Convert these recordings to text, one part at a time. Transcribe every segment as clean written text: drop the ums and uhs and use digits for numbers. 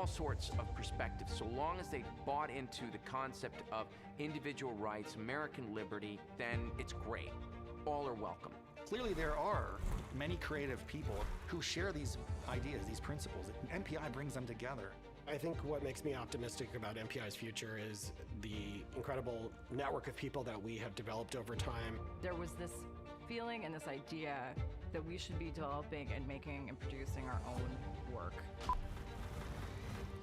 all sorts of perspectives. So long as they bought into the concept of individual rights, American liberty, then it's great. All are welcome. Clearly there are many creative people who share these ideas, these principles. MPI brings them together. I think what makes me optimistic about MPI's future is the incredible network of people that we have developed over time. There was this feeling and this idea that we should be developing and making and producing our own work.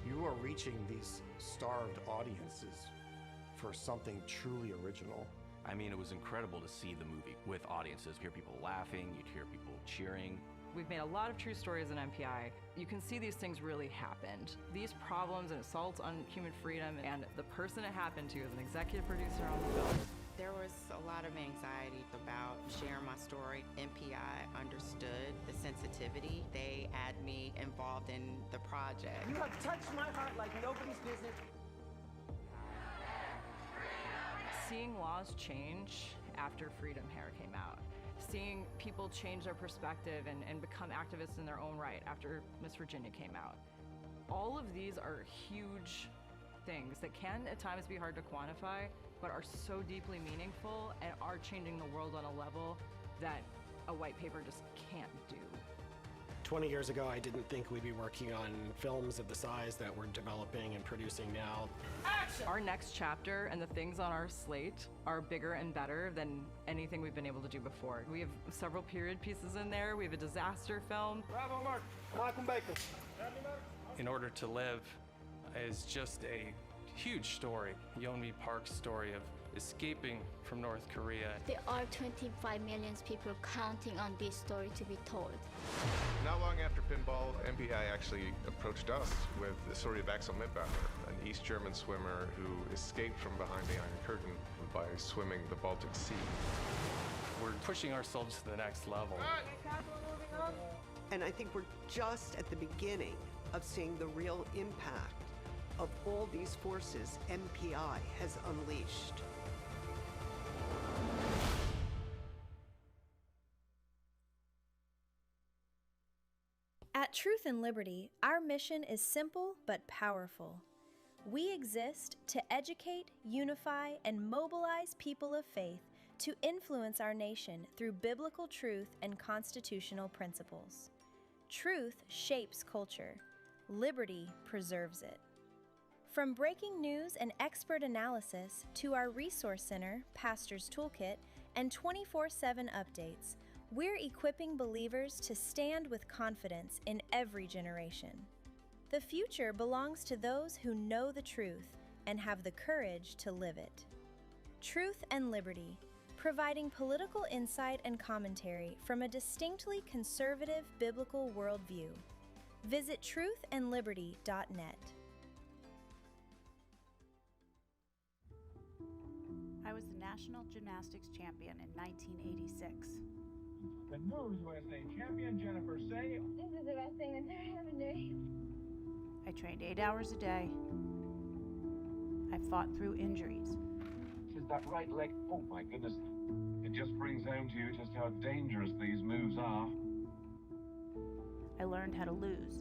You are reaching these starved audiences for something truly original. I mean, it was incredible to see the movie with audiences. You'd hear people laughing, you'd hear people cheering. We've made a lot of true stories in MPI. You can see these things really happened. These problems and assaults on human freedom, and the person it happened to is an executive producer on the film. There was a lot of anxiety about sharing my story. MPI understood the sensitivity. They had me involved in the project. You have touched my heart like nobody's business. Seeing laws change after Freedom Hair came out, seeing people change their perspective and become activists in their own right after Miss Virginia came out. All of these are huge things that can at times be hard to quantify, but are so deeply meaningful and are changing the world on a level that a white paper just can't do. 20 years ago, I didn't think we'd be working on films of the size that we're developing and producing now. Action! Our next chapter and the things on our slate are bigger and better than anything we've been able to do before. We have several period pieces in there. We have a disaster film. Bravo, Mark. Michael Baker. In Order to Live is just a huge story. Yeonmi Park's story of escaping from North Korea. There are 25 million people counting on this story to be told. Not long after pinball, MPI actually approached us with the story of Axel Mittbacher, an East German swimmer who escaped from behind the Iron Curtain by swimming the Baltic Sea. We're pushing ourselves to the next level. And I think we're just at the beginning of seeing the real impact of all these forces MPI has unleashed. At Truth and Liberty, our mission is simple but powerful. We exist to educate, unify, and mobilize people of faith to influence our nation through biblical truth and constitutional principles. Truth shapes culture. Liberty preserves it. From breaking news and expert analysis to our resource center, Pastor's Toolkit, and 24/7 updates, we're equipping believers to stand with confidence in every generation. The future belongs to those who know the truth and have the courage to live it. Truth and Liberty, providing political insight and commentary from a distinctly conservative biblical worldview. Visit truthandliberty.net. I was the national gymnastics champion in 1986. The News USA champion Jennifer Say. This is the best thing that's ever happened to me. I trained 8 hours a day. I fought through injuries. Is that right leg? Oh my goodness. It just brings home to you just how dangerous these moves are. I learned how to lose.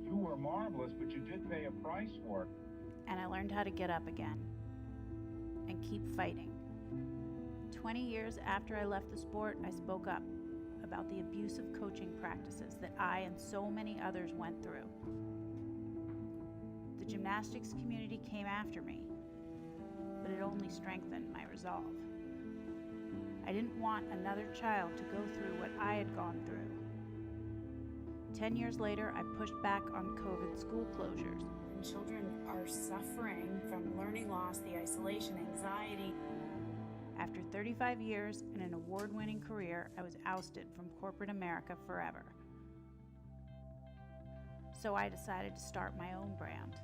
You were marvelous, but you did pay a price for it. And I learned how to get up again and keep fighting. 20 years after I left the sport, I spoke up about the abusive coaching practices that I and so many others went through. The gymnastics community came after me, but it only strengthened my resolve. I didn't want another child to go through what I had gone through. 10 years later, I pushed back on COVID school closures. Children are suffering from learning loss, the isolation, anxiety. After 35 years and an award-winning career, I was ousted from corporate America forever. So I decided to start my own brand.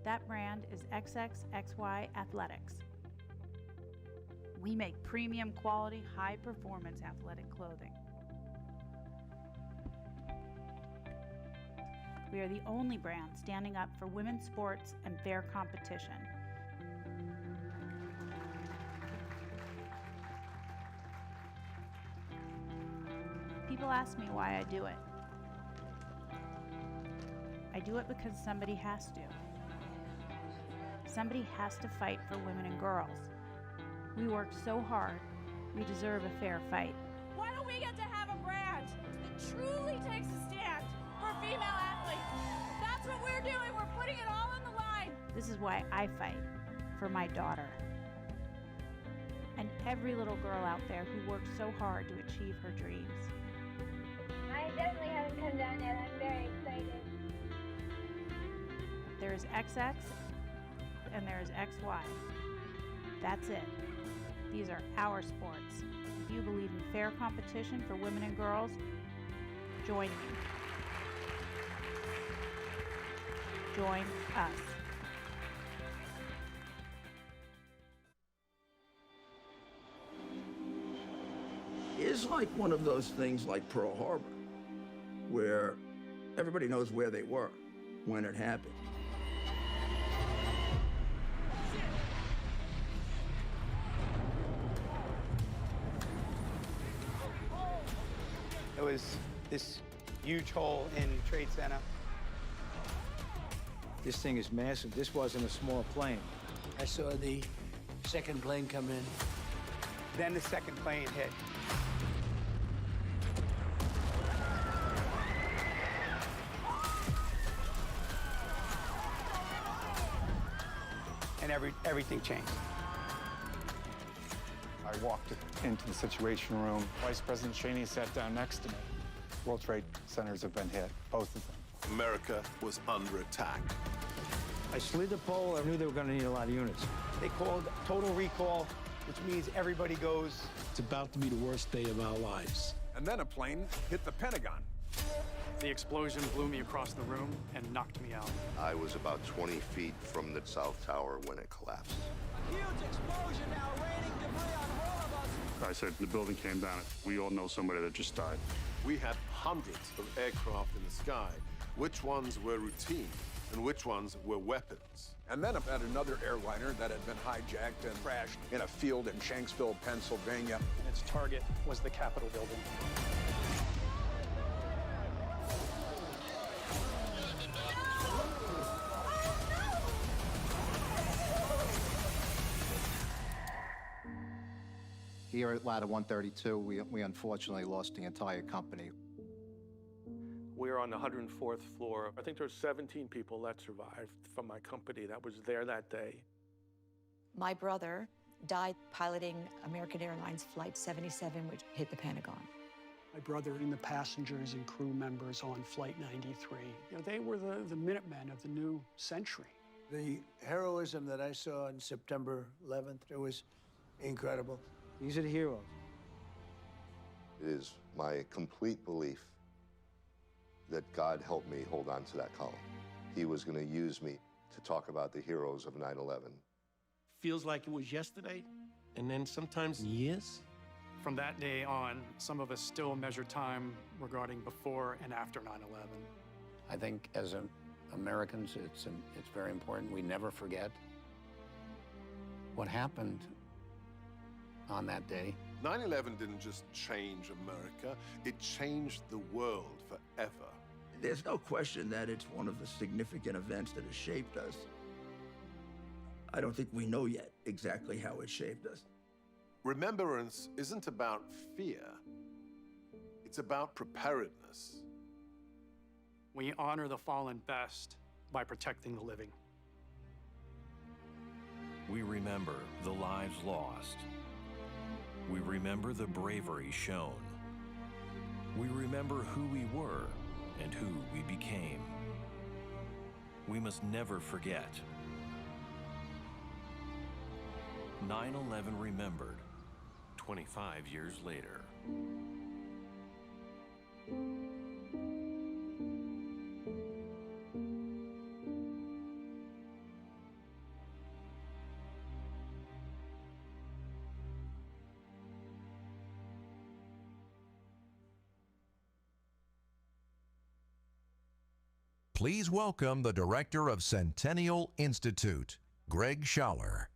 That brand is XXXY Athletics. We make premium quality, high-performance athletic clothing. We are the only brand standing up for women's sports and fair competition. People ask me why I do it. I do it because somebody has to. Somebody has to fight for women and girls. We work so hard, we deserve a fair fight. Why don't we get to have a brand that truly takes a stand for female athletes? That's what we're doing. We're putting it all on the line. This is why I fight for my daughter. And every little girl out there who works so hard to achieve her dreams. I definitely haven't come down yet. I'm very excited. There is XX and there is XY. That's it. These are our sports. If you believe in fair competition for women and girls, join me. Join us. It's like one of those things like Pearl Harbor, where everybody knows where they were when it happened. It was this huge hole in Trade Center. This thing is massive. This wasn't a small plane. I saw the second plane come in. Then the second plane hit. And everything changed. I walked into the Situation Room. Vice President Cheney sat down next to me. World Trade Centers have been hit, both of them. America was under attack. I slid the pole. I knew they were going to need a lot of units. They called total recall, which means everybody goes. It's about to be the worst day of our lives. And then a plane hit the Pentagon. The explosion blew me across the room and knocked me out. I was about 20 feet from the South Tower when it collapsed. A huge explosion now, raining debris on all of us. I said the building came down. We all know somebody that just died. We had hundreds of aircraft in the sky. Which ones were routine and which ones were weapons? And then at another airliner that had been hijacked and crashed in a field in Shanksville, Pennsylvania. And its target was the Capitol building. Here at Ladder 132, we unfortunately lost the entire company. We were on the 104th floor. I think there were 17 people that survived from my company that was there that day. My brother died piloting American Airlines Flight 77, which hit the Pentagon. My brother and the passengers and crew members on Flight 93. You know, they were the Minutemen of the new century. The heroism that I saw on September 11th, it was incredible. These are the heroes. It is my complete belief that God helped me hold on to that column. He was going to use me to talk about the heroes of 9/11. Feels like it was yesterday, and then sometimes years. From that day on, some of us still measure time regarding before and after 9/11. I think as Americans, it's very important we never forget what happened on that day. 9/11 didn't just change America, it changed the world forever. There's no question that it's one of the significant events that has shaped us. I don't think we know yet exactly how it shaped us. Remembrance isn't about fear, it's about preparedness. We honor the fallen best by protecting the living. We remember the lives lost. We remember the bravery shown. We remember who we were and who we became. We must never forget. 9/11 remembered, 25 years later. Please welcome the director of Centennial Institute, Greg Schaller.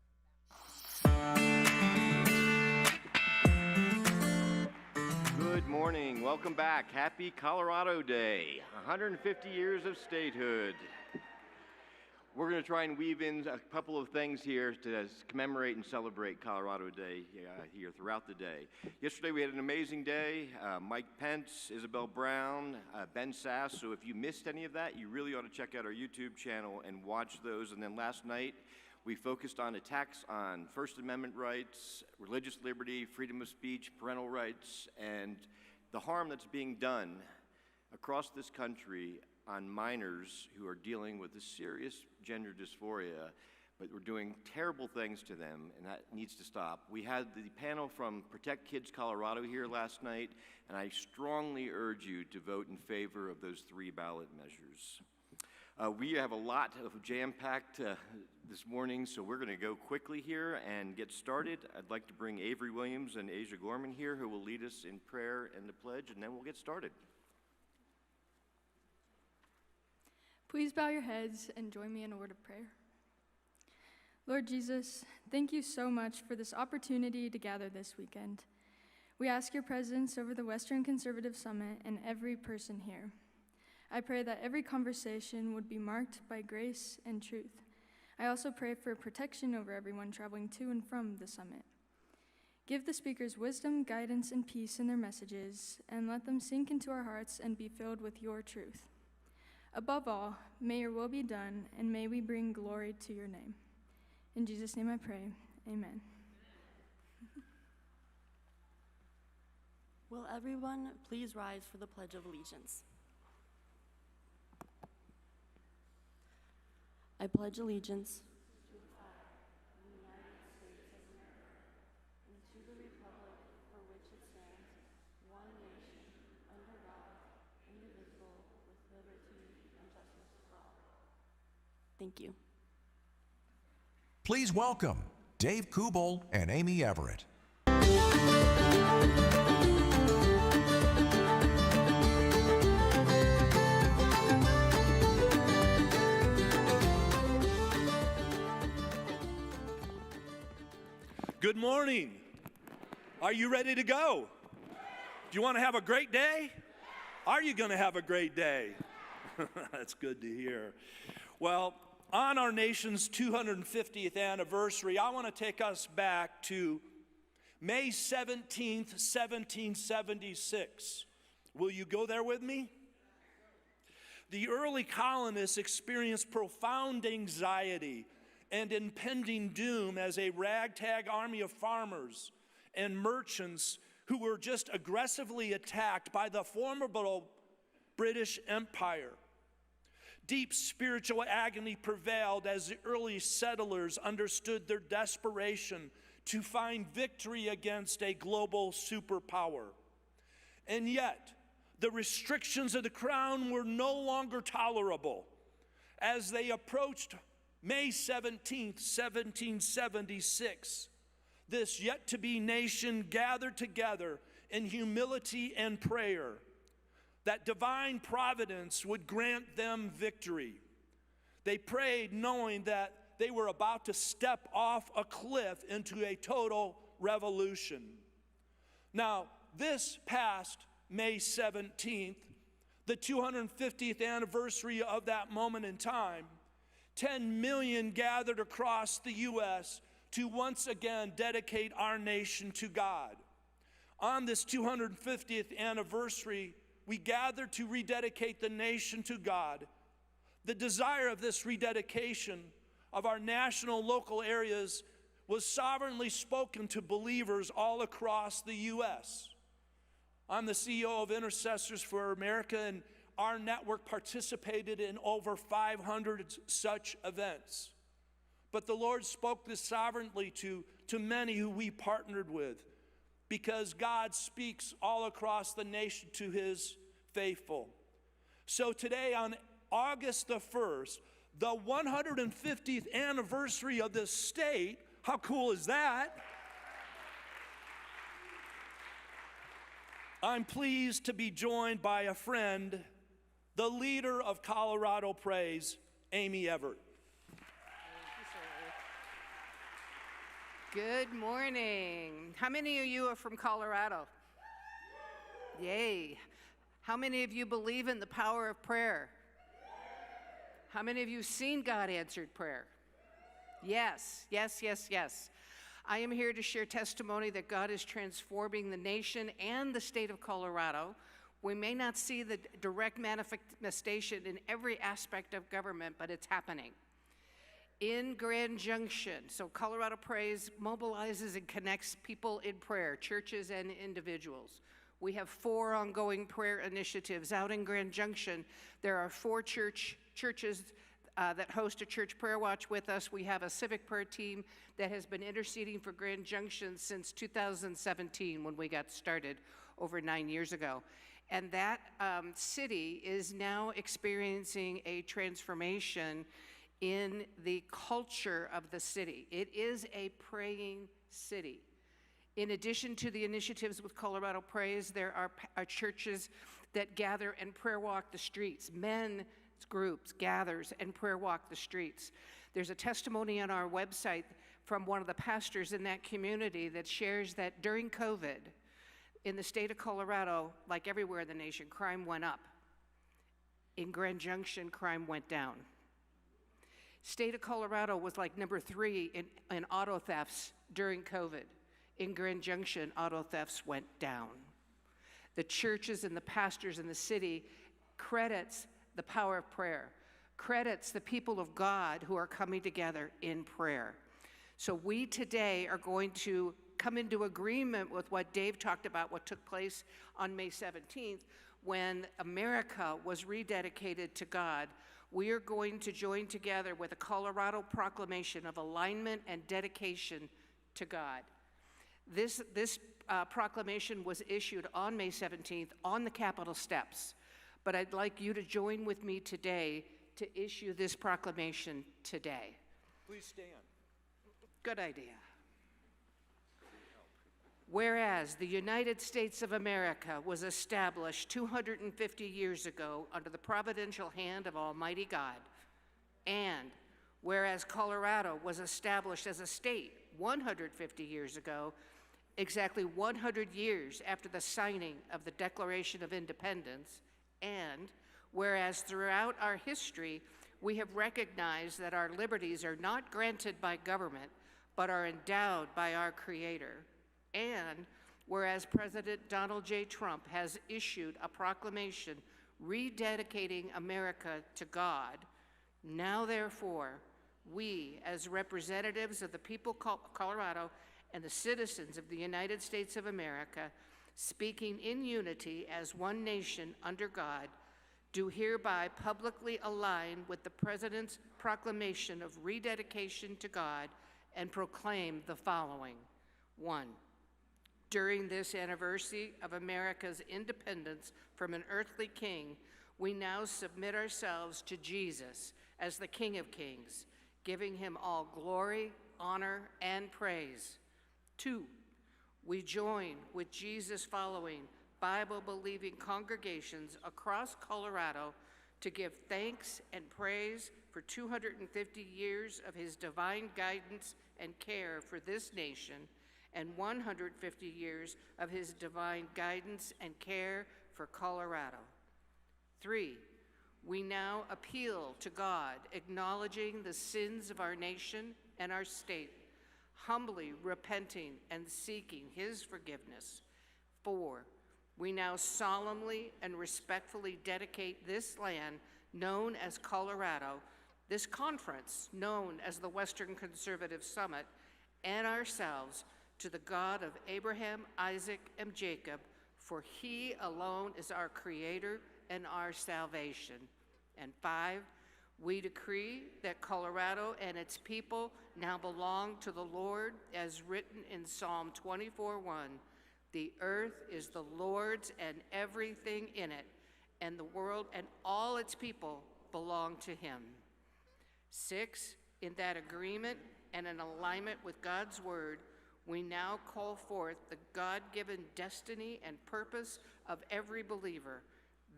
Good morning. Welcome back. Happy Colorado Day. 150 years of statehood. We're going to try and weave in a couple of things here to commemorate and celebrate Colorado Day here throughout the day. Yesterday we had an amazing day. Mike Pence, Isabel Brown, Ben Sass. So if you missed any of that, you really ought to check out our YouTube channel and watch those. And then last night, we focused on attacks on First Amendment rights, religious liberty, freedom of speech, parental rights, and the harm that's being done across this country on minors who are dealing with a serious gender dysphoria, but we're doing terrible things to them, and that needs to stop. We had the panel from Protect Kids Colorado here last night, and I strongly urge you to vote in favor of those 3 ballot measures. We have a lot of jam-packed this morning, so we're going to go quickly here and get started. I'd like to bring Avery Williams and Asia Gorman here, who will lead us in prayer and the pledge, and then we'll get started. Please bow your heads and join me in a word of prayer. Lord Jesus, thank you so much for this opportunity to gather this weekend. We ask your presence over the Western Conservative Summit and every person here. I pray that every conversation would be marked by grace and truth. I also pray for protection over everyone traveling to and from the summit. Give the speakers wisdom, guidance, and peace in their messages, and let them sink into our hearts and be filled with your truth. Above all, may your will be done, and may we bring glory to your name. In Jesus' name I pray, amen. Will everyone please rise for the Pledge of Allegiance? I pledge allegiance to the flag of the United States of America and to the republic for which it stands, one nation, under God, indivisible, with liberty and justice for all. Thank you. Please welcome Dave Kubel and Amy Everett. Good morning. Are you ready to go? Do you want to have a great day? Are you going to have a great day? That's good to hear. Well, on our nation's 250th anniversary, I want to take us back to May 17th, 1776. Will you go there with me? The early colonists experienced profound anxiety and impending doom as a ragtag army of farmers and merchants who were just aggressively attacked by the formidable British Empire. Deep spiritual agony prevailed as the early settlers understood their desperation to find victory against a global superpower. And yet, the restrictions of the crown were no longer tolerable. As they approached May 17th, 1776, this yet-to-be nation gathered together in humility and prayer that divine providence would grant them victory. They prayed knowing that they were about to step off a cliff into a total revolution. Now, this past May 17th, the 250th anniversary of that moment in time, 10 million gathered across the U.S. to once again dedicate our nation to God. On this 250th anniversary, we gathered to rededicate the nation to God. The desire of this rededication of our national local areas was sovereignly spoken to believers all across the U.S. I'm the CEO of Intercessors for America, and our network participated in over 500 such events. But the Lord spoke this sovereignly to many who we partnered with, because God speaks all across the nation to his faithful. So today, on August the 1st, the 150th anniversary of this state, how cool is that? I'm pleased to be joined by a friend, the leader of Colorado Praise, Amy Everett. Good morning. How many of you are from Colorado? Yay. How many of you believe in the power of prayer? How many of you have seen God answered prayer? Yes, yes, yes, yes. I am here to share testimony that God is transforming the nation and the state of Colorado. We may not see the direct manifestation in every aspect of government, but it's happening. In Grand Junction, so Colorado Prays mobilizes and connects people in prayer, churches and individuals. We have 4 ongoing prayer initiatives. Out in Grand Junction, there are 4 churches that host a church prayer watch with us. We have a civic prayer team that has been interceding for Grand Junction since 2017 when we got started over 9 years ago. And that city is now experiencing a transformation in the culture of the city. It is a praying city. In addition to the initiatives with Colorado Prays, there are churches that gather and prayer walk the streets. Men's groups gathers and prayer walk the streets. There's a testimony on our website from one of the pastors in that community that shares that during COVID, in the state of Colorado, like everywhere in the nation, crime went up. In Grand Junction, crime went down. State of Colorado was like number 3 in auto thefts during COVID. In Grand Junction, auto thefts went down. The churches and the pastors in the city credits the power of prayer, credits the people of God who are coming together in prayer. So we today are going to come into agreement with what Dave talked about, what took place on May 17th, when America was rededicated to God. We are going to join together with a Colorado proclamation of alignment and dedication to God. This proclamation was issued on May 17th on the Capitol steps, but I'd like you to join with me today to issue this proclamation today. Please stand. Good idea. Whereas the United States of America was established 250 years ago under the providential hand of Almighty God, and whereas Colorado was established as a state 150 years ago, exactly 100 years after the signing of the Declaration of Independence, and whereas throughout our history we have recognized that our liberties are not granted by government but are endowed by our Creator, and whereas President Donald J. Trump has issued a proclamation rededicating America to God, now therefore, we as representatives of the people of Colorado and the citizens of the United States of America, speaking in unity as one nation under God, do hereby publicly align with the President's proclamation of rededication to God and proclaim the following. 1. During this anniversary of America's independence from an earthly king, we now submit ourselves to Jesus as the King of Kings, giving him all glory, honor, and praise. 2, we join with Jesus-following, Bible-believing congregations across Colorado to give thanks and praise for 250 years of his divine guidance and care for this nation, and 150 years of his divine guidance and care for Colorado. 3, we now appeal to God, acknowledging the sins of our nation and our state, humbly repenting and seeking his forgiveness. 4, we now solemnly and respectfully dedicate this land known as Colorado, this conference known as the Western Conservative Summit, and ourselves to the God of Abraham, Isaac, and Jacob, for he alone is our Creator and our salvation. And 5, we decree that Colorado and its people now belong to the Lord, as written in Psalm 24:1. The earth is the Lord's and everything in it, and the world and all its people belong to him. 6, in that agreement and in alignment with God's word, we now call forth the God-given destiny and purpose of every believer,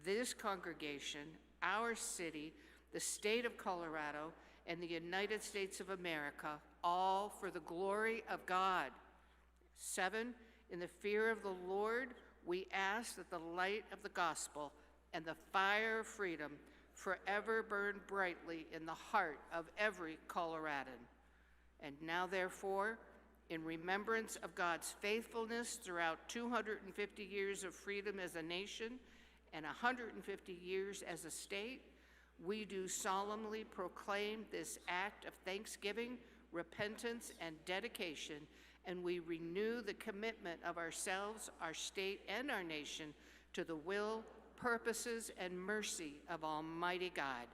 this congregation, our city, the state of Colorado, and the United States of America, all for the glory of God. 7, in the fear of the Lord, we ask that the light of the gospel and the fire of freedom forever burn brightly in the heart of every Coloradan. And now, therefore, in remembrance of God's faithfulness throughout 250 years of freedom as a nation and 150 years as a state, we do solemnly proclaim this act of thanksgiving, repentance, and dedication, and we renew the commitment of ourselves, our state, and our nation to the will, purposes, and mercy of Almighty God.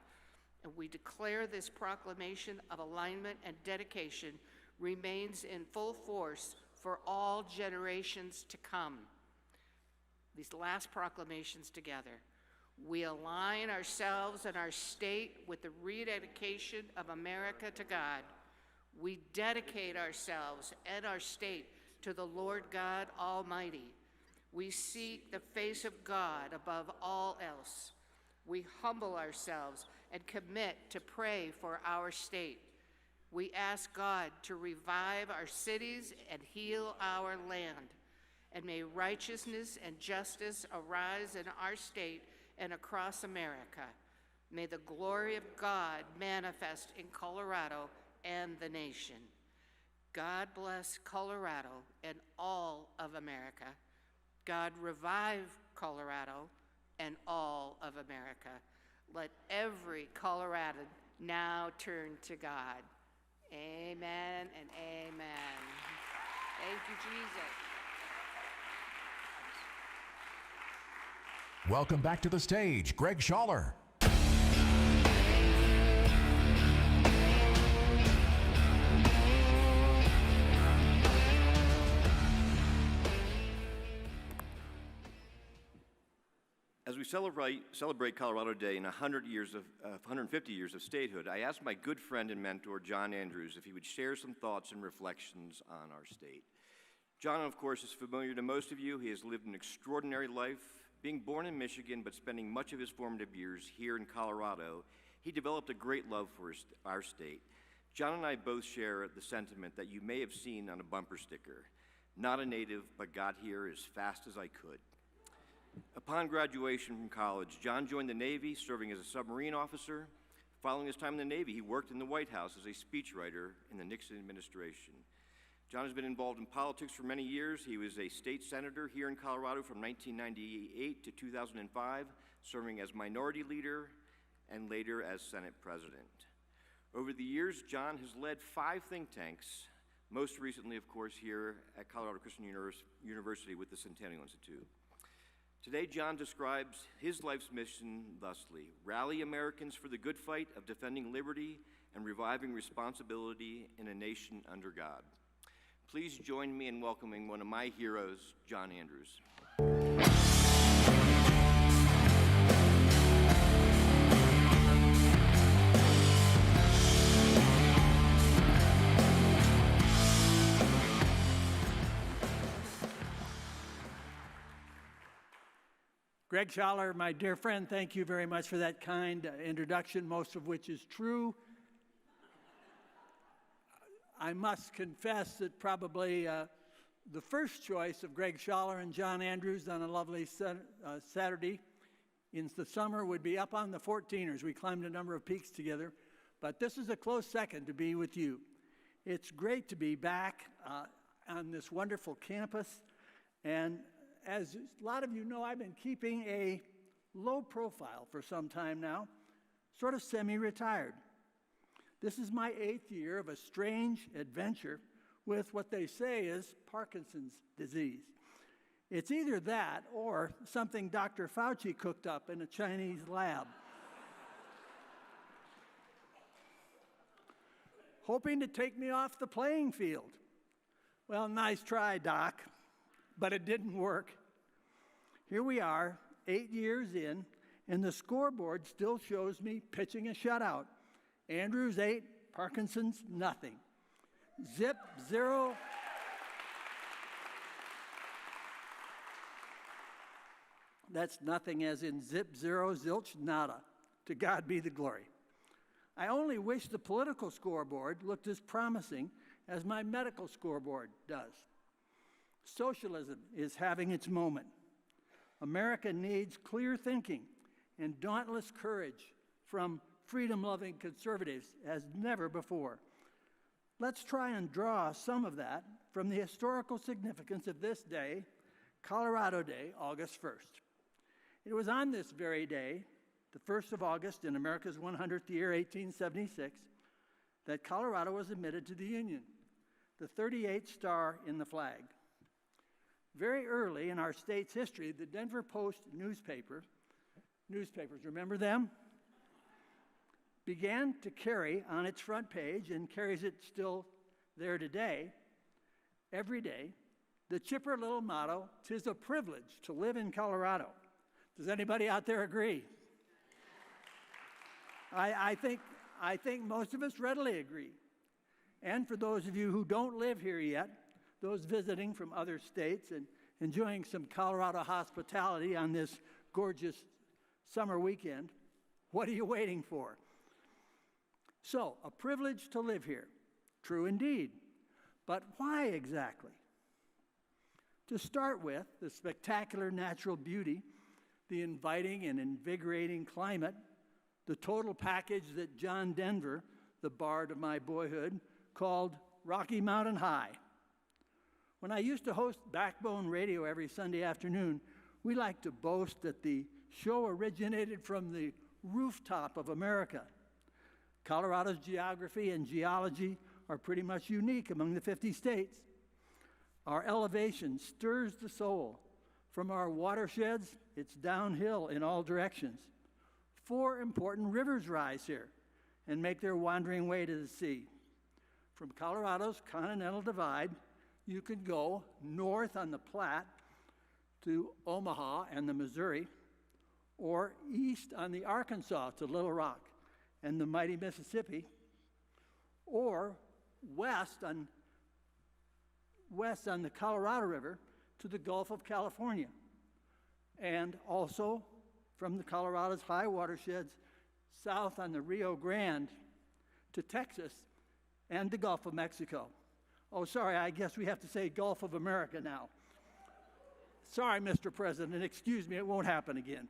And we declare this proclamation of alignment and dedication remains in full force for all generations to come. These last proclamations together. We align ourselves and our state with the rededication of America to God. We dedicate ourselves and our state to the Lord God Almighty. We seek the face of God above all else. We humble ourselves and commit to pray for our state. We ask God to revive our cities and heal our land. And may righteousness and justice arise in our state and across America. May the glory of God manifest in Colorado and the nation. God bless Colorado and all of America. God revive Colorado and all of America. Let every Coloradan now turn to God. Amen and amen. Thank you, Jesus. Welcome back to the stage, Greg Schaller. As we celebrate Colorado Day in 150 years of statehood, I asked my good friend and mentor, John Andrews, if he would share some thoughts and reflections on our state. John, of course, is familiar to most of you. He has lived an extraordinary life. Being born in Michigan, but spending much of his formative years here in Colorado, he developed a great love for our state. John and I both share the sentiment that you may have seen on a bumper sticker: not a native, but got here as fast as I could. Upon graduation from college, John joined the Navy, serving as a submarine officer. Following his time in the Navy, he worked in the White House as a speechwriter in the Nixon administration. John has been involved in politics for many years. He was a state senator here in Colorado from 1998 to 2005, serving as minority leader and later as Senate president. Over the years, John has led 5 think tanks, most recently, of course, here at Colorado Christian University with the Centennial Institute. Today, John describes his life's mission thusly: rally Americans for the good fight of defending liberty and reviving responsibility in a nation under God. Please join me in welcoming one of my heroes, John Andrews. Greg Schaller, my dear friend, thank you very much for that kind introduction, most of which is true. I must confess that probably the first choice of Greg Schaller and John Andrews on a lovely Saturday in the summer would be up on the 14ers. We climbed a number of peaks together, but this is a close second to be with you. It's great to be back on this wonderful campus, and as a lot of you know, I've been keeping a low profile for some time now, sort of semi-retired. This is my 8th year of a strange adventure with what they say is Parkinson's disease. It's either that or something Dr. Fauci cooked up in a Chinese lab. Hoping to take me off the playing field. Well, nice try, Doc, but it didn't work. Here we are, 8 years in, and the scoreboard still shows me pitching a shutout. Andrews 8, Parkinson's nothing. Zip 0. That's nothing as in zip 0, zilch, nada. To God be the glory. I only wish the political scoreboard looked as promising as my medical scoreboard does. Socialism is having its moment. America needs clear thinking and dauntless courage from freedom-loving conservatives as never before. Let's try and draw some of that from the historical significance of this day, Colorado Day, August 1st. It was on this very day, the 1st of August in America's 100th year, 1876, that Colorado was admitted to the Union, the 38th star in the flag. Very early in our state's history, the Denver Post newspapers, remember them? Began to carry on its front page, and carries it still there today, every day, the chipper little motto, "'Tis a privilege to live in Colorado." Does anybody out there agree? I think most of us readily agree. And for those of you who don't live here yet, those visiting from other states and enjoying some Colorado hospitality on this gorgeous summer weekend, what are you waiting for? So, a privilege to live here. True indeed. But why exactly? To start with, the spectacular natural beauty, the inviting and invigorating climate, the total package that John Denver, the bard of my boyhood, called Rocky Mountain High. When I used to host Backbone Radio every Sunday afternoon, we liked to boast that the show originated from the rooftop of America. Colorado's geography and geology are pretty much unique among the 50 states. Our elevation stirs the soul. From our watersheds, it's downhill in all directions. 4 important rivers rise here and make their wandering way to the sea. From Colorado's Continental Divide, you could go north on the Platte to Omaha and the Missouri, or east on the Arkansas to Little Rock and the mighty Mississippi, or west on the Colorado River to the Gulf of California, and also from the Colorado's high watersheds south on the Rio Grande to Texas and the Gulf of Mexico. Oh, sorry, I guess we have to say Gulf of America now. Sorry, Mr. President, excuse me, it won't happen again.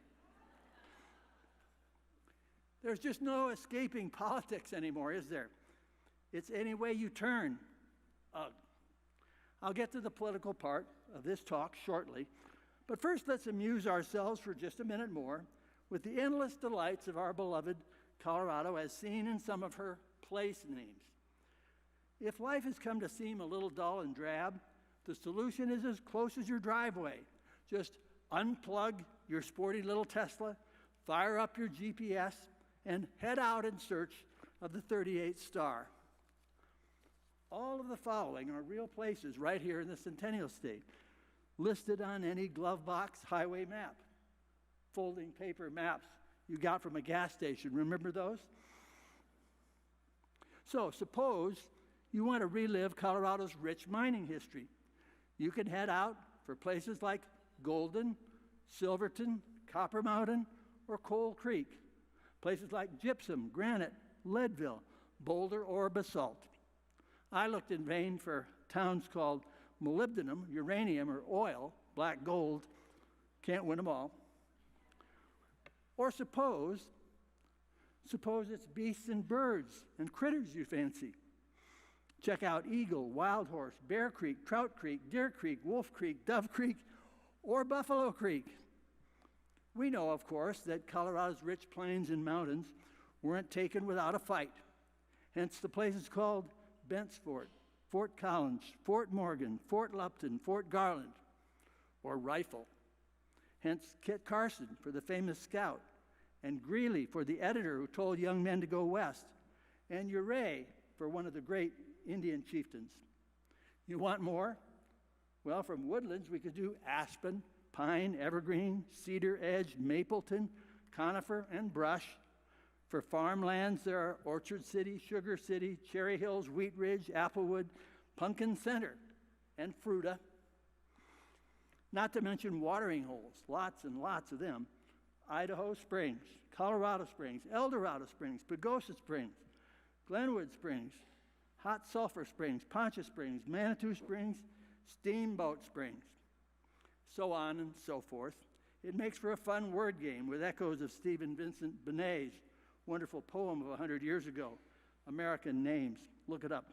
There's just no escaping politics anymore, is there? It's any way you turn. I'll get to the political part of this talk shortly, but first let's amuse ourselves for just a minute more with the endless delights of our beloved Colorado as seen in some of her place names. If life has come to seem a little dull and drab, the solution is as close as your driveway. Just unplug your sporty little Tesla, fire up your GPS, and head out in search of the 38th star. All of the following are real places right here in the Centennial State, listed on any glove box highway map. Folding paper maps you got from a gas station, remember those? So suppose you want to relive Colorado's rich mining history. You can head out for places like Golden, Silverton, Copper Mountain, or Coal Creek. Places like Gypsum, Granite, Leadville, Boulder, or Basalt. I looked in vain for towns called molybdenum, uranium, or oil, black gold. Can't win them all. Or suppose it's beasts and birds and critters you fancy. Check out Eagle, Wild Horse, Bear Creek, Trout Creek, Deer Creek, Wolf Creek, Dove Creek, or Buffalo Creek. We know, of course, that Colorado's rich plains and mountains weren't taken without a fight. Hence the places called Bent's Fort, Fort Collins, Fort Morgan, Fort Lupton, Fort Garland, or Rifle. Hence Kit Carson for the famous scout, and Greeley for the editor who told young men to go west, and Ouray for one of the great Indian chieftains. You want more? Well, from woodlands we could do aspen, pine, evergreen, cedar, edge, mapleton, conifer, and brush. For farmlands, there are Orchard City, Sugar City, Cherry Hills, Wheat Ridge, Applewood, Pumpkin Center, and Fruita. Not to mention watering holes, lots and lots of them. Idaho Springs, Colorado Springs, El Dorado Springs, Pagosa Springs, Glenwood Springs, Hot Sulphur Springs, Poncha Springs, Manitou Springs, Steamboat Springs, so on and so forth. It makes for a fun word game with echoes of Stephen Vincent Benet's wonderful poem of 100 years ago, American Names. Look it up.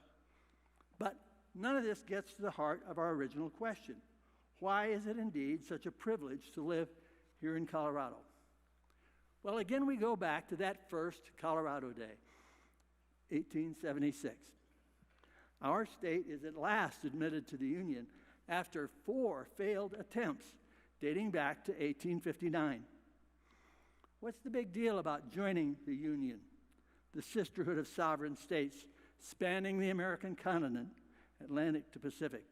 But none of this gets to the heart of our original question. Why is it indeed such a privilege to live here in Colorado? Well, again, we go back to that first Colorado Day, 1876. Our state is at last admitted to the Union after 4 failed attempts dating back to 1859. What's the big deal about joining the Union, the sisterhood of sovereign states spanning the American continent, Atlantic to Pacific?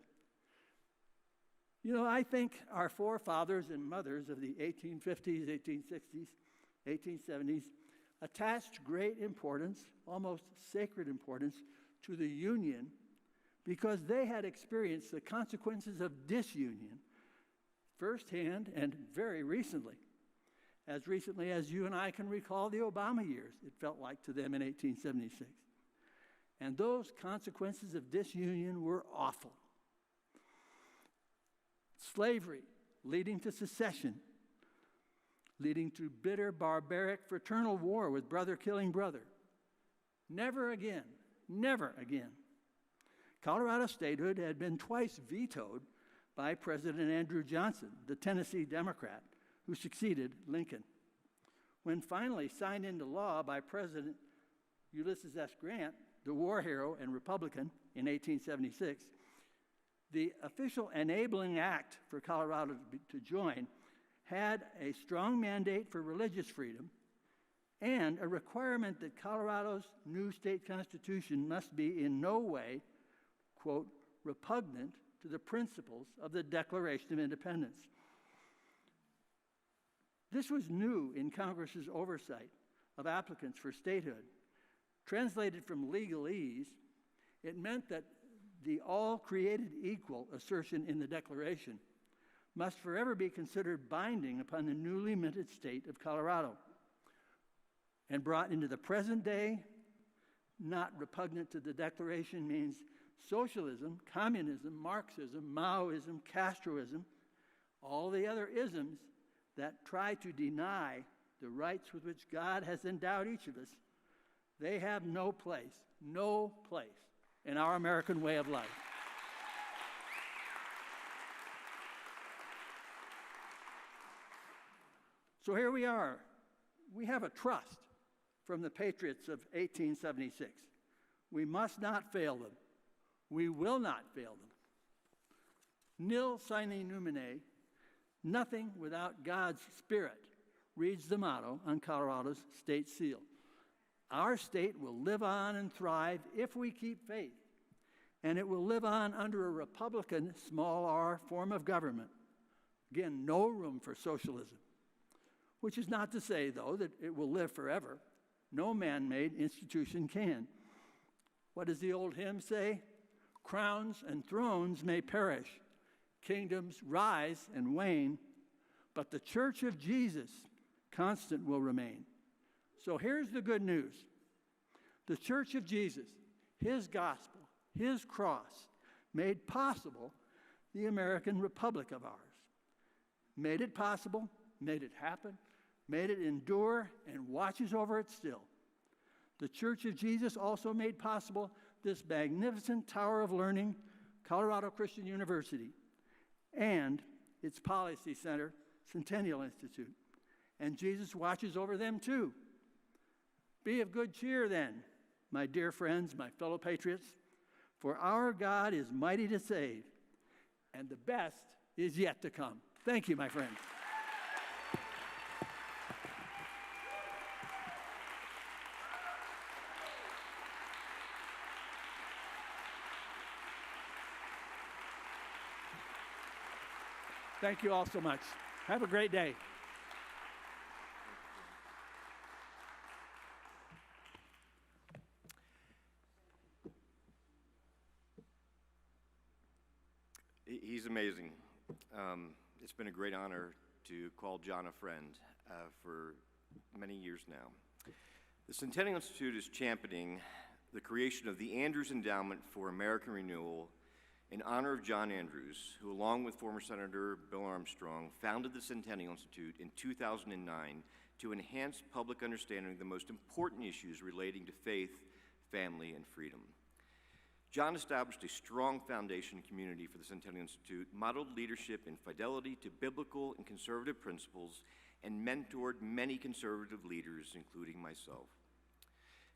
You know, I think our forefathers and mothers of the 1850s, 1860s, 1870s attached great importance, almost sacred importance, to the Union because they had experienced the consequences of disunion firsthand and very recently. As recently as you and I can recall the Obama years, it felt like to them in 1876. And those consequences of disunion were awful. Slavery, leading to secession, leading to bitter, barbaric, fraternal war with brother killing brother. Never again, never again. Colorado statehood had been twice vetoed by President Andrew Johnson, the Tennessee Democrat, who succeeded Lincoln. When finally signed into law by President Ulysses S. Grant, the war hero and Republican, in 1876, the official enabling act for Colorado to join had a strong mandate for religious freedom and a requirement that Colorado's new state constitution must be in no way, quote, repugnant to the principles of the Declaration of Independence. This was new in Congress's oversight of applicants for statehood. Translated from legalese, it meant that the all created equal assertion in the Declaration must forever be considered binding upon the newly minted state of Colorado and brought into the present day. Not repugnant to the Declaration means socialism, communism, Marxism, Maoism, Castroism, all the other isms that try to deny the rights with which God has endowed each of us, they have no place in our American way of life. So here we are. We have a trust from the patriots of 1876. We must not fail them. We will not fail them. Nil sine numine, nothing without God's Spirit, reads the motto on Colorado's state seal. Our state will live on and thrive if we keep faith, and it will live on under a Republican, small r, form of government. Again, no room for socialism, which is not to say, though, that it will live forever. No man-made institution can. What does the old hymn say? Crowns and thrones may perish, kingdoms rise and wane, but the Church of Jesus constant will remain. So here's the good news. The Church of Jesus, his gospel, his cross, made possible the American Republic of ours. Made it possible, made it happen, made it endure, and watches over it still. The Church of Jesus also made possible this magnificent tower of learning, Colorado Christian University, and its policy center, Centennial Institute. And Jesus watches over them too. Be of good cheer then, my dear friends, my fellow patriots, for our God is mighty to save, and the best is yet to come. Thank you, my friends. Thank you all so much. Have a great day. He's amazing. It's been a great honor to call John a friend for many years now. The Centennial Institute is championing the creation of the Andrews Endowment for American Renewal in honor of John Andrews, who, along with former Senator Bill Armstrong, founded the Centennial Institute in 2009 to enhance public understanding of the most important issues relating to faith, family, and freedom. John established a strong foundation and community for the Centennial Institute, modeled leadership in fidelity to biblical and conservative principles, and mentored many conservative leaders, including myself.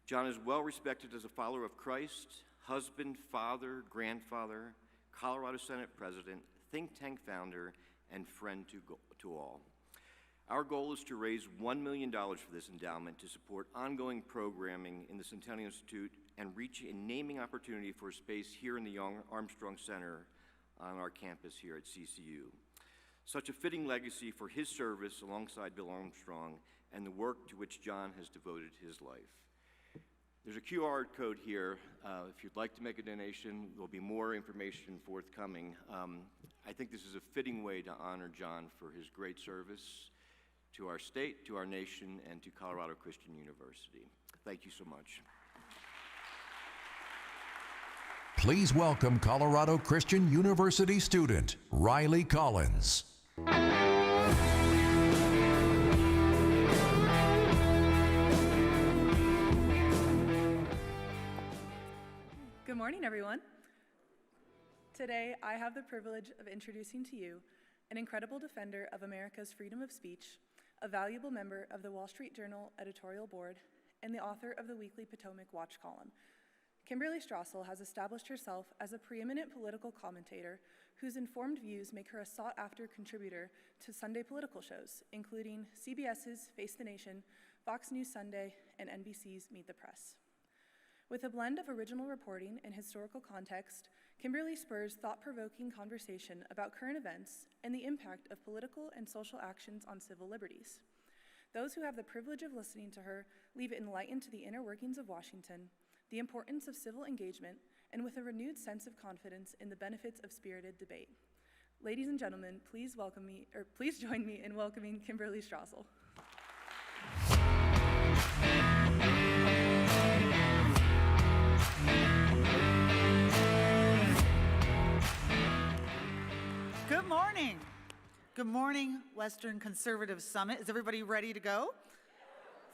John is well respected as a follower of Christ, husband, father, grandfather, Colorado Senate president, think tank founder, and friend to all. Our goal is to raise $1 million for this endowment to support ongoing programming in the Centennial Institute and reach a naming opportunity for a space here in the Young Armstrong Center on our campus here at CCU. Such a fitting legacy for his service alongside Bill Armstrong and the work to which John has devoted his life. There's a QR code here. If you'd like to make a donation, there'll be more information forthcoming. I think this is a fitting way to honor John for his great service to our state, to our nation, and to Colorado Christian University. Thank you so much. Please welcome Colorado Christian University student, Riley Collins. Good morning, everyone. Today, I have the privilege of introducing to you an incredible defender of America's freedom of speech, a valuable member of the Wall Street Journal editorial board, and the author of the weekly Potomac Watch column. Kimberly Strassel has established herself as a preeminent political commentator whose informed views make her a sought-after contributor to Sunday political shows, including CBS's Face the Nation, Fox News Sunday, and NBC's Meet the Press. With a blend of original reporting and historical context, Kimberly spurs thought-provoking conversation about current events and the impact of political and social actions on civil liberties. Those who have the privilege of listening to her leave enlightened to the inner workings of Washington, the importance of civil engagement, and with a renewed sense of confidence in the benefits of spirited debate. Ladies and gentlemen, please join me in welcoming Kimberly Strassel. Good morning. Good morning, Western Conservative Summit. Is everybody ready to go?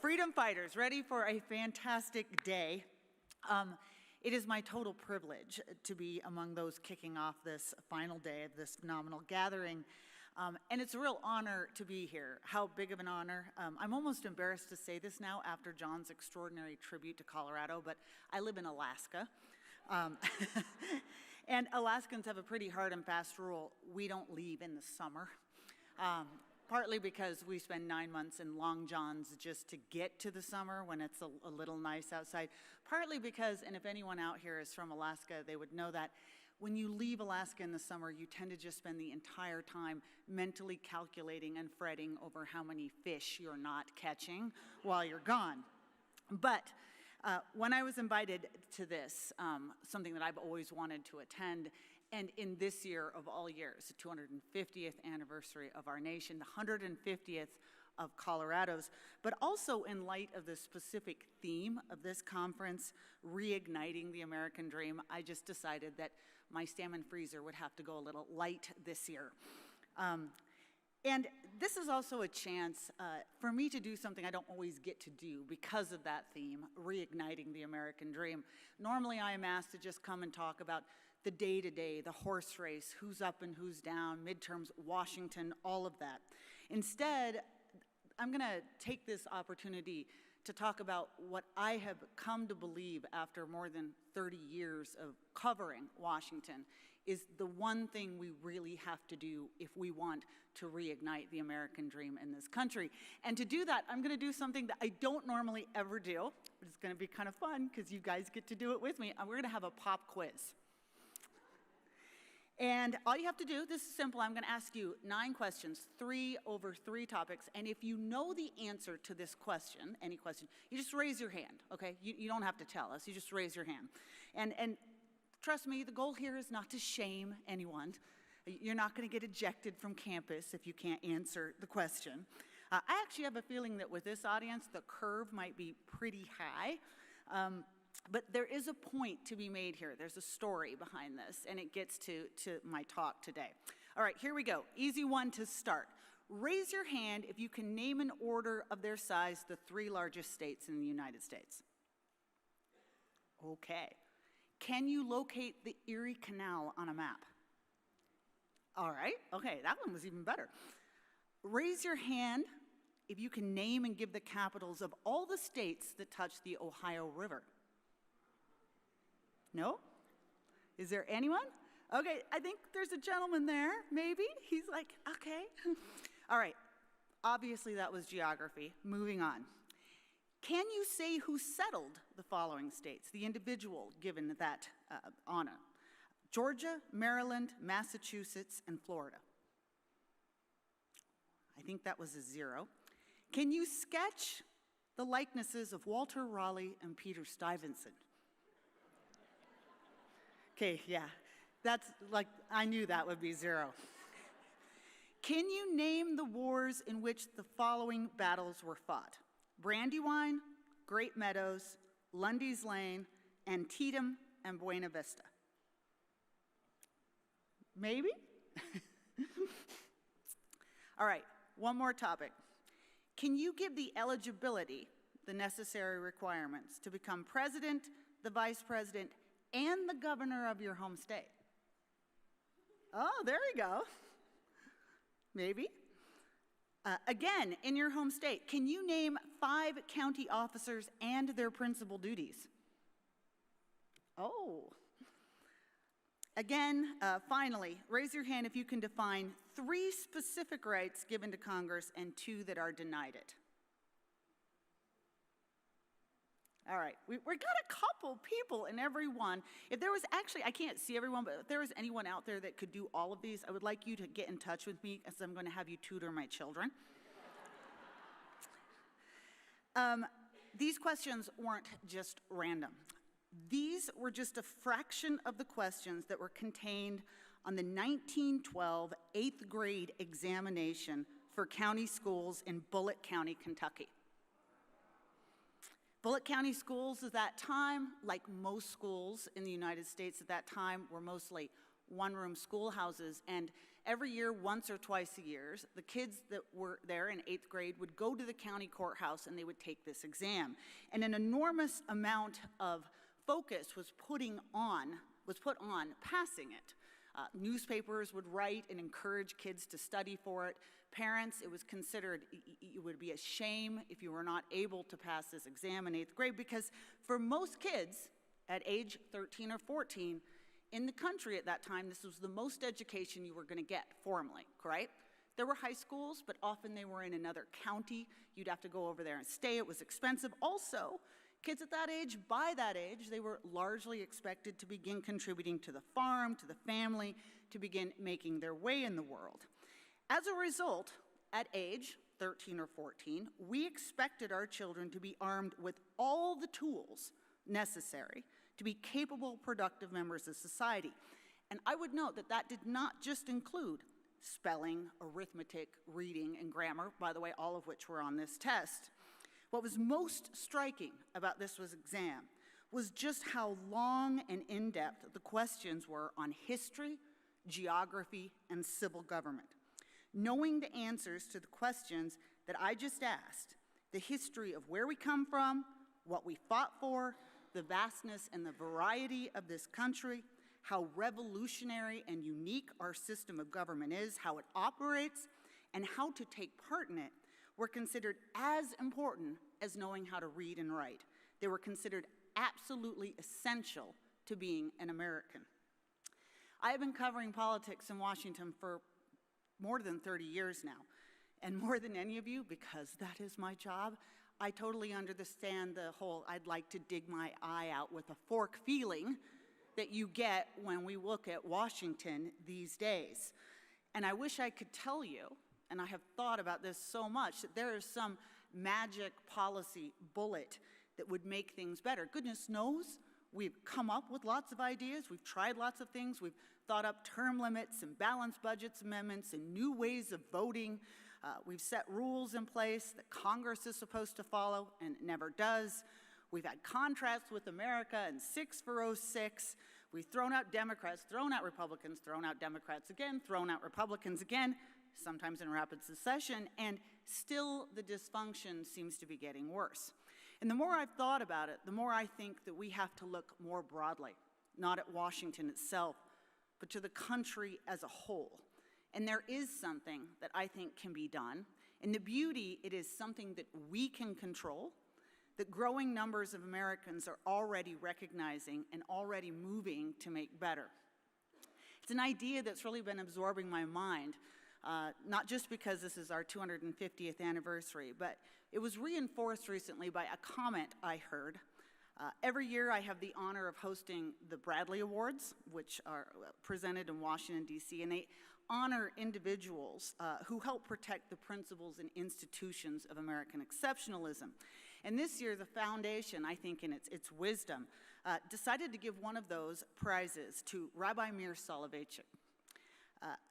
Freedom fighters, ready for a fantastic day. It is my total privilege to be among those kicking off this final day of this phenomenal gathering. And it's a real honor to be here. How big of an honor? I'm almost embarrassed to say this now after John's extraordinary tribute to Colorado, but I live in Alaska. And Alaskans have a pretty hard and fast rule. We don't leave in the summer. Partly because we spend 9 months in long johns just to get to the summer when it's a little nice outside. Partly because, and if anyone out here is from Alaska, they would know that when you leave Alaska in the summer, you tend to just spend the entire time mentally calculating and fretting over how many fish you're not catching while you're gone. But when I was invited to this, something that I've always wanted to attend, and in this year of all years, the 250th anniversary of our nation, the 150th of Colorado's, but also in light of the specific theme of this conference, Reigniting the American Dream, I just decided that my salmon freezer would have to go a little light this year. And this is also a chance for me to do something I don't always get to do because of that theme, Reigniting the American Dream. Normally I am asked to just come and talk about the day-to-day, the horse race, who's up and who's down, midterms, Washington, all of that. Instead, I'm gonna take this opportunity to talk about what I have come to believe after more than 30 years of covering Washington is the one thing we really have to do if we want to reignite the American dream in this country. And to do that, I'm gonna do something that I don't normally ever do, but it's gonna be kind of fun because you guys get to do it with me, and we're gonna have a pop quiz. And all you have to do, this is simple, I'm gonna ask you 9 questions, 3 over 3 topics, and if you know the answer to this question, any question, you just raise your hand, okay? You don't have to tell us, you just raise your hand. And trust me, the goal here is not to shame anyone. You're not gonna get ejected from campus if you can't answer the question. I actually have a feeling that with this audience, the curve might be pretty high. But there is a point to be made here. There's a story behind this, and it gets to my talk today. All right, here we go. Easy one to start. Raise your hand if you can name in order of their size the 3 largest states in the United States. Okay. Can you locate the Erie Canal on a map? All right, okay, that one was even better. Raise your hand if you can name and give the capitals of all the states that touch the Ohio River. No? Is there anyone? Okay, I think there's a gentleman there, maybe. He's like, okay. All right, obviously that was geography. Moving on. Can you say who settled the following states, the individual given that honor? Georgia, Maryland, Massachusetts, and Florida. I think that was a 0. Can you sketch the likenesses of Walter Raleigh and Peter Stuyvesant? Okay, yeah, that's like, I knew that would be 0. Can you name the wars in which the following battles were fought? Brandywine, Great Meadows, Lundy's Lane, Antietam, and Buena Vista. Maybe? All right, one more topic. Can you give the eligibility, the necessary requirements to become president, the vice president, and the governor of your home state? Oh, there you go. Maybe. Again, in your home state, can you name 5 county officers and their principal duties? Oh. Again, finally, raise your hand if you can define 3 specific rights given to Congress and 2 that are denied it. All right, we got a couple people in every one. If there was actually, I can't see everyone, but if there was anyone out there that could do all of these, I would like you to get in touch with me, as I'm going to have you tutor my children. These questions weren't just random. These were just a fraction of the questions that were contained on the 1912 8th grade examination for county schools in Bullitt County, Kentucky. Bullitt County schools at that time, like most schools in the United States at that time, were mostly one-room schoolhouses, and every year, once or twice a year, the kids that were there in 8th grade would go to the county courthouse and they would take this exam. And an enormous amount of focus was put on passing it. Newspapers would write and encourage kids to study for it. Parents, it was considered, it would be a shame if you were not able to pass this exam in 8th grade, because for most kids at age 13 or 14 in the country at that time, this was the most education you were going to get formally, right? There were high schools, but often they were in another county. You'd have to go over there and stay. It was expensive. Also, kids at that age, by that age, they were largely expected to begin contributing to the farm, to the family, to begin making their way in the world. As a result, at age 13 or 14, we expected our children to be armed with all the tools necessary to be capable, productive members of society. And I would note that that did not just include spelling, arithmetic, reading, and grammar, by the way, all of which were on this test. What was most striking about this exam was just how long and in-depth the questions were on history, geography, and civil government. Knowing the answers to the questions that I just asked, the history of where we come from, what we fought for, the vastness and the variety of this country, how revolutionary and unique our system of government is, how it operates, and how to take part in it, were considered as important as knowing how to read and write. They were considered absolutely essential to being an American. I have been covering politics in Washington for more than 30 years now, and more than any of you, because that is my job, I totally understand the whole I'd like to dig my eye out with a fork feeling that you get when we look at Washington these days. And I wish I could tell you, and I have thought about this so much, that there is some magic policy bullet that would make things better. Goodness knows, we've come up with lots of ideas, we've tried lots of things, we've thought up term limits and balanced budgets amendments and new ways of voting. We've set rules in place that Congress is supposed to follow and never does. We've had contrasts with America and 6 for 06. We've thrown out Democrats, thrown out Republicans, thrown out Democrats again, thrown out Republicans again, sometimes in rapid succession, and still the dysfunction seems to be getting worse. And the more I've thought about it, the more I think that we have to look more broadly, not at Washington itself, but to the country as a whole. And there is something that I think can be done. And the beauty, it is something that we can control, that growing numbers of Americans are already recognizing and already moving to make better. It's an idea that's really been absorbing my mind, not just because this is our 250th anniversary, but it was reinforced recently by a comment I heard. Every year I have the honor of hosting the Bradley Awards, which are presented in Washington, D.C., and they honor individuals who help protect the principles and institutions of American exceptionalism. And this year, the foundation, I think in its wisdom, decided to give one of those prizes to Rabbi Meir Soloveitchik.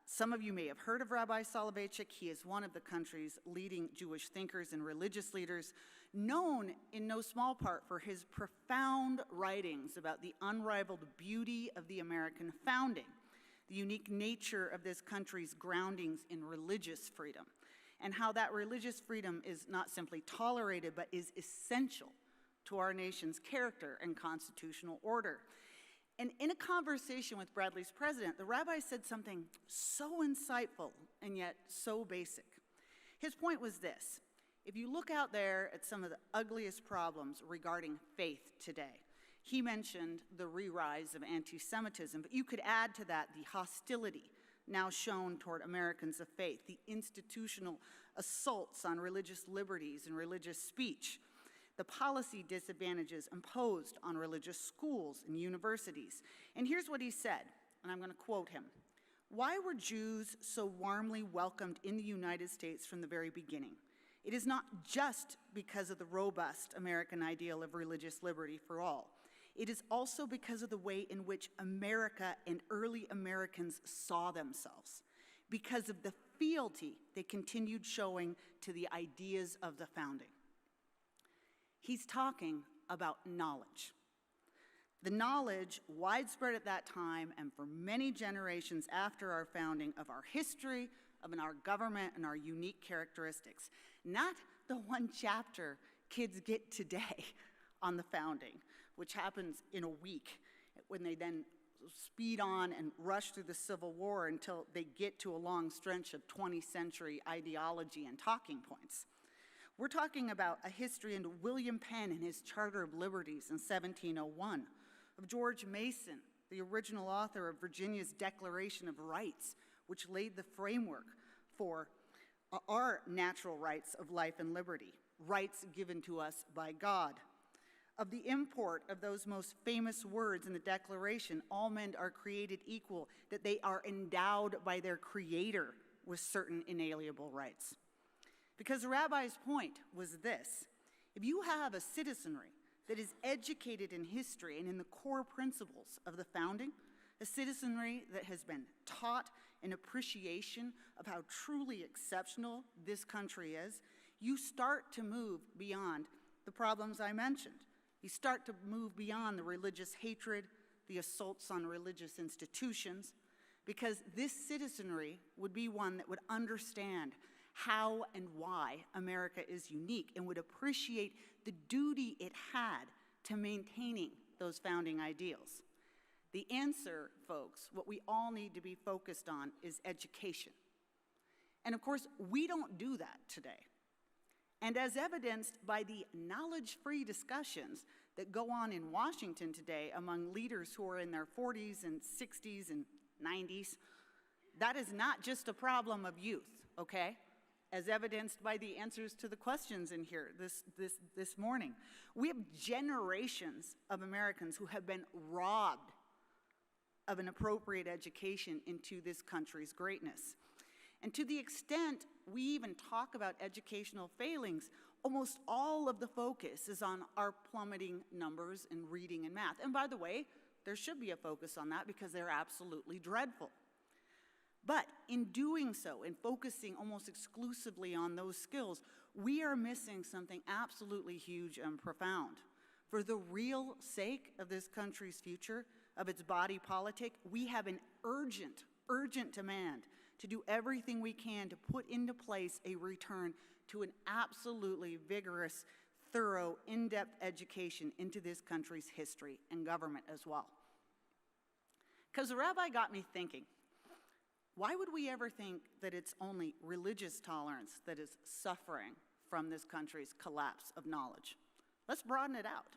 Some of you may have heard of Rabbi Soloveitchik. He is one of the country's leading Jewish thinkers and religious leaders, known in no small part for his profound writings about the unrivaled beauty of the American founding, the unique nature of this country's groundings in religious freedom, and how that religious freedom is not simply tolerated, but is essential to our nation's character and constitutional order. And in a conversation with Bradley's president, the rabbi said something so insightful and yet so basic. His point was this: if you look out there at some of the ugliest problems regarding faith today, he mentioned the re-rise of anti-Semitism, but you could add to that the hostility now shown toward Americans of faith, the institutional assaults on religious liberties and religious speech, the policy disadvantages imposed on religious schools and universities. And here's what he said, and I'm going to quote him. "Why were Jews so warmly welcomed in the United States from the very beginning? It is not just because of the robust American ideal of religious liberty for all. It is also because of the way in which America and early Americans saw themselves, because of the fealty they continued showing to the ideas of the founding." He's talking about knowledge. The knowledge widespread at that time and for many generations after our founding of our history, of our government, and our unique characteristics. Not the one chapter kids get today on the founding, which happens in a week, when they then speed on and rush through the Civil War until they get to a long stretch of 20th century ideology and talking points. We're talking about a history into William Penn and his Charter of Liberties in 1701, of George Mason, the original author of Virginia's Declaration of Rights, which laid the framework for our natural rights of life and liberty, rights given to us by God. Of the import of those most famous words in the Declaration, all men are created equal, that they are endowed by their Creator with certain inalienable rights. Because the rabbi's point was this: if you have a citizenry that is educated in history and in the core principles of the founding, a citizenry that has been taught an appreciation of how truly exceptional this country is, you start to move beyond the problems I mentioned. You start to move beyond the religious hatred, the assaults on religious institutions, because this citizenry would be one that would understand how and why America is unique and would appreciate the duty it had to maintaining those founding ideals. The answer, folks, what we all need to be focused on is education. And of course, we don't do that today. And as evidenced by the knowledge-free discussions that go on in Washington today among leaders who are in their 40s and 60s and 90s, that is not just a problem of youth, okay? As evidenced by the answers to the questions in here this morning. We have generations of Americans who have been robbed of an appropriate education into this country's greatness. And to the extent we even talk about educational failings, almost all of the focus is on our plummeting numbers in reading and math. And by the way, there should be a focus on that because they're absolutely dreadful. But in doing so, in focusing almost exclusively on those skills, we are missing something absolutely huge and profound. For the real sake of this country's future, of its body politic, we have an urgent demand to do everything we can to put into place a return to an absolutely vigorous, thorough, in-depth education into this country's history and government as well. Because the rabbi got me thinking, why would we ever think that it's only religious tolerance that is suffering from this country's collapse of knowledge? Let's broaden it out.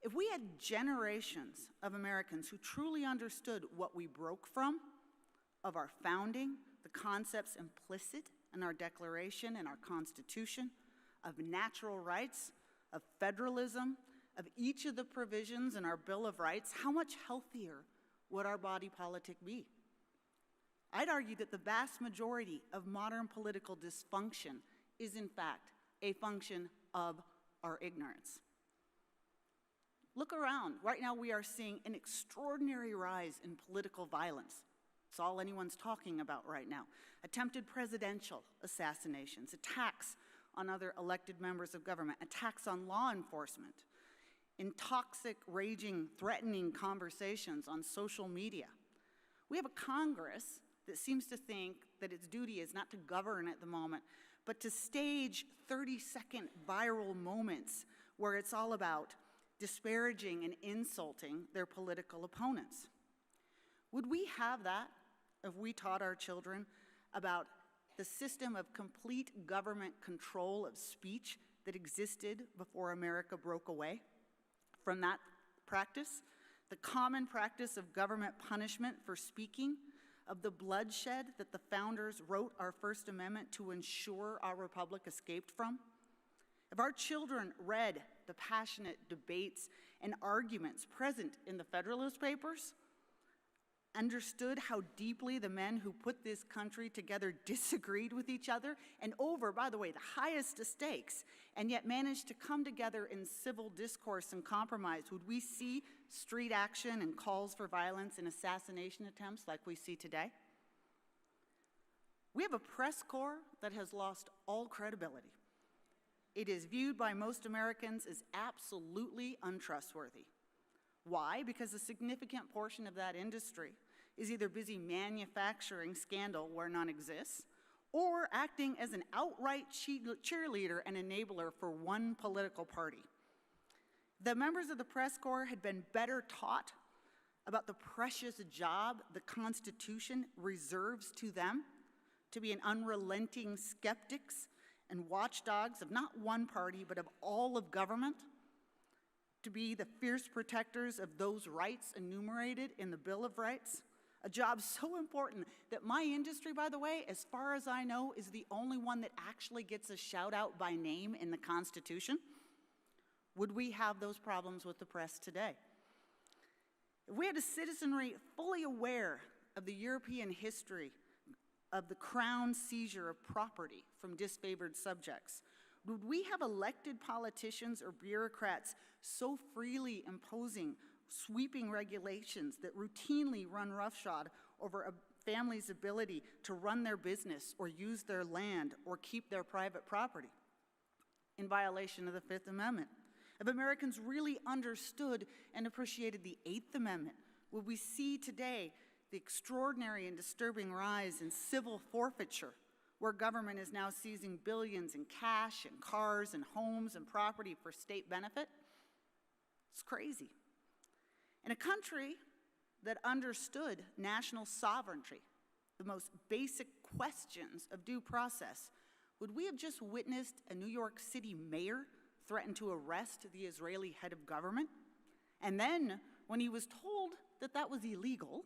If we had generations of Americans who truly understood what we broke from, of our founding, the concepts implicit in our Declaration and our Constitution, of natural rights, of federalism, of each of the provisions in our Bill of Rights, how much healthier would our body politic be? I'd argue that the vast majority of modern political dysfunction is, in fact, a function of our ignorance. Look around. Right now, we are seeing an extraordinary rise in political violence. It's all anyone's talking about right now. Attempted presidential assassinations, attacks on other elected members of government, attacks on law enforcement, in toxic, raging, threatening conversations on social media. We have a Congress that seems to think that its duty is not to govern at the moment, but to stage 30-second viral moments where it's all about disparaging and insulting their political opponents. Would we have that if we taught our children about the system of complete government control of speech that existed before America broke away from that practice? The common practice of government punishment for speaking, of the bloodshed that the founders wrote our First Amendment to ensure our republic escaped from? If our children read the passionate debates and arguments present in the Federalist Papers, understood how deeply the men who put this country together disagreed with each other, and over, by the way, the highest of stakes, and yet managed to come together in civil discourse and compromise, would we see street action and calls for violence and assassination attempts like we see today? We have a press corps that has lost all credibility. It is viewed by most Americans as absolutely untrustworthy. Why? Because a significant portion of that industry is either busy manufacturing scandal where none exists, or acting as an outright cheerleader and enabler for one political party. The members of the press corps had been better taught about the precious job the Constitution reserves to them, to be an unrelenting skeptics and watchdogs of not one party, but of all of government, to be the fierce protectors of those rights enumerated in the Bill of Rights, a job so important that my industry, by the way, as far as I know, is the only one that actually gets a shout out by name in the Constitution. Would we have those problems with the press today? If we had a citizenry fully aware of the European history of the crown seizure of property from disfavored subjects, would we have elected politicians or bureaucrats so freely imposing sweeping regulations that routinely run roughshod over a family's ability to run their business or use their land or keep their private property in violation of the Fifth Amendment? If Americans really understood and appreciated the Eighth Amendment, would we see today the extraordinary and disturbing rise in civil forfeiture, where government is now seizing billions in cash and cars and homes and property for state benefit? It's crazy. In a country that understood national sovereignty, the most basic questions of due process, would we have just witnessed a New York City mayor threaten to arrest the Israeli head of government? And then, when he was told that that was illegal,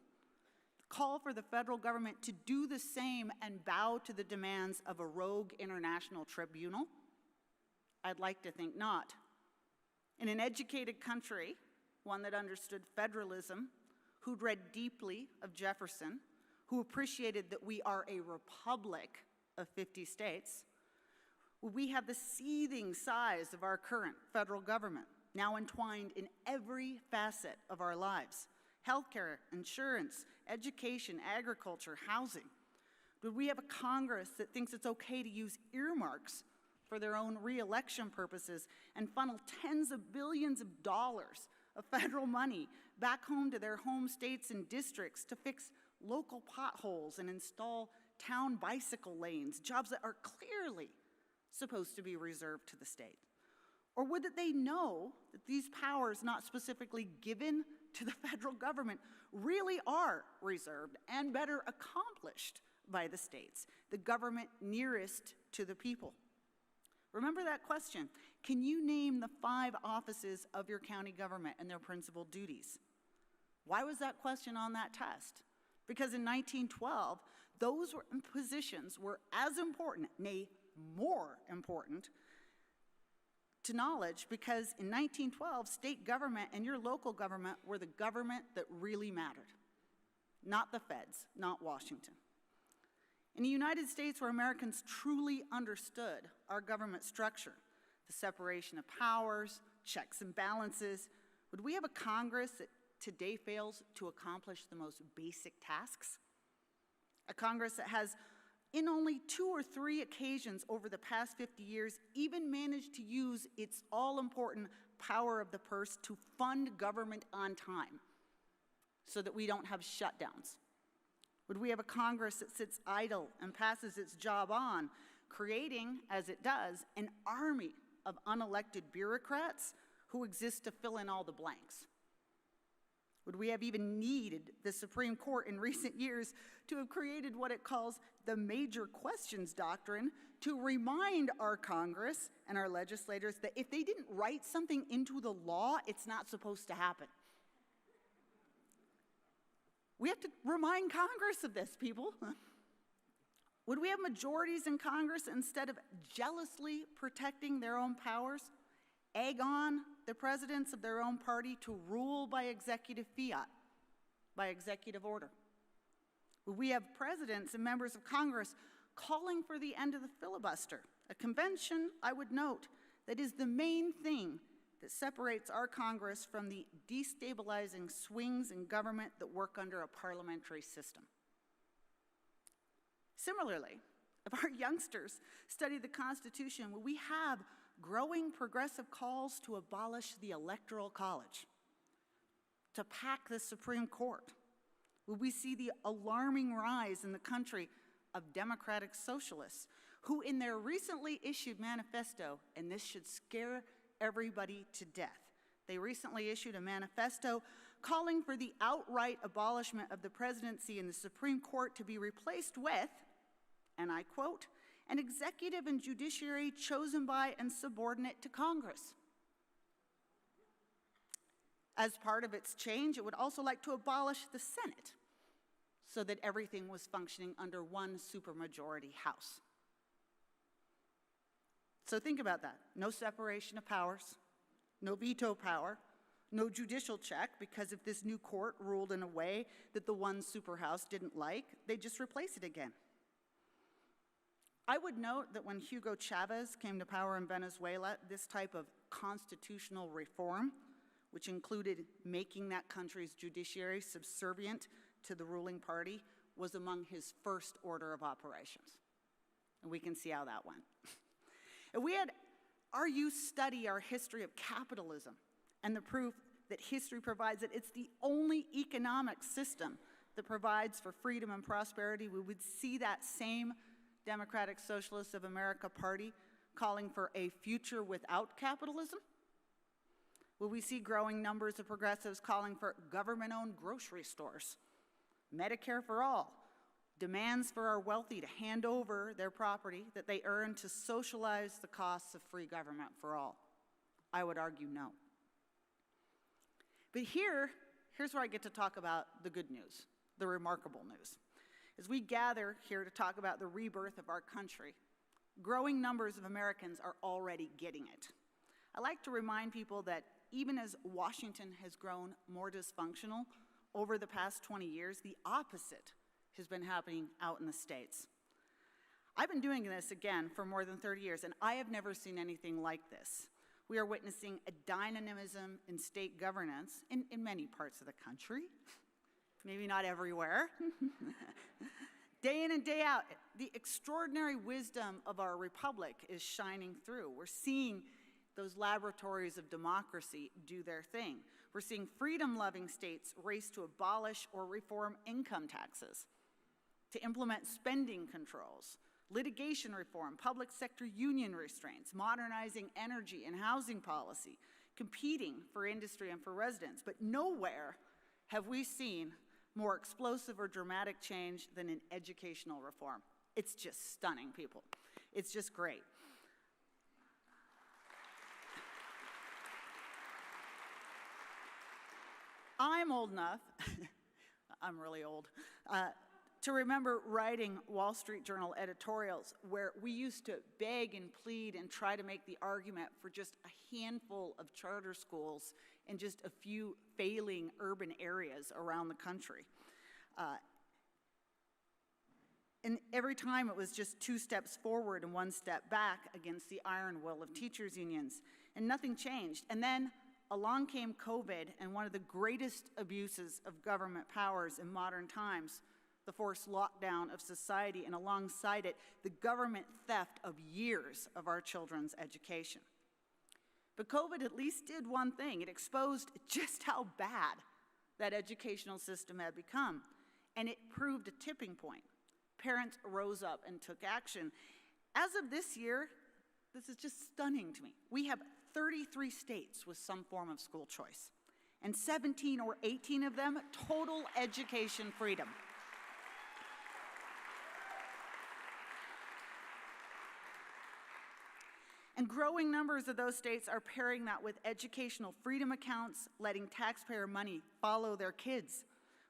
call for the federal government to do the same and bow to the demands of a rogue international tribunal? I'd like to think not. In an educated country, one that understood federalism, who'd read deeply of Jefferson, who appreciated that we are a republic of 50 states, we have the seething size of our current federal government, now entwined in every facet of our lives: healthcare, insurance, education, agriculture, housing. Do we have a Congress that thinks it's okay to use earmarks for their own re-election purposes and funnel tens of billions of dollars of federal money back home to their home states and districts to fix local potholes and install town bicycle lanes, jobs that are clearly supposed to be reserved to the state? Or would that they know that these powers not specifically given to the federal government really are reserved and better accomplished by the states, the government nearest to the people? Remember that question. Can you name the 5 offices of your county government and their principal duties? Why was that question on that test? Because in 1912, those positions were as important, nay, more important, to knowledge, because in 1912, state government and your local government were the government that really mattered, not the feds, not Washington. In the United States, where Americans truly understood our government structure, the separation of powers, checks and balances, would we have a Congress that today fails to accomplish the most basic tasks? A Congress that has, in only 2 or 3 occasions over the past 50 years, even managed to use its all-important power of the purse to fund government on time so that we don't have shutdowns? Would we have a Congress that sits idle and passes its job on, creating, as it does, an army of unelected bureaucrats who exist to fill in all the blanks? Would we have even needed the Supreme Court in recent years to have created what it calls the major questions doctrine to remind our Congress and our legislators that if they didn't write something into the law, it's not supposed to happen? We have to remind Congress of this, people. Would we have majorities in Congress instead of jealously protecting their own powers, egg on the presidents of their own party to rule by executive fiat, by executive order? Would we have presidents and members of Congress calling for the end of the filibuster, a convention, I would note, that is the main thing that separates our Congress from the destabilizing swings in government that work under a parliamentary system? Similarly, if our youngsters study the Constitution, will we have growing progressive calls to abolish the Electoral College, to pack the Supreme Court? Will we see the alarming rise in the country of democratic socialists who, in their recently issued manifesto, and this should scare everybody to death, they recently issued a manifesto calling for the outright abolishment of the presidency and the Supreme Court to be replaced with, and I quote, an executive and judiciary chosen by and subordinate to Congress. As part of its change, it would also like to abolish the Senate so that everything was functioning under one supermajority House. So think about that. No separation of powers, no veto power, no judicial check, because if this new court ruled in a way that the one superhouse didn't like, they'd just replace it again. I would note that when Hugo Chavez came to power in Venezuela, this type of constitutional reform, which included making that country's judiciary subservient to the ruling party, was among his first order of operations. And we can see how that went. If we had our youth study our history of capitalism and the proof that history provides that it's the only economic system that provides for freedom and prosperity, we would see that same Democratic Socialists of America Party calling for a future without capitalism? Will we see growing numbers of progressives calling for government-owned grocery stores, Medicare for all, demands for our wealthy to hand over their property that they earn to socialize the costs of free government for all? I would argue no. But here's where I get to talk about the good news, the remarkable news. As we gather here to talk about the rebirth of our country, growing numbers of Americans are already getting it. I like to remind people that even as Washington has grown more dysfunctional over the past 20 years, the opposite has been happening out in the States. I've been doing this, again, for more than 30 years, and I have never seen anything like this. We are witnessing a dynamism in state governance in many parts of the country, maybe not everywhere, Day in and day out, the extraordinary wisdom of our republic is shining through. We're seeing those laboratories of democracy do their thing. We're seeing freedom-loving states race to abolish or reform income taxes, to implement spending controls, litigation reform, public sector union restraints, modernizing energy and housing policy, competing for industry and for residents. But nowhere have we seen more explosive or dramatic change than in educational reform. It's just stunning, people. It's just great. I'm old enough, I'm really old, to remember writing Wall Street Journal editorials where we used to beg and plead and try to make the argument for just a handful of charter schools in just a few failing urban areas around the country. And every time it was just 2 steps forward and 1 step back against the iron will of teachers' unions, and nothing changed. And then along came COVID, and one of the greatest abuses of government powers in modern times, the forced lockdown of society, and alongside it, the government theft of years of our children's education. But COVID at least did one thing. It exposed just how bad that educational system had become, and it proved a tipping point. Parents rose up and took action. As of this year, this is just stunning to me. We have 33 states with some form of school choice, and 17 or 18 of them total education freedom. And growing numbers of those states are pairing that with educational freedom accounts, letting taxpayer money follow their kids.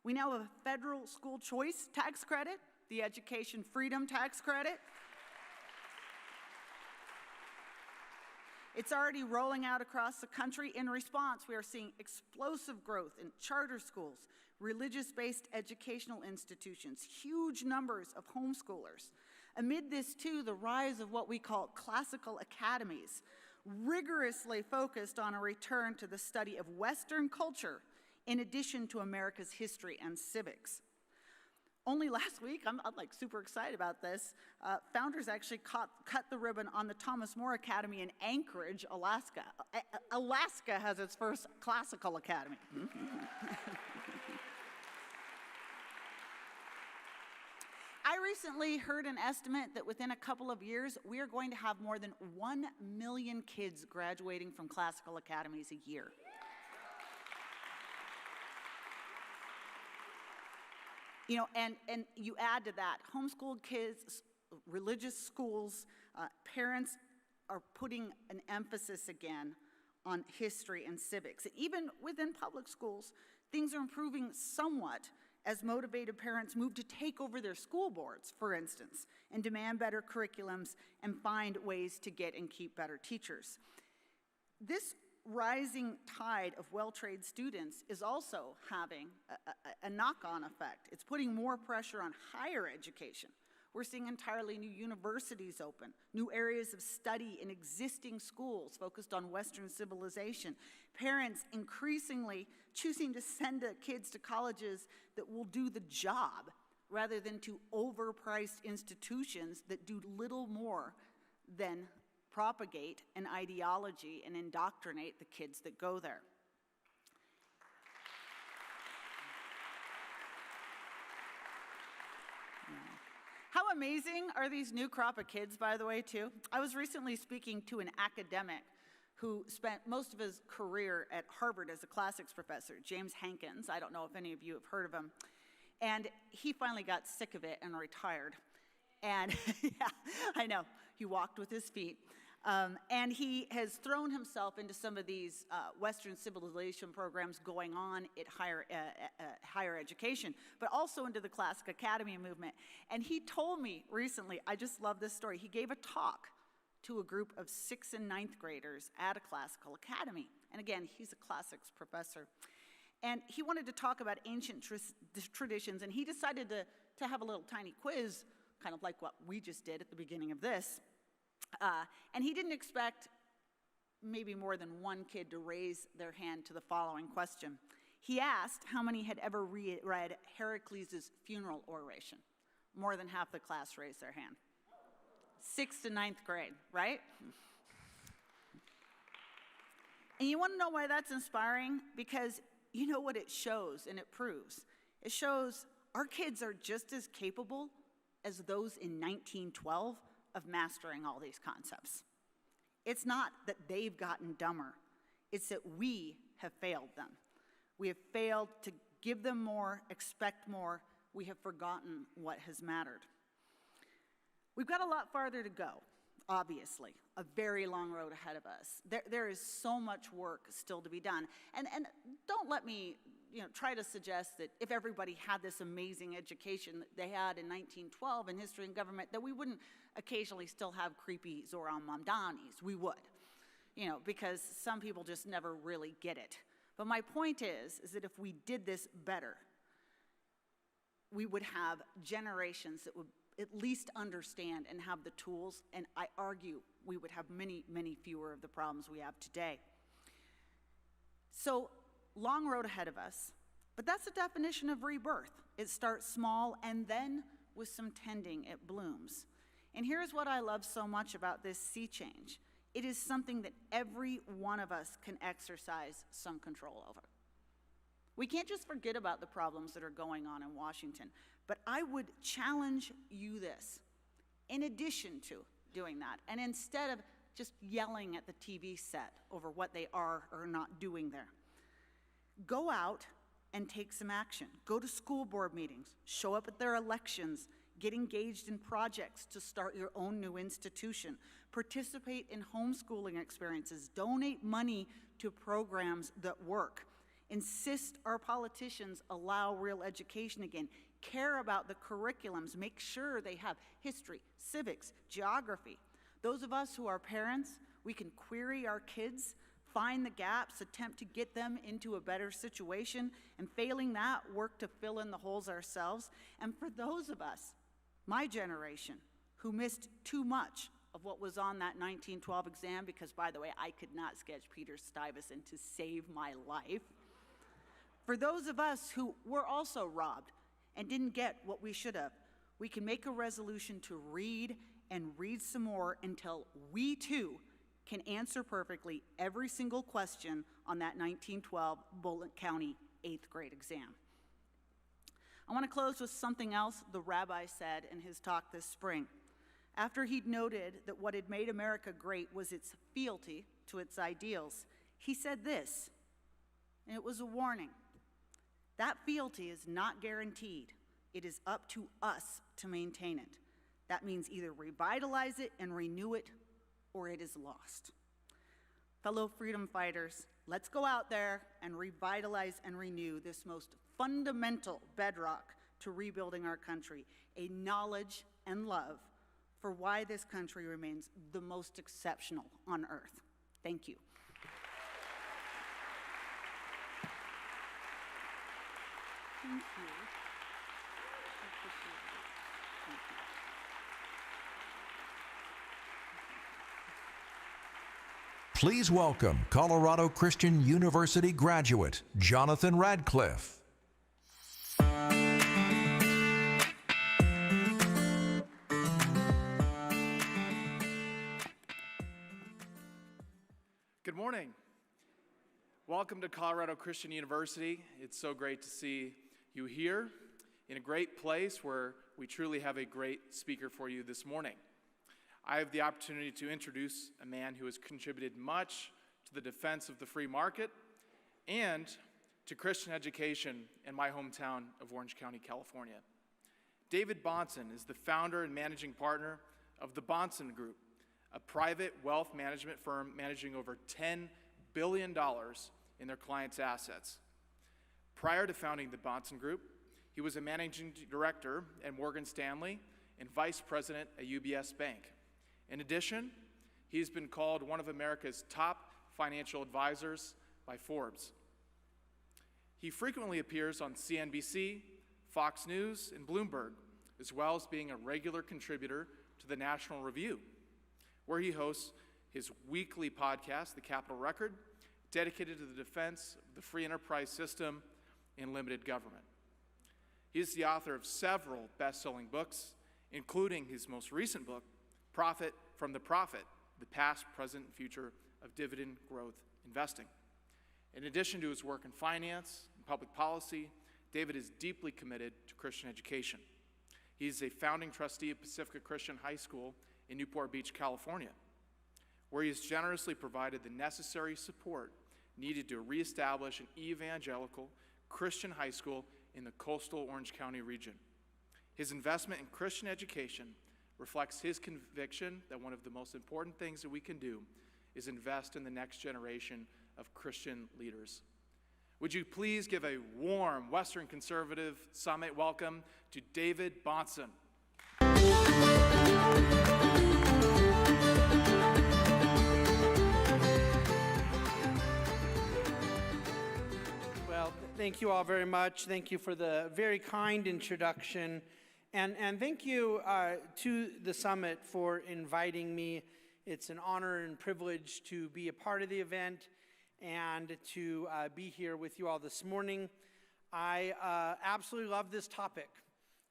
We now have a federal school choice tax credit, the education freedom tax credit. It's already rolling out across the country. In response, we are seeing explosive growth in charter schools, religious-based educational institutions, huge numbers of homeschoolers. Amid this, too, the rise of what we call classical academies, rigorously focused on a return to the study of Western culture in addition to America's history and civics. Only last week, I'm like super excited about this, founders actually cut the ribbon on the Thomas More Academy in Anchorage, Alaska. Alaska has its first classical academy. I recently heard an estimate that within a couple of years, we are going to have more than 1 million kids graduating from classical academies a year. You know, and you add to that, homeschooled kids, religious schools, parents are putting an emphasis again on history and civics. Even within public schools, things are improving somewhat as motivated parents move to take over their school boards, for instance, and demand better curriculums and find ways to get and keep better teachers. This rising tide of well-trained students is also having a knock-on effect. It's putting more pressure on higher education. We're seeing entirely new universities open, new areas of study in existing schools focused on Western civilization. Parents increasingly choosing to send their kids to colleges that will do the job rather than to overpriced institutions that do little more than propagate an ideology and indoctrinate the kids that go there. How amazing are these new crop of kids, by the way, too? I was recently speaking to an academic who spent most of his career at Harvard as a classics professor, James Hankins. I don't know if any of you have heard of him. And he finally got sick of it and retired. And yeah, I know, he walked with his feet. And he has thrown himself into some of these Western civilization programs going on at higher education, but also into the Classic Academy movement. And he told me recently, I just love this story, he gave a talk to a group of 6th and 9th graders at a classical academy. And again, he's a classics professor. And he wanted to talk about ancient traditions, and he decided to have a little tiny quiz, kind of like what we just did at the beginning of this. And he didn't expect maybe more than one kid to raise their hand to the following question. He asked how many had ever read Heracles' funeral oration. more than half the class raised their hand. 6th to 9th grade, right? And you want to know why that's inspiring? Because you know what it shows and it proves. It shows our kids are just as capable as those in 1912 of mastering all these concepts. It's not that they've gotten dumber. It's that we have failed them. We have failed to give them more, expect more. We have forgotten what has mattered. We've got a lot farther to go, obviously, a very long road ahead of us. There is so much work still to be done. And don't let me try to suggest that if everybody had this amazing education that they had in 1912 in history and government, that we wouldn't occasionally still have creepy Zoran Mamdanis. We would, because some people just never really get it. But my point is that if we did this better, we would have generations that would at least understand and have the tools, and I argue we would have many, many fewer of the problems we have today. So, long road ahead of us, but that's the definition of rebirth. It starts small, and then with some tending, it blooms. And here's what I love so much about this sea change. It is something that every one of us can exercise some control over. We can't just forget about the problems that are going on in Washington, but I would challenge you this. In addition to doing that, and instead of just yelling at the TV set over what they are or not doing there, go out and take some action. Go to school board meetings, show up at their elections, get engaged in projects to start your own new institution, participate in homeschooling experiences, donate money to programs that work. Insist our politicians allow real education again. Care about the curriculums. Make sure they have history, civics, geography. Those of us who are parents, we can query our kids, find the gaps, attempt to get them into a better situation, and failing that, work to fill in the holes ourselves. And for those of us, my generation, who missed too much of what was on that 1912 exam, because, by the way, I could not sketch Peter Stuyvesant to save my life. For those of us who were also robbed and didn't get what we should have, we can make a resolution to read and read some more until we, too, can answer perfectly every single question on that 1912 Bullitt County 8th grade exam. I want to close with something else the rabbi said in his talk this spring. After he'd noted that what had made America great was its fealty to its ideals, he said this, and it was a warning. That fealty is not guaranteed. It is up to us to maintain it. That means either revitalize it and renew it, or it is lost. Fellow freedom fighters, let's go out there and revitalize and renew this most fundamental bedrock to rebuilding our country, a knowledge and love for why this country remains the most exceptional on earth. Thank you. Thank you. I appreciate it. Thank you. Please welcome Colorado Christian University graduate, Jonathan Radcliffe. Good morning. Welcome to Colorado Christian University. It's so great to see you here in a great place where we truly have a great speaker for you this morning. I have the opportunity to introduce a man who has contributed much to the defense of the free market and to Christian education in my hometown of Orange County, California. David Bahnsen is the founder and managing partner of the Bahnsen Group, a private wealth management firm managing over $10 billion in their clients' assets. Prior to founding the Bahnsen Group, he was a managing director at Morgan Stanley and vice president at UBS Bank. In addition, he's been called one of America's top financial advisors by Forbes. He frequently appears on CNBC, Fox News, and Bloomberg, as well as being a regular contributor to the National Review, where he hosts his weekly podcast, The Capitol Record, dedicated to the defense of the free enterprise system and limited government. He is the author of several best-selling books, including his most recent book, Profit from the Prophet, The Past, Present, and Future of Dividend Growth Investing. In addition to his work in finance and public policy, David is deeply committed to Christian education. He is a founding trustee of Pacifica Christian High School in Newport Beach, California, where he has generously provided the necessary support needed to reestablish an evangelical Christian high school in the coastal Orange County region. His investment in Christian education reflects his conviction that one of the most important things that we can do is invest in the next generation of Christian leaders. Would you please give a warm Western Conservative Summit welcome to David Bahnsen. Well, thank you all very much. Thank you for the very kind introduction. And thank you to the summit for inviting me. It's an honor and privilege to be a part of the event and to be here with you all this morning. I absolutely love this topic.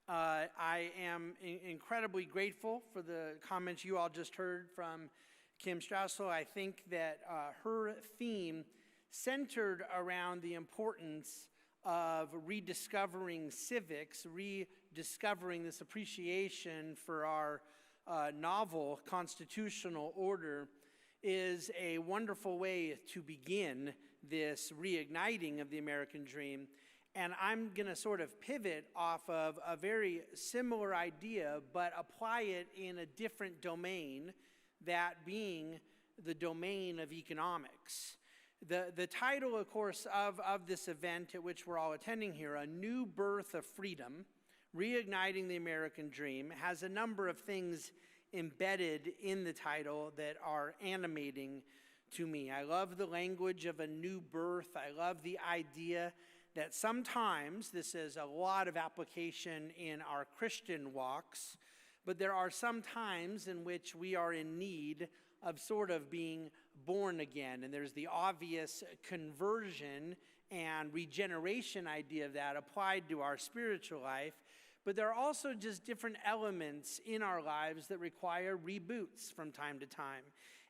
I am incredibly grateful for the comments you all just heard from Kim Strassel. I think that her theme centered around the importance of rediscovering civics, rediscovering this appreciation for our novel constitutional order is a wonderful way to begin this reigniting of the American dream. And I'm going to sort of pivot off of a very similar idea, but apply it in a different domain, that being the domain of economics. The title, of course, of this event at which we're all attending here, A New Birth of Freedom, Reigniting the American Dream, has a number of things embedded in the title that are animating to me. I love the language of a new birth. I love the idea that sometimes, this is a lot of application in our Christian walks, but there are some times in which we are in need of sort of being born again. And there's the obvious conversion and regeneration idea of that applied to our spiritual life. But there are also just different elements in our lives that require reboots from time to time.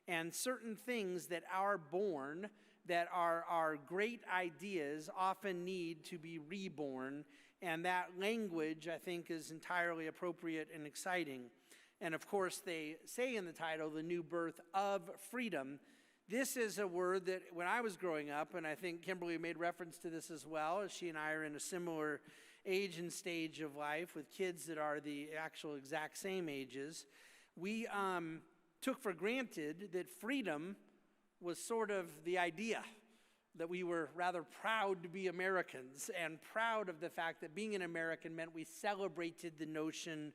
And certain things that are born, that are great ideas, often need to be reborn. And that language, I think, is entirely appropriate and exciting. And of course, they say in the title, the new birth of freedom. This is a word that when I was growing up, and I think Kimberly made reference to this as well, as she and I are in a similar age and stage of life with kids that are the actual exact same ages, we took for granted that freedom was sort of the idea, that we were rather proud to be Americans and proud of the fact that being an American meant we celebrated the notion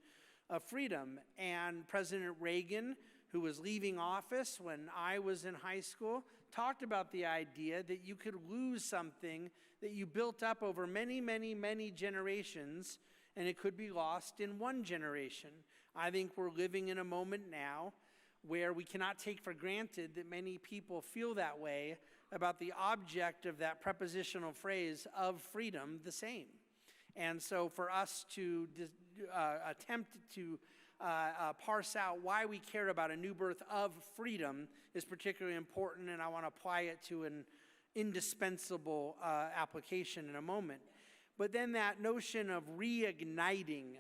of freedom. And President Reagan, who was leaving office when I was in high school, talked about the idea that you could lose something that you built up over many, many, many generations, and it could be lost in one generation. I think we're living in a moment now where we cannot take for granted that many people feel that way about the object of that prepositional phrase of freedom, the same. And so for us to attempt to parse out why we care about a new birth of freedom is particularly important, and I want to apply it to an indispensable application in a moment. But then that notion of reigniting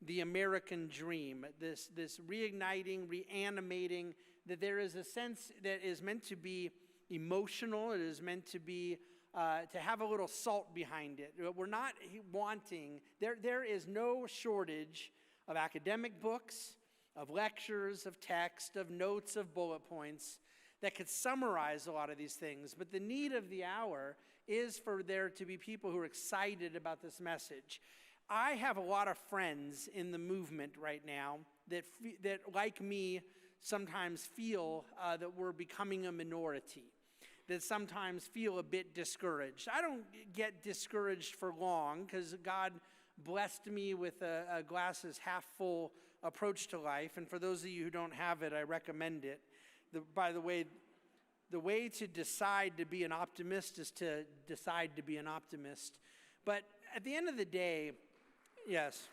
the American dream, this reigniting, reanimating, that there is a sense that is meant to be emotional, it is meant to be to have a little salt behind it. We're not wanting, there is no shortage of academic books, of lectures, of text, of notes, of bullet points that could summarize a lot of these things. But the need of the hour is for there to be people who are excited about this message. I have a lot of friends in the movement right now that like me, sometimes feel that we're becoming a minority, that sometimes feel a bit discouraged. I don't get discouraged for long because God blessed me with a glasses half full approach to life. And for those of you who don't have it, I recommend it. By the way, the way to decide to be an optimist is to decide to be an optimist. But at the end of the day, Yes.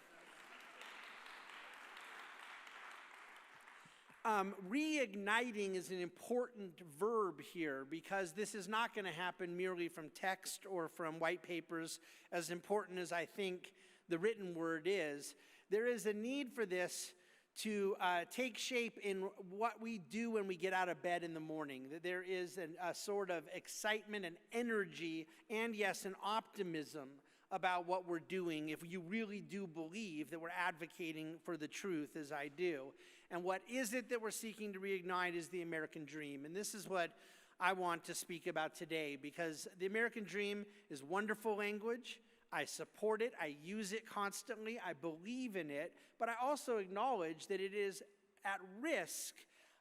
Reigniting is an important verb here because this is not going to happen merely from text or from white papers, as important as I think the written word is. There is a need for this to take shape in what we do when we get out of bed in the morning. That there is a sort of excitement and energy and, yes, an optimism about what we're doing if you really do believe that we're advocating for the truth, as I do. And what is it that we're seeking to reignite is the American dream. And this is what I want to speak about today, because the American dream is wonderful language. I support it. I use it constantly. I believe in it. But I also acknowledge that it is at risk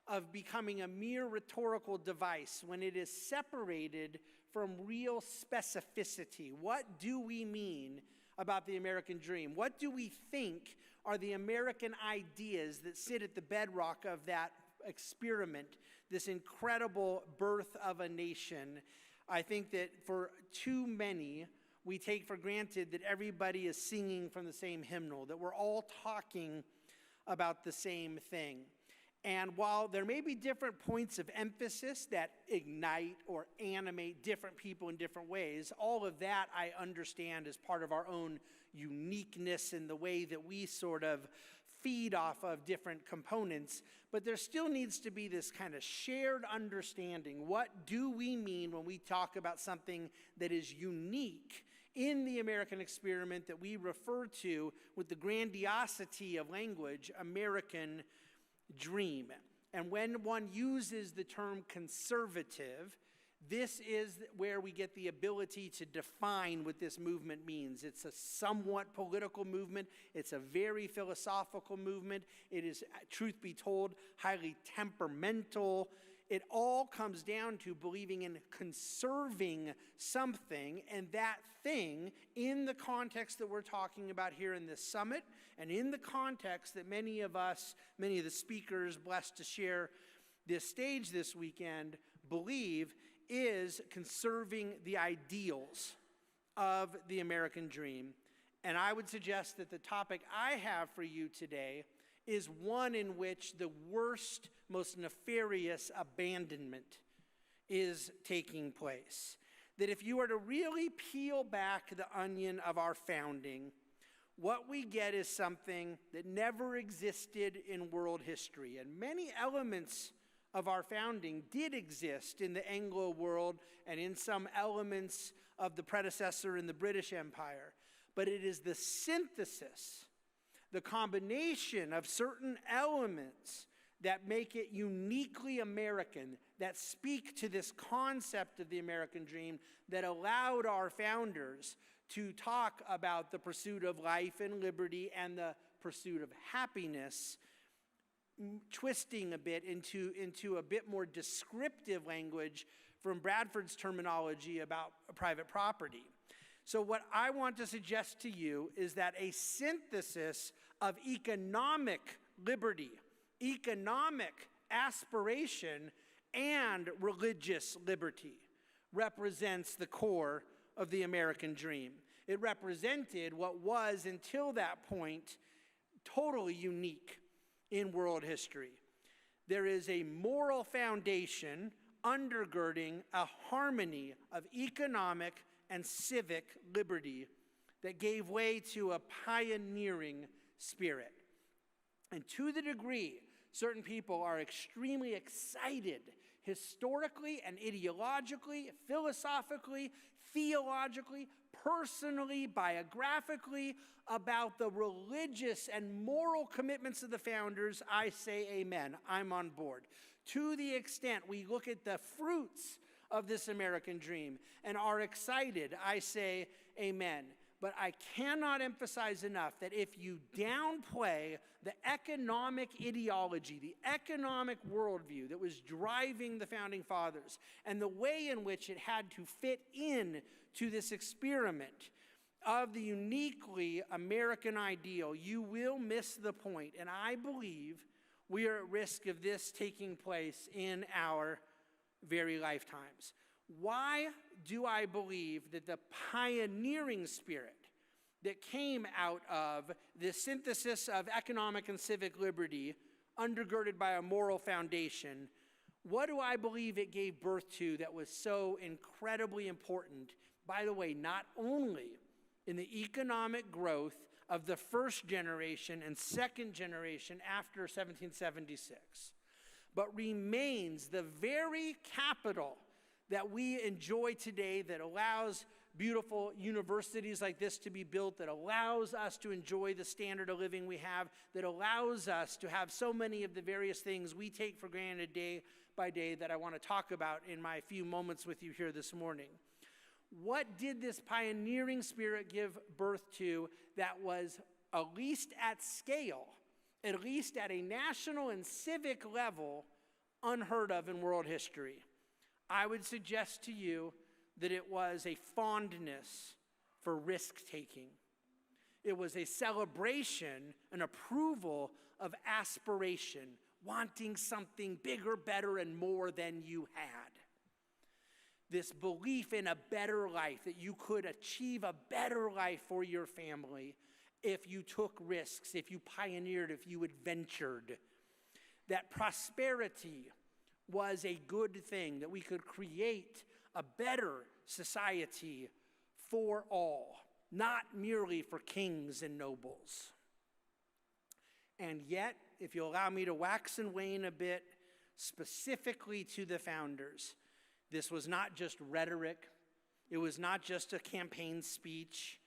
of becoming a mere rhetorical device when it is separated from real specificity. What do we mean about the American dream? What do we think are the American ideas that sit at the bedrock of that experiment, this incredible birth of a nation? I think that for too many, we take for granted that everybody is singing from the same hymnal, that we're all talking about the same thing. And while there may be different points of emphasis that ignite or animate different people in different ways, all of that I understand as part of our own uniqueness in the way that we sort of feed off of different components. But there still needs to be this kind of shared understanding. What do we mean when we talk about something that is unique in the American experiment that we refer to with the grandiosity of language, American dream? And when one uses the term conservative, this is where we get the ability to define what this movement means. It's a somewhat political movement. It's a very philosophical movement. It is, truth be told, highly temperamental. It all comes down to believing in conserving something, and that thing, in the context that we're talking about here in this summit, and in the context that many of us, many of the speakers blessed to share this stage this weekend, believe is conserving the ideals of the American dream. And I would suggest that the topic I have for you today is one in which the worst, most nefarious abandonment is taking place. That if you were to really peel back the onion of our founding, what we get is something that never existed in world history. And many elements of our founding did exist in the Anglo world and in some elements of the predecessor in the British Empire. But it is the synthesis, the combination of certain elements that make it uniquely American, that speak to this concept of the American dream, that allowed our founders to talk about the pursuit of life and liberty and the pursuit of happiness, twisting a bit into a bit more descriptive language from Bradford's terminology about private property. So what I want to suggest to you is that a synthesis of economic liberty, economic aspiration, and religious liberty represents the core of the American dream. It represented what was, until that point, totally unique in world history. There is a moral foundation undergirding a harmony of economic and civic liberty that gave way to a pioneering spirit. And to the degree certain people are extremely excited historically and ideologically, philosophically, theologically, personally, biographically, about the religious and moral commitments of the founders, I say amen. I'm on board. To the extent we look at the fruits of this American dream and are excited, I say amen. But I cannot emphasize enough that if you downplay the economic ideology, the economic worldview that was driving the Founding Fathers, and the way in which it had to fit in to this experiment of the uniquely American ideal, you will miss the point. And I believe we are at risk of this taking place in our very lifetimes. Why do I believe that the pioneering spirit that came out of the synthesis of economic and civic liberty undergirded by a moral foundation, what do I believe it gave birth to that was so incredibly important? By the way, not only in the economic growth of the first generation and second generation after 1776, but remains the very capital that we enjoy today, that allows beautiful universities like this to be built, that allows us to enjoy the standard of living we have, that allows us to have so many of the various things we take for granted day by day that I want to talk about in my few moments with you here this morning. What did this pioneering spirit give birth to that was, at least at scale, at least at a national and civic level, unheard of in world history? I would suggest to you that it was a fondness for risk-taking. It was a celebration, an approval of aspiration, wanting something bigger, better, and more than you had. This belief in a better life, that you could achieve a better life for your family if you took risks, if you pioneered, if you adventured. That prosperity was a good thing, that we could create a better society for all, not merely for kings and nobles. And yet, if you allow me to wax and wane a bit, specifically to the founders, this was not just rhetoric. It was not just a campaign speech.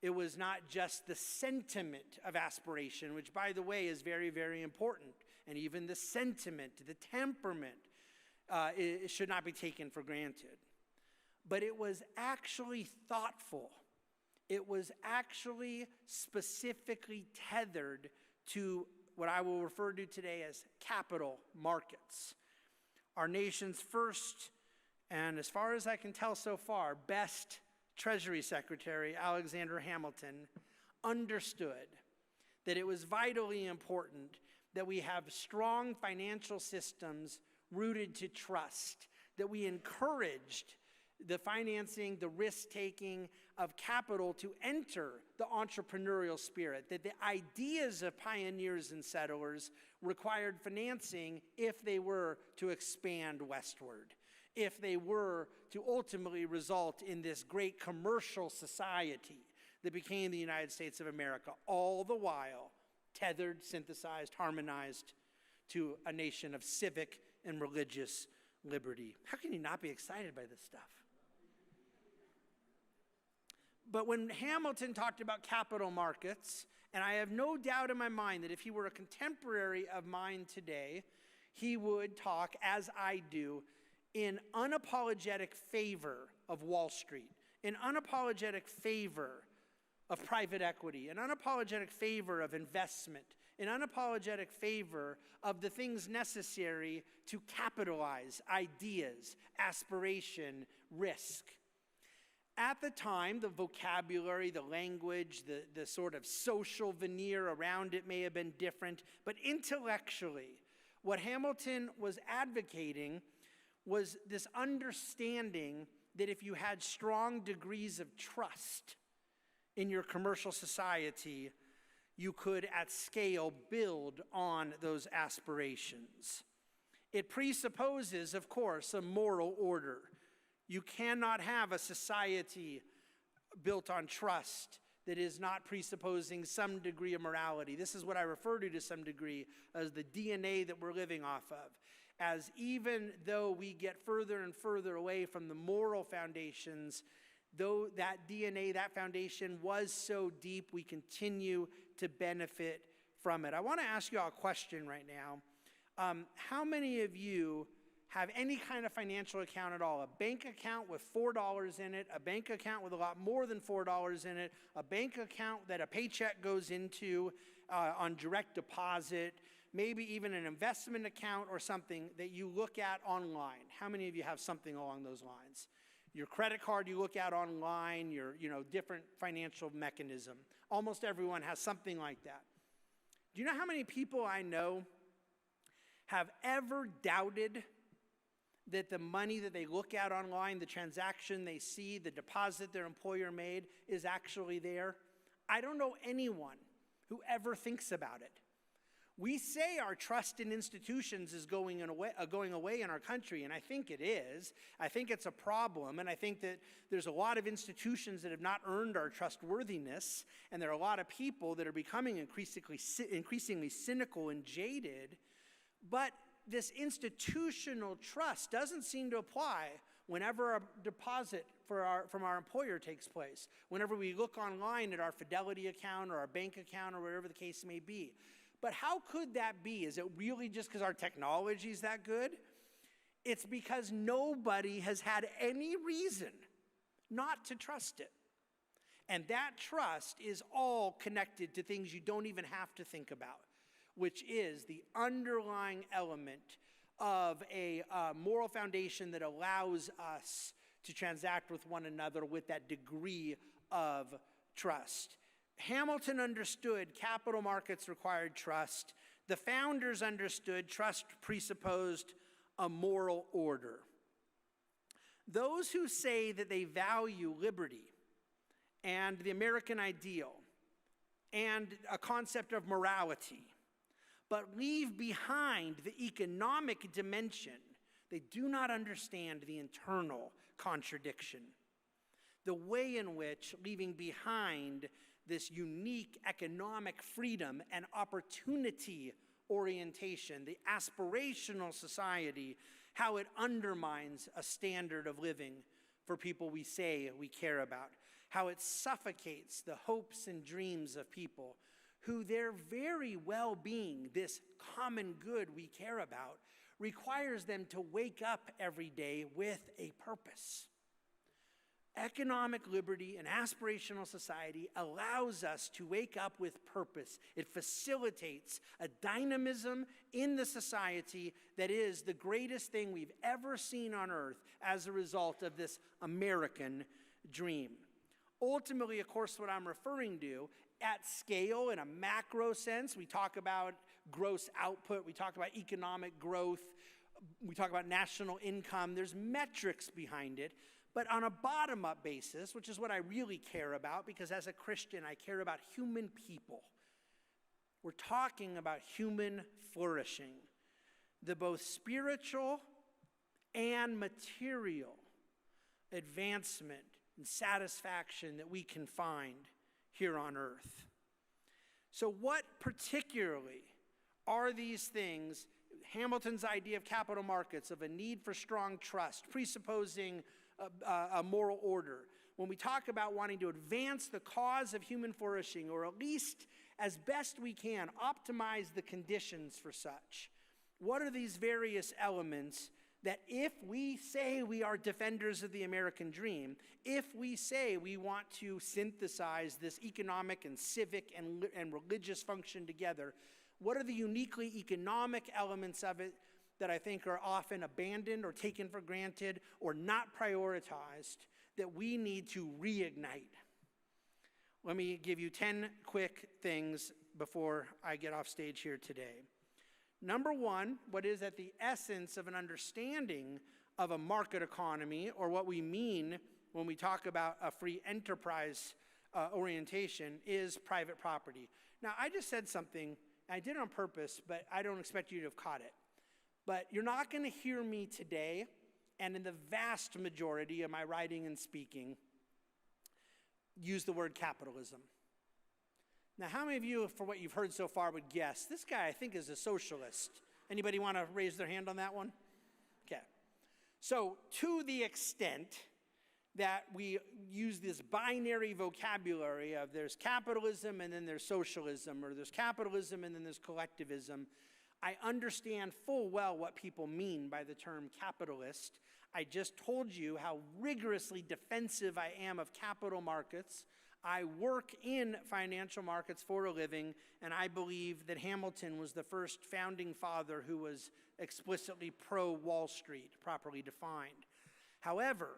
It was not just the sentiment of aspiration, which, by the way, is very, very important. And even the sentiment, the temperament, it should not be taken for granted. But it was actually thoughtful. It was actually specifically tethered to what I will refer to today as capital markets. Our nation's first, and as far as I can tell so far, best Treasury Secretary, Alexander Hamilton, understood that it was vitally important that we have strong financial systems rooted to trust, that we encouraged the financing, the risk-taking of capital to enter the entrepreneurial spirit, that the ideas of pioneers and settlers required financing if they were to expand westward, if they were to ultimately result in this great commercial society that became the United States of America, all the while tethered, synthesized, harmonized to a nation of civic and religious liberty. How can you not be excited by this stuff? But when Hamilton talked about capital markets, and I have no doubt in my mind that if he were a contemporary of mine today, he would talk, as I do, in unapologetic favor of Wall Street, in unapologetic favor of private equity, in unapologetic favor of investment, in unapologetic favor of the things necessary to capitalize ideas, aspiration, risk. At the time, the vocabulary, the language, the sort of social veneer around it may have been different, but intellectually, what Hamilton was advocating was this understanding that if you had strong degrees of trust in your commercial society, you could at scale build on those aspirations. It presupposes, of course, a moral order. You cannot have a society built on trust that is not presupposing some degree of morality. This is what I refer to some degree as the DNA that we're living off of. As even though we get further and further away from the moral foundations, though that DNA, that foundation was so deep, we continue to benefit from it. I want to ask you all a question right now. How many of you have any kind of financial account at all? A bank account with $4 in it, a bank account with a lot more than $4 in it, a bank account that a paycheck goes into on direct deposit, maybe even an investment account or something that you look at online. How many of you have something along those lines? Your credit card you look at online, your different financial mechanism. Almost everyone has something like that. Do you know how many people I know have ever doubted that the money that they look at online, the transaction they see, the deposit their employer made is actually there? I don't know anyone who ever thinks about it. We say our trust in institutions is going away in our country, and I think it is. I think it's a problem, and I think that there's a lot of institutions that have not earned our trustworthiness, and there are a lot of people that are becoming increasingly cynical and jaded. But this institutional trust doesn't seem to apply whenever a deposit from our employer takes place, whenever we look online at our Fidelity account or our bank account or whatever the case may be. But how could that be? Is it really just because our technology is that good? It's because nobody has had any reason not to trust it. And that trust is all connected to things you don't even have to think about, which is the underlying element of a moral foundation that allows us to transact with one another with that degree of trust. Hamilton understood capital markets required trust. The founders understood trust presupposed a moral order. Those who say that they value liberty and the American ideal and a concept of morality, but leave behind the economic dimension, they do not understand the internal contradiction. The way in which leaving behind this unique economic freedom and opportunity orientation, the aspirational society, how it undermines a standard of living for people we say we care about, how it suffocates the hopes and dreams of people who their very well-being, this common good we care about, requires them to wake up every day with a purpose. Economic liberty and aspirational society allows us to wake up with purpose. It facilitates a dynamism in the society that is the greatest thing we've ever seen on earth as a result of this American dream. Ultimately, of course, what I'm referring to at scale, in a macro sense, we talk about gross output, we talk about economic growth, we talk about national income. There's metrics behind it. But on a bottom-up basis, which is what I really care about, because as a Christian, I care about human people. We're talking about human flourishing, the both spiritual and material advancement and satisfaction that we can find here on earth. So what particularly are these things? Hamilton's idea of capital markets, of a need for strong trust, presupposing a moral order. When we talk about wanting to advance the cause of human flourishing, or at least as best we can, optimize the conditions for such, what are these various elements that if we say we are defenders of the American dream, if we say we want to synthesize this economic and civic and religious function together, what are the uniquely economic elements of it that I think are often abandoned or taken for granted or not prioritized that we need to reignite? Let me give you 10 quick things before I get off stage here today. Number one, what is at the essence of an understanding of a market economy, or what we mean when we talk about a free enterprise orientation, is private property. Now, I just said something, I did it on purpose, but I don't expect you to have caught it. But you're not going to hear me today, and in the vast majority of my writing and speaking, use the word capitalism. Now, how many of you, for what you've heard so far, would guess, this guy I think is a socialist? Anybody want to raise their hand on that one? Okay. So, to the extent that we use this binary vocabulary of there's capitalism and then there's socialism, or there's capitalism and then there's collectivism, I understand full well what people mean by the term capitalist. I just told you how rigorously defensive I am of capital markets. I work in financial markets for a living, and I believe that Hamilton was the first founding father who was explicitly pro-Wall Street, properly defined. However,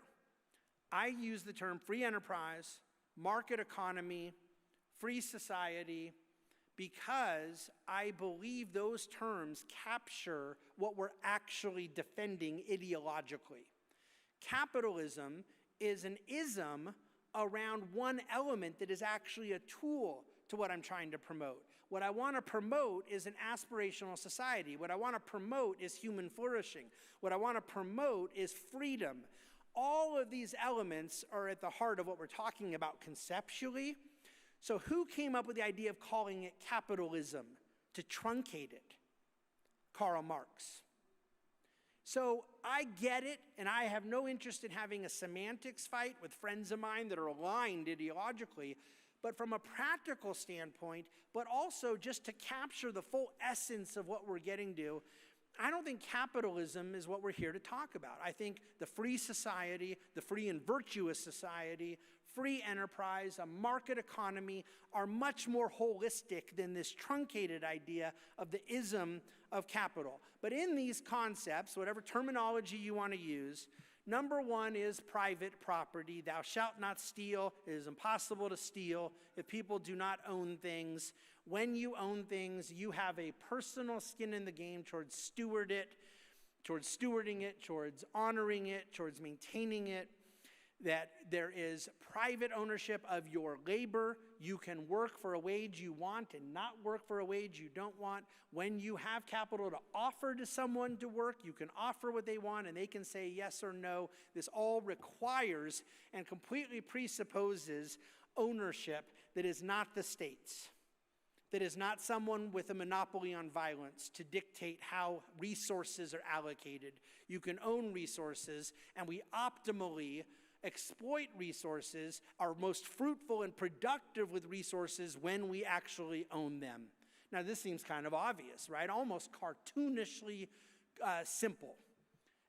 I use the term free enterprise, market economy, free society, because I believe those terms capture what we're actually defending ideologically. Capitalism is an ism around one element that is actually a tool to what I'm trying to promote. What I want to promote is an aspirational society. What I want to promote is human flourishing. What I want to promote is freedom. All of these elements are at the heart of what we're talking about conceptually. So who came up with the idea of calling it capitalism, to truncate it? Karl Marx. So I get it, and I have no interest in having a semantics fight with friends of mine that are aligned ideologically, but from a practical standpoint, but also just to capture the full essence of what we're getting to, I don't think capitalism is what we're here to talk about. I think the free society, the free and virtuous society, free enterprise, a market economy are much more holistic than this truncated idea of the ism of capital. But in these concepts, whatever terminology you want to use, number one is private property. Thou shalt not steal. It is impossible to steal if people do not own things. When you own things, you have a personal skin in the game towards stewarding it, towards honoring it, towards maintaining it. That there is private ownership of your labor. You can work for a wage you want and not work for a wage you don't want. When you have capital to offer to someone to work, you can offer what they want and they can say yes or no. This all requires and completely presupposes ownership that is not the state's, that is not someone with a monopoly on violence to dictate how resources are allocated. You can own resources, and we optimally exploit resources, are most fruitful and productive with resources when we actually own them. Now, this seems kind of obvious, right? Almost cartoonishly simple,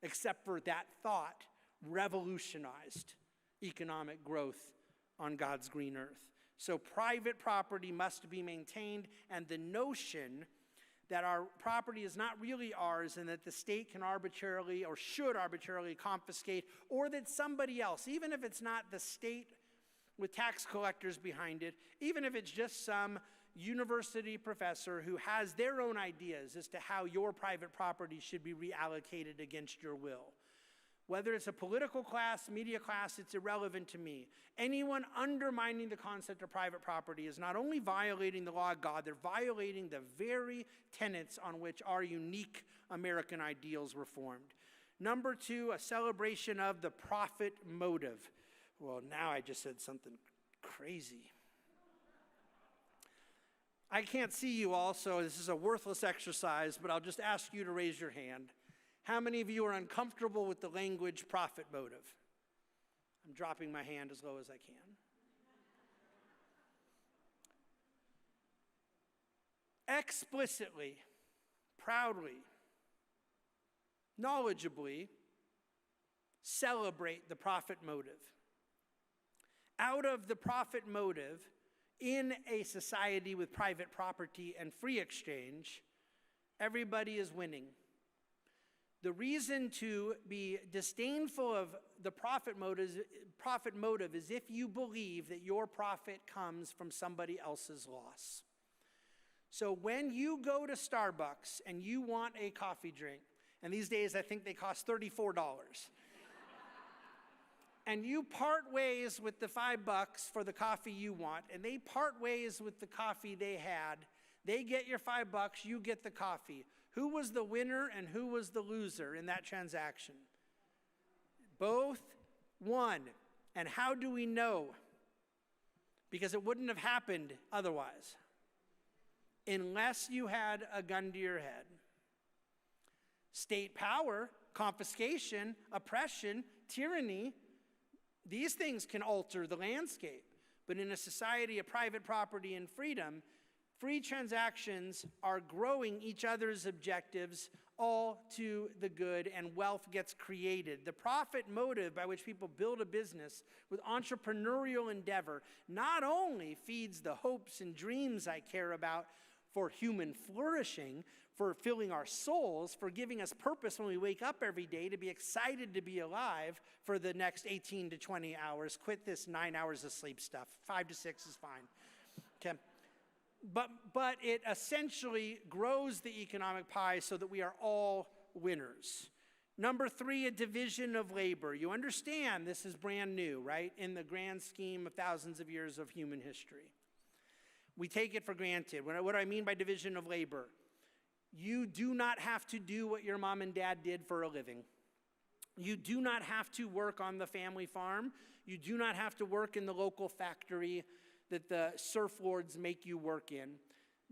except for that thought revolutionized economic growth on God's green earth. So private property must be maintained, and the notion that our property is not really ours and that the state can arbitrarily or should arbitrarily confiscate, or that somebody else, even if it's not the state with tax collectors behind it, even if it's just some university professor who has their own ideas as to how your private property should be reallocated against your will. Whether it's a political class, media class, it's irrelevant to me. Anyone undermining the concept of private property is not only violating the law of God, they're violating the very tenets on which our unique American ideals were formed. Number two, a celebration of the profit motive. Well, now I just said something crazy. I can't see you all, so this is a worthless exercise, but I'll just ask you to raise your hand. How many of you are uncomfortable with the language profit motive? I'm dropping my hand as low as I can. Explicitly, proudly, knowledgeably celebrate the profit motive. Out of the profit motive, in a society with private property and free exchange, everybody is winning. The reason to be disdainful of the profit motive is if you believe that your profit comes from somebody else's loss. So when you go to Starbucks and you want a coffee drink, and these days I think they cost $34, and you part ways with the $5 for the coffee you want, and they part ways with the coffee they had, they get your $5, you get the coffee. Who was the winner and who was the loser in that transaction? Both won. And how do we know? Because it wouldn't have happened otherwise. Unless you had a gun to your head. State power, confiscation, oppression, tyranny, these things can alter the landscape. But in a society of private property and freedom, free transactions are growing each other's objectives all to the good, and wealth gets created. The profit motive by which people build a business with entrepreneurial endeavor not only feeds the hopes and dreams I care about for human flourishing, for filling our souls, for giving us purpose when we wake up every day to be excited to be alive for the next 18 to 20 hours. Quit this 9 hours of sleep stuff. 5 to 6 is fine. Okay. But it essentially grows the economic pie so that we are all winners. Number 3, a division of labor. You understand this is brand new, right? In the grand scheme of thousands of years of human history. We take it for granted. What do I mean by division of labor? You do not have to do what your mom and dad did for a living. You do not have to work on the family farm. You do not have to work in the local factory that the surf lords make you work in.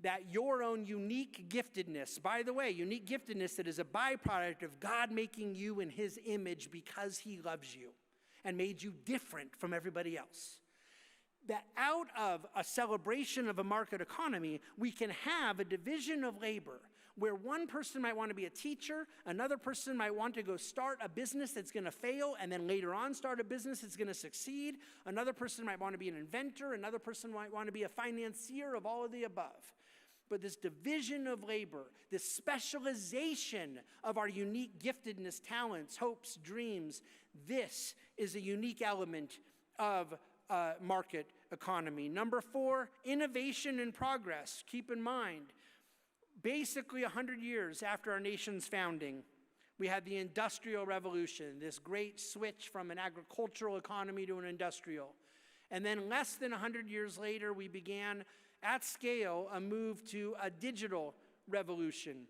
That your own unique giftedness, by the way, unique giftedness that is a byproduct of God making you in his image because he loves you and made you different from everybody else. That out of a celebration of a market economy, we can have a division of labor where one person might want to be a teacher, another person might want to go start a business that's going to fail and then later on start a business that's going to succeed. Another person might want to be an inventor, another person might want to be a financier of all of the above. But this division of labor, this specialization of our unique giftedness, talents, hopes, dreams, this is a unique element of market economy. Number 4, innovation and progress. Keep in mind, basically 100 years after our nation's founding, we had the Industrial Revolution, this great switch from an agricultural economy to an industrial. And then less than 100 years later, we began at scale a move to a digital revolution.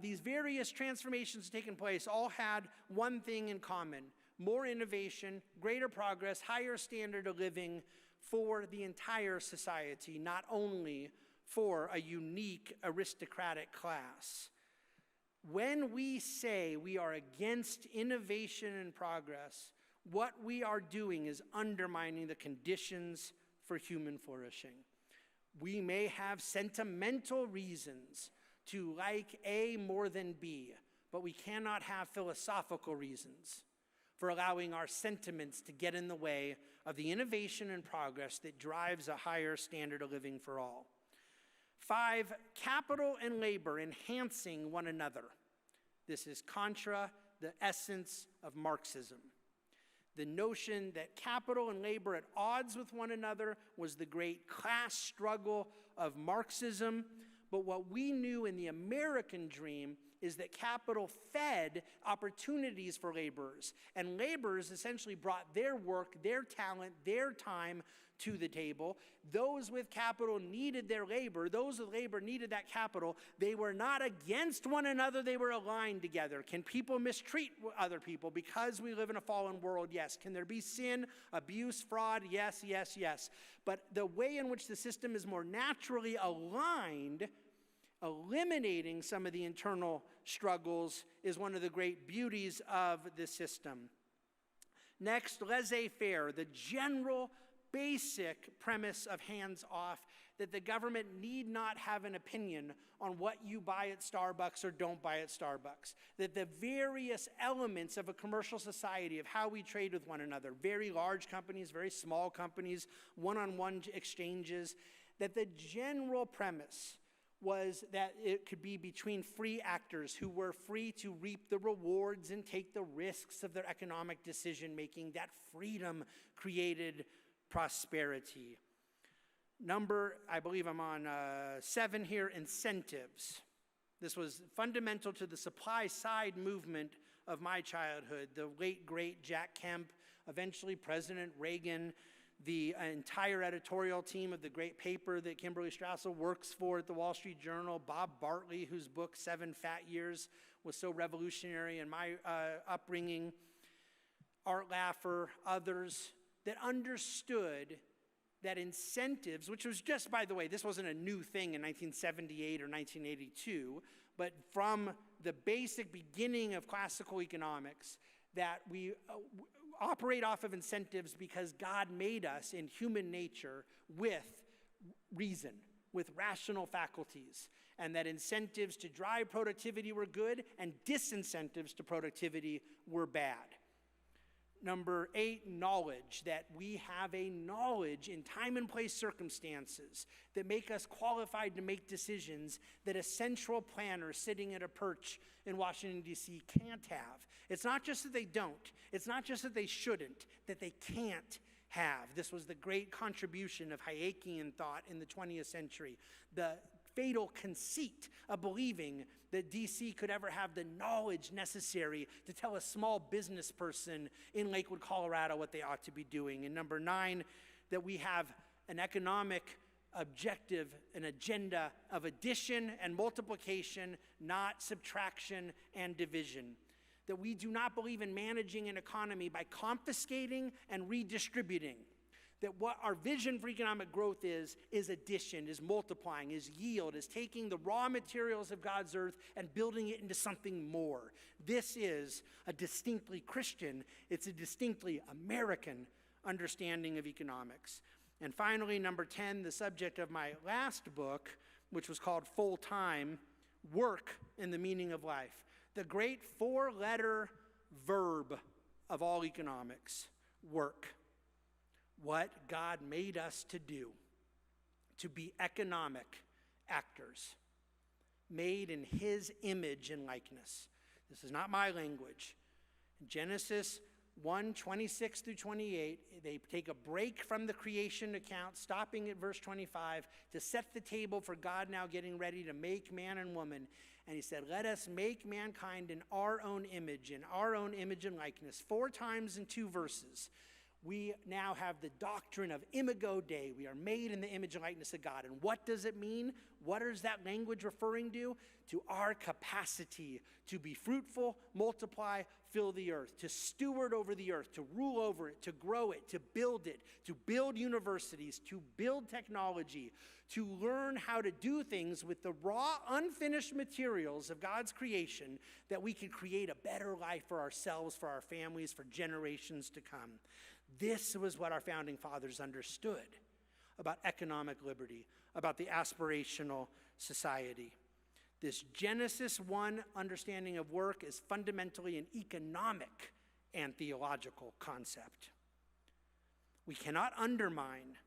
These various transformations taking place all had one thing in common: more innovation, greater progress, higher standard of living for the entire society, not only for a unique aristocratic class. When we say we are against innovation and progress, what we are doing is undermining the conditions for human flourishing. We may have sentimental reasons to like A more than B, but we cannot have philosophical reasons for allowing our sentiments to get in the way of the innovation and progress that drives a higher standard of living for all. 5, capital and labor enhancing one another. This is contra the essence of Marxism. The notion that capital and labor at odds with one another was the great class struggle of Marxism. But what we knew in the American dream is that capital fed opportunities for laborers, and laborers essentially brought their work, their talent, their time to the table. Those with capital needed their labor. Those with labor needed that capital. They were not against one another. They were aligned together. Can people mistreat other people because we live in a fallen world? Yes. Can there be sin, abuse, fraud? Yes, yes, yes. But the way in which the system is more naturally aligned, eliminating some of the internal struggles, is one of the great beauties of the system. Next, laissez-faire, the general basic premise of hands-off, that the government need not have an opinion on what you buy at Starbucks or don't buy at Starbucks. That the various elements of a commercial society, of how we trade with one another, very large companies, very small companies, one-on-one exchanges, that the general premise was that it could be between free actors who were free to reap the rewards and take the risks of their economic decision-making. That freedom created prosperity. Number, I believe I'm on 7 here, incentives. This was fundamental to the supply side movement of my childhood. The late, great Jack Kemp, eventually President Reagan, the entire editorial team of the great paper that Kimberly Strassel works for at the Wall Street Journal, Bob Bartley, whose book 7 Fat Years was so revolutionary in my upbringing, Art Laffer, others, that understood that incentives, which was just, by the way, this wasn't a new thing in 1978 or 1982, but from the basic beginning of classical economics, that we operate off of incentives because God made us in human nature with reason, with rational faculties, and that incentives to drive productivity were good and disincentives to productivity were bad. Number 8, knowledge, that we have a knowledge in time and place circumstances that make us qualified to make decisions that a central planner sitting at a perch in Washington, D.C. can't have. It's not just that they don't. It's not just that they shouldn't, that they can't have. This was the great contribution of Hayekian thought in the 20th century. The fatal conceit of believing that DC could ever have the knowledge necessary to tell a small business person in Lakewood, Colorado what they ought to be doing. And number 9, that we have an economic objective, an agenda of addition and multiplication, not subtraction and division. That we do not believe in managing an economy by confiscating and redistributing. That what our vision for economic growth is addition, is multiplying, is yield, is taking the raw materials of God's earth and building it into something more. This is a distinctly Christian, it's a distinctly American understanding of economics. And finally, number 10, the subject of my last book, which was called Full Time, Work in the Meaning of Life. The great 4-letter verb of all economics, work. What God made us to do, to be economic actors, made in his image and likeness. This is not my language. In Genesis 1:26 through 28, they take a break from the creation account, stopping at verse 25, to set the table for God now getting ready to make man and woman. And he said, let us make mankind in our own image and likeness. 4 times in 2 verses. We now have the doctrine of imago Dei. We are made in the image and likeness of God. And what does it mean? What is that language referring to? To our capacity to be fruitful, multiply, fill the earth, to steward over the earth, to rule over it, to grow it, to build universities, to build technology, to learn how to do things with the raw, unfinished materials of God's creation, that we can create a better life for ourselves, for our families, for generations to come. This was what our founding fathers understood about economic liberty, about the aspirational society. This Genesis 1 understanding of work is fundamentally an economic and theological concept. We cannot undermine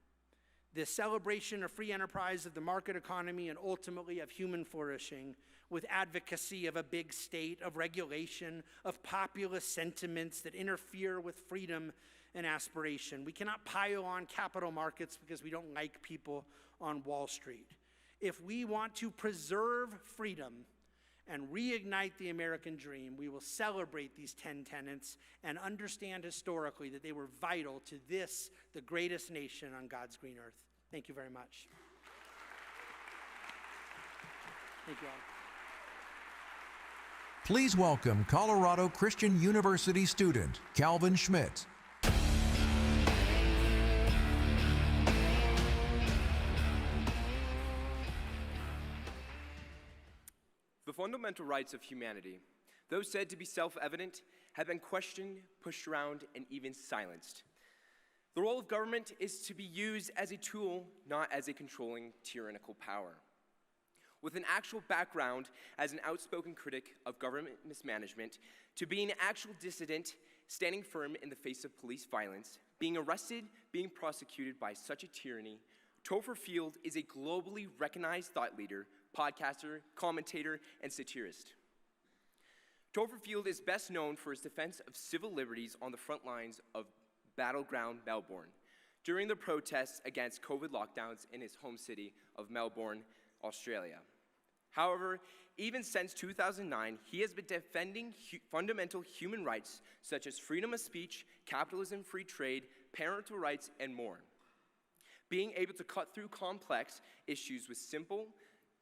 this celebration of free enterprise, of the market economy, and ultimately of human flourishing with advocacy of a big state, of regulation, of populist sentiments that interfere with freedom and aspiration. We cannot pile on capital markets because we don't like people on Wall Street. If we want to preserve freedom and reignite the American dream, we will celebrate these 10 tenets and understand historically that they were vital to this, the greatest nation on God's green earth. Thank you very much. Thank you all. Please welcome Colorado Christian University student Calvin Schmidt. The fundamental rights of humanity, those said to be self-evident, have been questioned, pushed around, and even silenced. The role of government is to be used as a tool, not as a controlling, tyrannical power. With an actual background as an outspoken critic of government mismanagement, to being an actual dissident, standing firm in the face of police violence, being arrested, being prosecuted by such a tyranny, Topher Field is a globally recognized thought leader, podcaster, commentator, and satirist. Topher Field is best known for his defense of civil liberties on the front lines of battleground Melbourne during the protests against COVID lockdowns in his home city of Melbourne, Australia. However, even since 2009, he has been defending fundamental human rights such as freedom of speech, capitalism, free trade, parental rights, and more. Being able to cut through complex issues with simple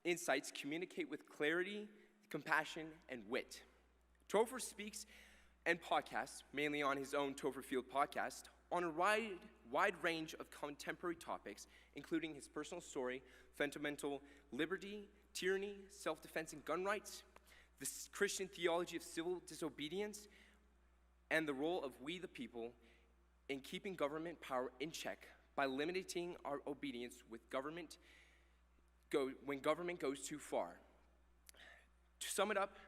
insights, communicate with clarity, compassion, and wit. Topher speaks and podcasts, mainly on his own Topher Field podcast, on a wide range of contemporary topics, including his personal story, fundamental liberty, tyranny, self-defense and gun rights, the Christian theology of civil disobedience, and the role of we the people in keeping government power in check by limiting our obedience with government when government goes too far. To sum it up,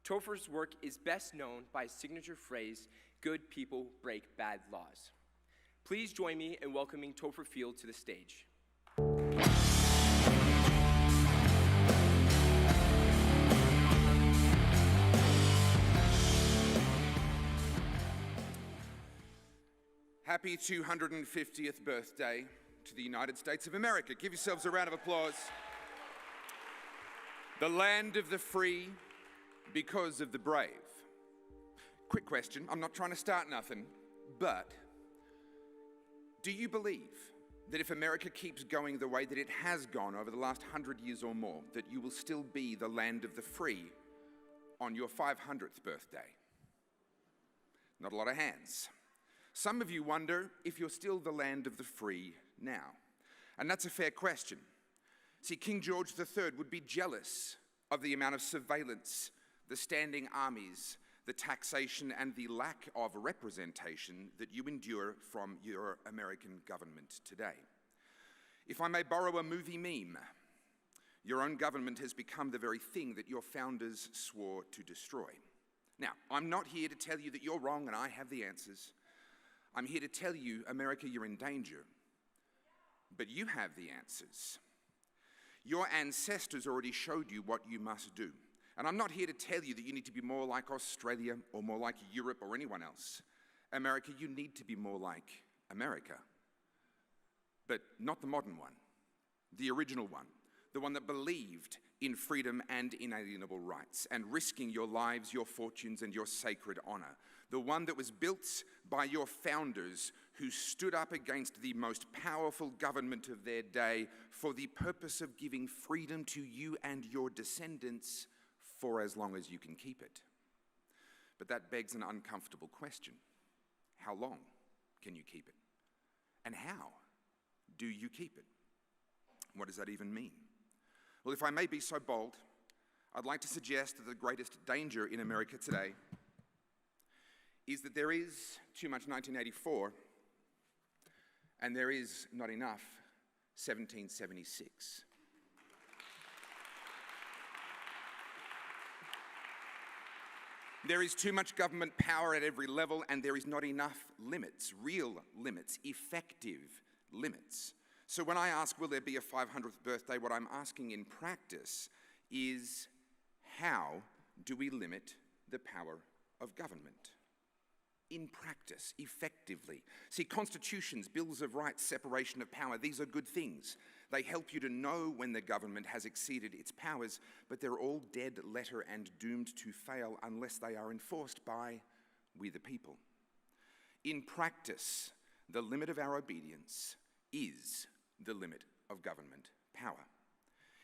Topher's work is best known by his signature phrase, "Good people break bad laws." Please join me in welcoming Topher Field to the stage. Happy 250th birthday to the United States of America. Give yourselves a round of applause. The land of the free because of the brave. Quick question, I'm not trying to start nothing, but do you believe that if America keeps going the way that it has gone over the last 100 years or more, that you will still be the land of the free on your 500th birthday? Not a lot of hands. Some of you wonder if you're still the land of the free now. And that's a fair question. See, King George III would be jealous of the amount of surveillance, the standing armies, the taxation, and the lack of representation that you endure from your American government today. If I may borrow a movie meme, your own government has become the very thing that your founders swore to destroy. Now, I'm not here to tell you that you're wrong and I have the answers. I'm here to tell you, America, you're in danger. But you have the answers. Your ancestors already showed you what you must do. And I'm not here to tell you that you need to be more like Australia or more like Europe or anyone else. America, you need to be more like America. But not the modern one, the original one, the one that believed in freedom and inalienable rights and risking your lives, your fortunes, and your sacred honor. The one that was built by your founders who stood up against the most powerful government of their day for the purpose of giving freedom to you and your descendants for as long as you can keep it. But that begs an uncomfortable question. How long can you keep it? And how do you keep it? What does that even mean? Well, if I may be so bold, I'd like to suggest that the greatest danger in America today is that there is too much 1984 and there is not enough 1776. There is too much government power at every level, and there is not enough limits, real limits, effective limits. So when I ask, will there be a 500th birthday, what I'm asking in practice is, how do we limit the power of government? In practice, effectively. See, constitutions, bills of rights, separation of power, these are good things. They help you to know when the government has exceeded its powers, but they're all dead letter and doomed to fail unless they are enforced by we the people. In practice, the limit of our obedience is the limit of government power.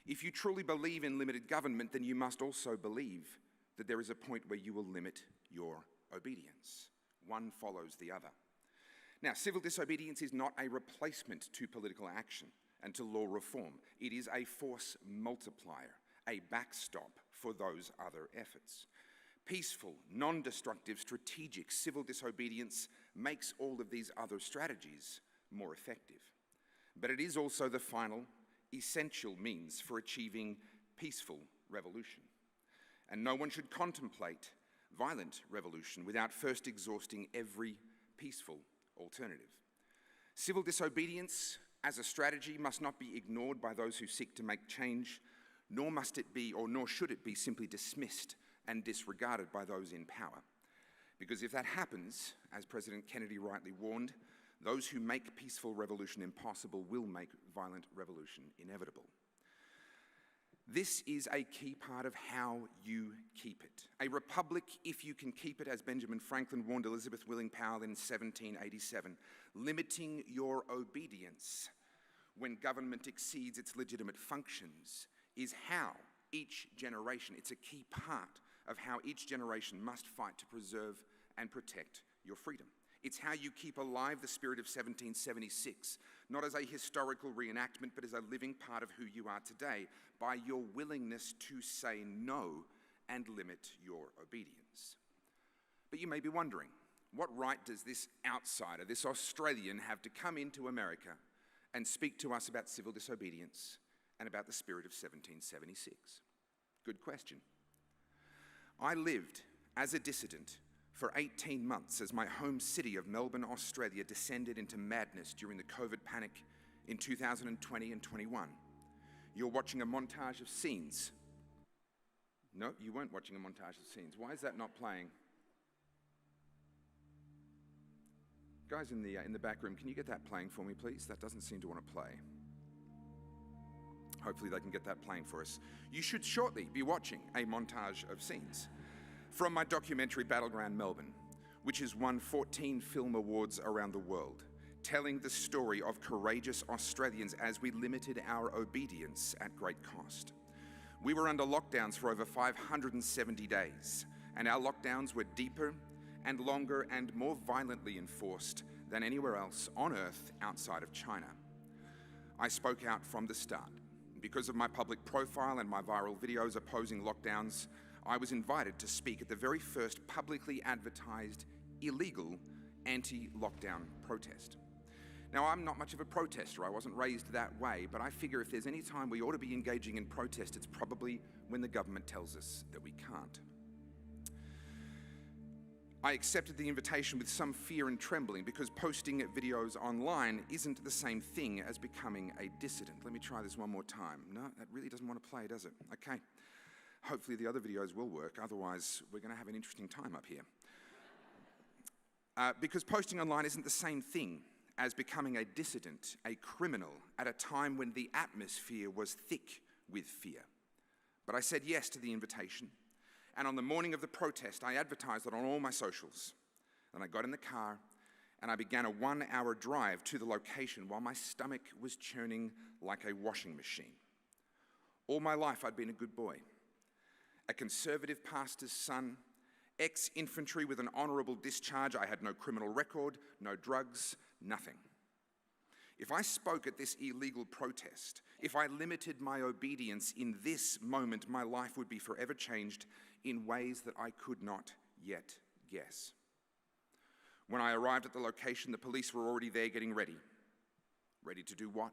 If you truly believe in limited government, then you must also believe that there is a point where you will limit your obedience. One follows the other. Now, civil disobedience is not a replacement to political action and to law reform. It is a force multiplier, a backstop for those other efforts. Peaceful, non-destructive, strategic civil disobedience makes all of these other strategies more effective. But it is also the final, essential means for achieving peaceful revolution. And no one should contemplate violent revolution without first exhausting every peaceful alternative. Civil disobedience as a strategy must not be ignored by those who seek to make change, nor should it be simply dismissed and disregarded by those in power. Because if that happens, as President Kennedy rightly warned, those who make peaceful revolution impossible will make violent revolution inevitable. This is a key part of how you keep it. A republic, if you can keep it, as Benjamin Franklin warned Elizabeth Willing Powell in 1787, limiting your obedience when government exceeds its legitimate functions is how each generation, it's a key part of how each generation must fight to preserve and protect your freedom. It's how you keep alive the spirit of 1776, not as a historical reenactment, but as a living part of who you are today, by your willingness to say no and limit your obedience. But you may be wondering, what right does this outsider, this Australian, have to come into America and speak to us about civil disobedience and about the spirit of 1776? Good question. I lived as a dissident for 18 months as my home city of Melbourne, Australia descended into madness during the COVID panic in 2020 and 21. You're watching a montage of scenes. No, you weren't watching a montage of scenes. Why is that not playing? Guys in the back room, can you get that playing for me, please? That doesn't seem to want to play. Hopefully they can get that playing for us. You should shortly be watching a montage of scenes from my documentary Battleground Melbourne, which has won 14 film awards around the world, telling the story of courageous Australians as we limited our obedience at great cost. We were under lockdowns for over 570 days, and our lockdowns were deeper and longer and more violently enforced than anywhere else on Earth outside of China. I spoke out from the start. Because of my public profile and my viral videos opposing lockdowns, I was invited to speak at the very first publicly advertised illegal anti-lockdown protest. Now, I'm not much of a protester. I wasn't raised that way, but I figure if there's any time we ought to be engaging in protest, it's probably when the government tells us that we can't. I accepted the invitation with some fear and trembling because posting videos online isn't the same thing as becoming a dissident. Let me try this one more time. No, that really doesn't want to play, does it? Okay. Hopefully the other videos will work. Otherwise, we're going to have an interesting time up here. Because posting online isn't the same thing as becoming a dissident, a criminal, at a time when the atmosphere was thick with fear. But I said yes to the invitation. And on the morning of the protest, I advertised it on all my socials. Then I got in the car and I began a 1-hour drive to the location while my stomach was churning like a washing machine. All my life I'd been a good boy, a conservative pastor's son, ex-infantry with an honourable discharge. I had no criminal record, no drugs, nothing. If I spoke at this illegal protest, if I limited my obedience in this moment, my life would be forever changed in ways that I could not yet guess. When I arrived at the location, the police were already there getting ready. Ready to do what?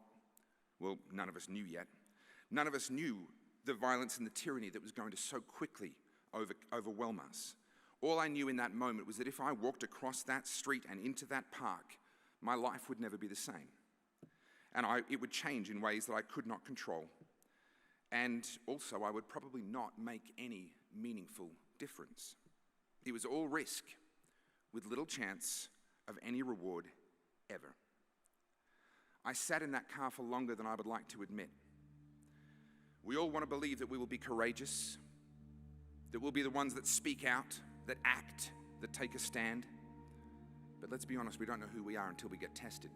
Well, none of us knew yet. None of us knew the violence and the tyranny that was going to so quickly overwhelm us. All I knew in that moment was that if I walked across that street and into that park, my life would never be the same. And it would change in ways that I could not control. And also, I would probably not make any meaningful difference. It was all risk, with little chance of any reward ever. I sat in that car for longer than I would like to admit. We all want to believe that we will be courageous, that we'll be the ones that speak out, that act, that take a stand. But let's be honest, we don't know who we are until we get tested.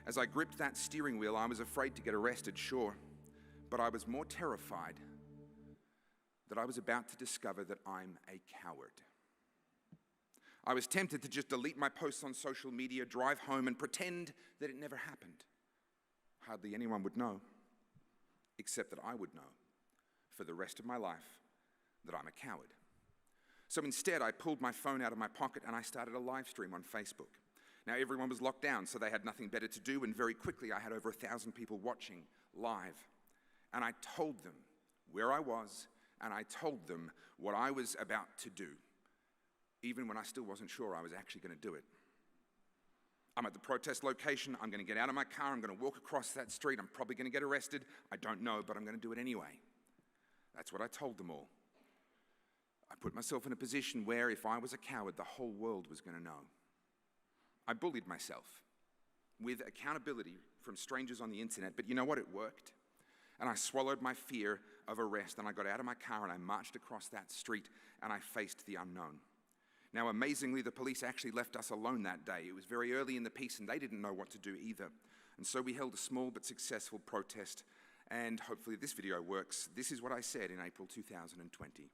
As I gripped that steering wheel, I was afraid to get arrested, sure, but I was more terrified that I was about to discover that I'm a coward. I was tempted to just delete my posts on social media, drive home, and pretend that it never happened. Hardly anyone would know, except that I would know for the rest of my life that I'm a coward. So instead, I pulled my phone out of my pocket and I started a live stream on Facebook. Now, everyone was locked down, so they had nothing better to do, and very quickly I had over 1,000 people watching live. And I told them where I was, and I told them what I was about to do, even when I still wasn't sure I was actually going to do it. I'm at the protest location, I'm going to get out of my car, I'm going to walk across that street, I'm probably going to get arrested, I don't know, but I'm going to do it anyway. That's what I told them all. I put myself in a position where if I was a coward, the whole world was going to know. I bullied myself with accountability from strangers on the internet, but you know what? It worked. And I swallowed my fear of arrest, and I got out of my car and I marched across that street and I faced the unknown. Now, amazingly, the police actually left us alone that day. It was very early in the piece and they didn't know what to do either. And so we held a small but successful protest, and hopefully this video works. This is what I said in April 2020.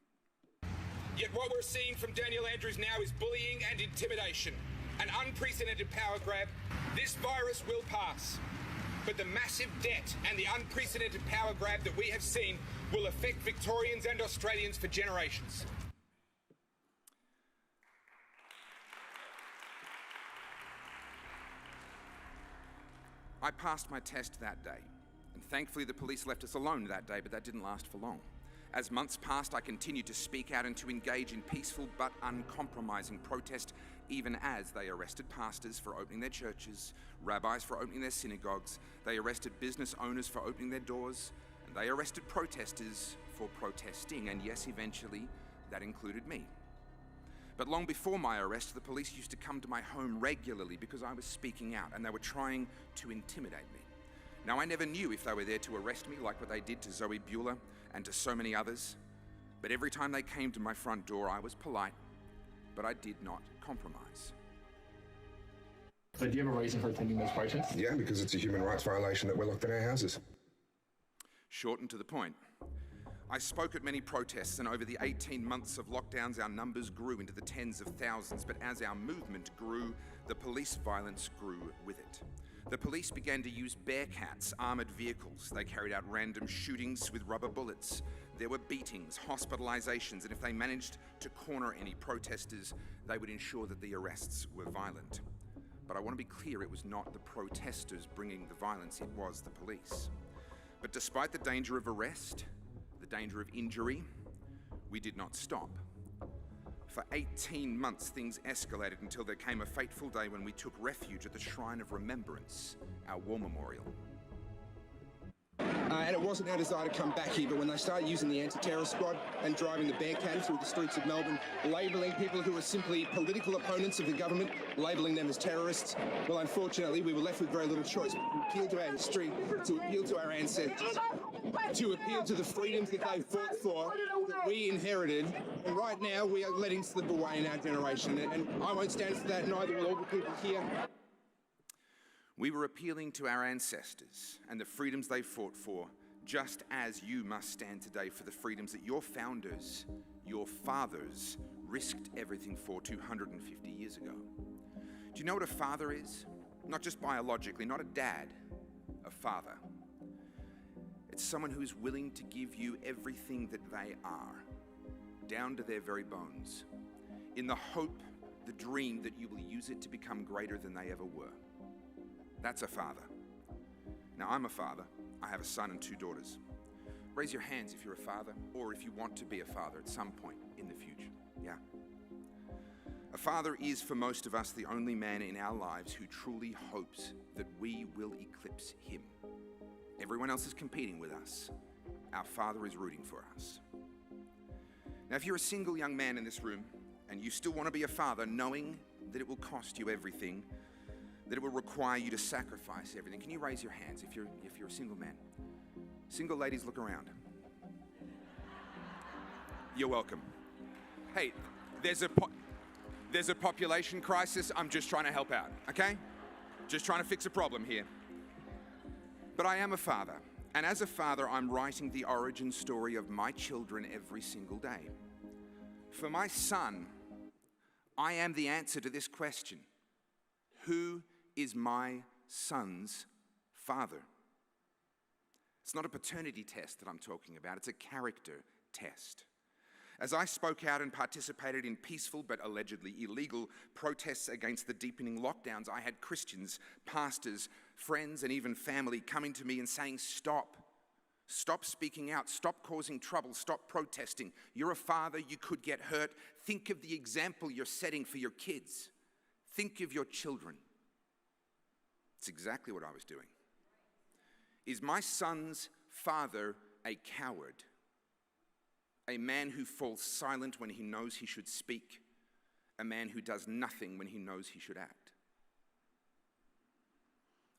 Yet what we're seeing from Daniel Andrews now is bullying and intimidation. An unprecedented power grab. This virus will pass. But the massive debt and the unprecedented power grab that we have seen will affect Victorians and Australians for generations. I passed my test that day, and thankfully the police left us alone that day, but that didn't last for long. As months passed, I continued to speak out and to engage in peaceful but uncompromising protest, even as they arrested pastors for opening their churches, rabbis for opening their synagogues, they arrested business owners for opening their doors, and they arrested protesters for protesting, and yes, eventually, that included me. But long before my arrest, the police used to come to my home regularly because I was speaking out, and they were trying to intimidate me. Now, I never knew if they were there to arrest me like what they did to Zoe Bueller and to so many others, but every time they came to my front door, I was polite, but I did not compromise. So do you have a reason for attending those protests? Yeah, because it's a human rights violation that we're locked in our houses. Short and to the point. I spoke at many protests, and over the 18 months of lockdowns, our numbers grew into the tens of thousands. But as our movement grew, the police violence grew with it. The police began to use Bearcats, armoured vehicles. They carried out random shootings with rubber bullets. There were beatings, hospitalizations, and if they managed to corner any protesters, they would ensure that the arrests were violent. But I want to be clear, it was not the protesters bringing the violence, it was the police. But despite the danger of arrest, the danger of injury, we did not stop. For 18 months, things escalated until there came a fateful day when we took refuge at the Shrine of Remembrance, our war memorial. And it wasn't our desire to come back here, but when they started using the anti-terror squad and driving the Bearcat through the streets of Melbourne, labelling people who are simply political opponents of the government, labelling them as terrorists, well, unfortunately, we were left with very little choice. We appealed to our history, to appeal to our ancestors, to appeal to the freedoms that they fought for, that we inherited, and right now we are letting slip away in our generation, and I won't stand for that, neither will all the people here. We were appealing to our ancestors and the freedoms they fought for, just as you must stand today for the freedoms that your founders, your fathers, risked everything for 250 years ago. Do you know what a father is? Not just biologically, not a dad, a father. It's someone who's willing to give you everything that they are, down to their very bones, in the hope, the dream that you will use it to become greater than they ever were. That's a father. Now, I'm a father. I have a son and 2 daughters. Raise your hands if you're a father, or if you want to be a father at some point in the future. Yeah. A father is, for most of us, the only man in our lives who truly hopes that we will eclipse him. Everyone else is competing with us. Our father is rooting for us. Now, if you're a single young man in this room, and you still want to be a father, knowing that it will cost you everything, that it will require you to sacrifice everything. Can you raise your hands if you're a single man? Single ladies, look around. You're welcome. Hey, there's a population crisis. I'm just trying to help out, okay? Just trying to fix a problem here. But I am a father, and as a father, I'm writing the origin story of my children every single day. For my son, I am the answer to this question. Who is my son's father? It's not a paternity test that I'm talking about, it's a character test. As I spoke out and participated in peaceful but allegedly illegal protests against the deepening lockdowns, I had Christians, pastors, friends, and even family coming to me and saying, stop. Stop speaking out. Stop causing trouble. Stop protesting. You're a father. You could get hurt. Think of the example you're setting for your kids. Think of your children. It's exactly what I was doing. Is my son's father a coward? A man who falls silent when he knows he should speak? A man who does nothing when he knows he should act?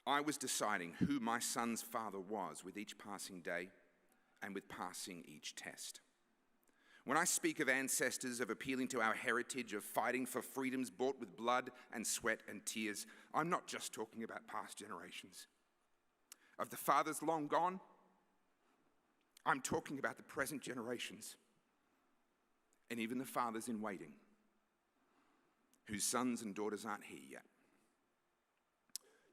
I was deciding who my son's father was with each passing day and with passing each test. When I speak of ancestors, of appealing to our heritage, of fighting for freedoms bought with blood and sweat and tears, I'm not just talking about past generations. Of the fathers long gone, I'm talking about the present generations, and even the fathers in waiting, whose sons and daughters aren't here yet.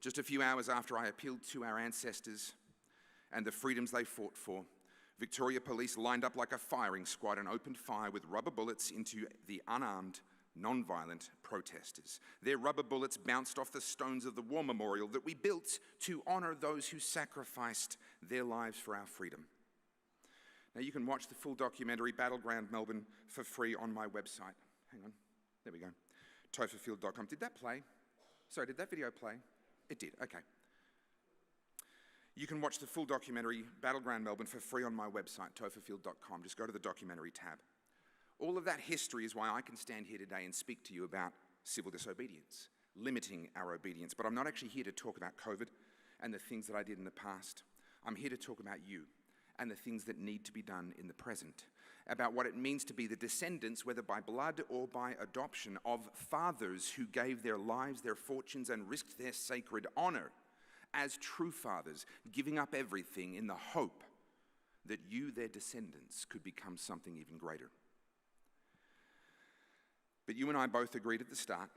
Just a few hours after I appealed to our ancestors and the freedoms they fought for, Victoria Police lined up like a firing squad and opened fire with rubber bullets into the unarmed, non-violent protesters. Their rubber bullets bounced off the stones of the war memorial that we built to honor those who sacrificed their lives for our freedom. Now, you can watch the full documentary, Battleground Melbourne, for free on my website. Hang on. There we go. topherfield.com. Did that play? Sorry, did that video play? It did. Okay. You can watch the full documentary, Battleground Melbourne, for free on my website, topherfield.com. Just go to the documentary tab. All of that history is why I can stand here today and speak to you about civil disobedience, limiting our obedience. But I'm not actually here to talk about COVID, and the things that I did in the past. I'm here to talk about you and the things that need to be done in the present, about what it means to be the descendants, whether by blood or by adoption, of fathers who gave their lives, their fortunes, and risked their sacred honor as true fathers, giving up everything in the hope that you, their descendants, could become something even greater. But you and I both agreed at the start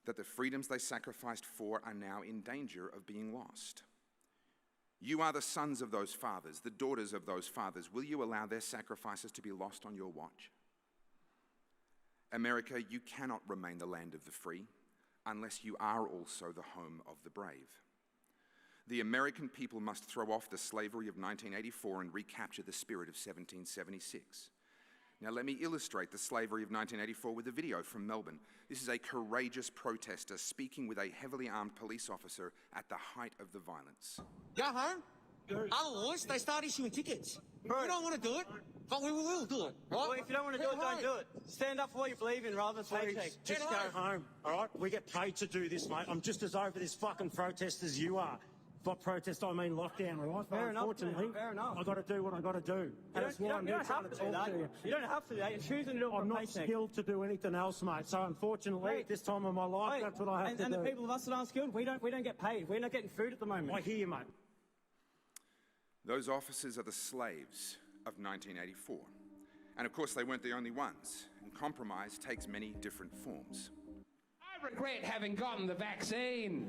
that the freedoms they sacrificed for are now in danger of being lost. You are the sons of those fathers, the daughters of those fathers. Will you allow their sacrifices to be lost on your watch? America, you cannot remain the land of the free unless you are also the home of the brave. The American people must throw off the slavery of 1984 and recapture the spirit of 1776. Now let me illustrate the slavery of 1984 with a video from Melbourne. This is a courageous protester speaking with a heavily armed police officer at the height of the violence. Go home. Otherwise, they start issuing tickets. We don't want to do it, but we will do it, right? Well, if you don't want to do it, don't do it. Stand up for what you believe in rather than paycheck. Just go home, all right? We get paid to do this, mate. I'm just as over this fucking protest as you are. By protest, I mean lockdown, all right? Fair enough, unfortunately, fair enough. I've got to do what I've got to do. That's why I'm here trying to talk to you. You don't have to do that. You're choosing to do it for I'm not paycheck. skilled to do anything else, mate. So unfortunately, at this time of my life, that's what I have to do. And the people of us that aren't skilled, we don't get paid. We're not getting food at the moment. I hear you, mate. Those officers are the slaves of 1984. And of course, they weren't the only ones. And compromise takes many different forms. I regret having gotten the vaccine.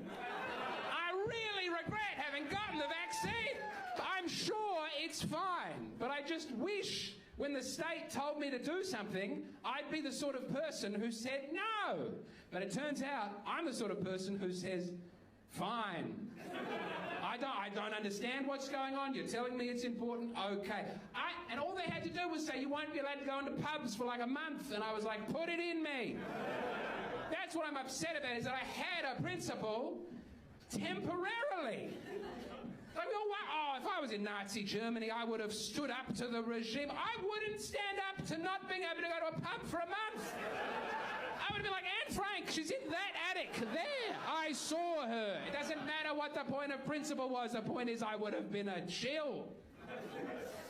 I really regret having gotten the vaccine. I'm sure it's fine, but I just wish when the state told me to do something, I'd be the sort of person who said no. But it turns out I'm the sort of person who says, fine. I don't understand what's going on. You're telling me it's important. Okay. And all they had to do was say, you won't be allowed to go into pubs for like a month. And I was like, put it in me. That's what I'm upset about, is that I had a principle temporarily. Like, oh, if I was in Nazi Germany, I would have stood up to the regime. I wouldn't stand up to not being able to go to a pub for a month. I would have been like, Anne Frank, she's in that attic there. I saw her. It doesn't matter what the point of principle was. The point is I would have been a chill.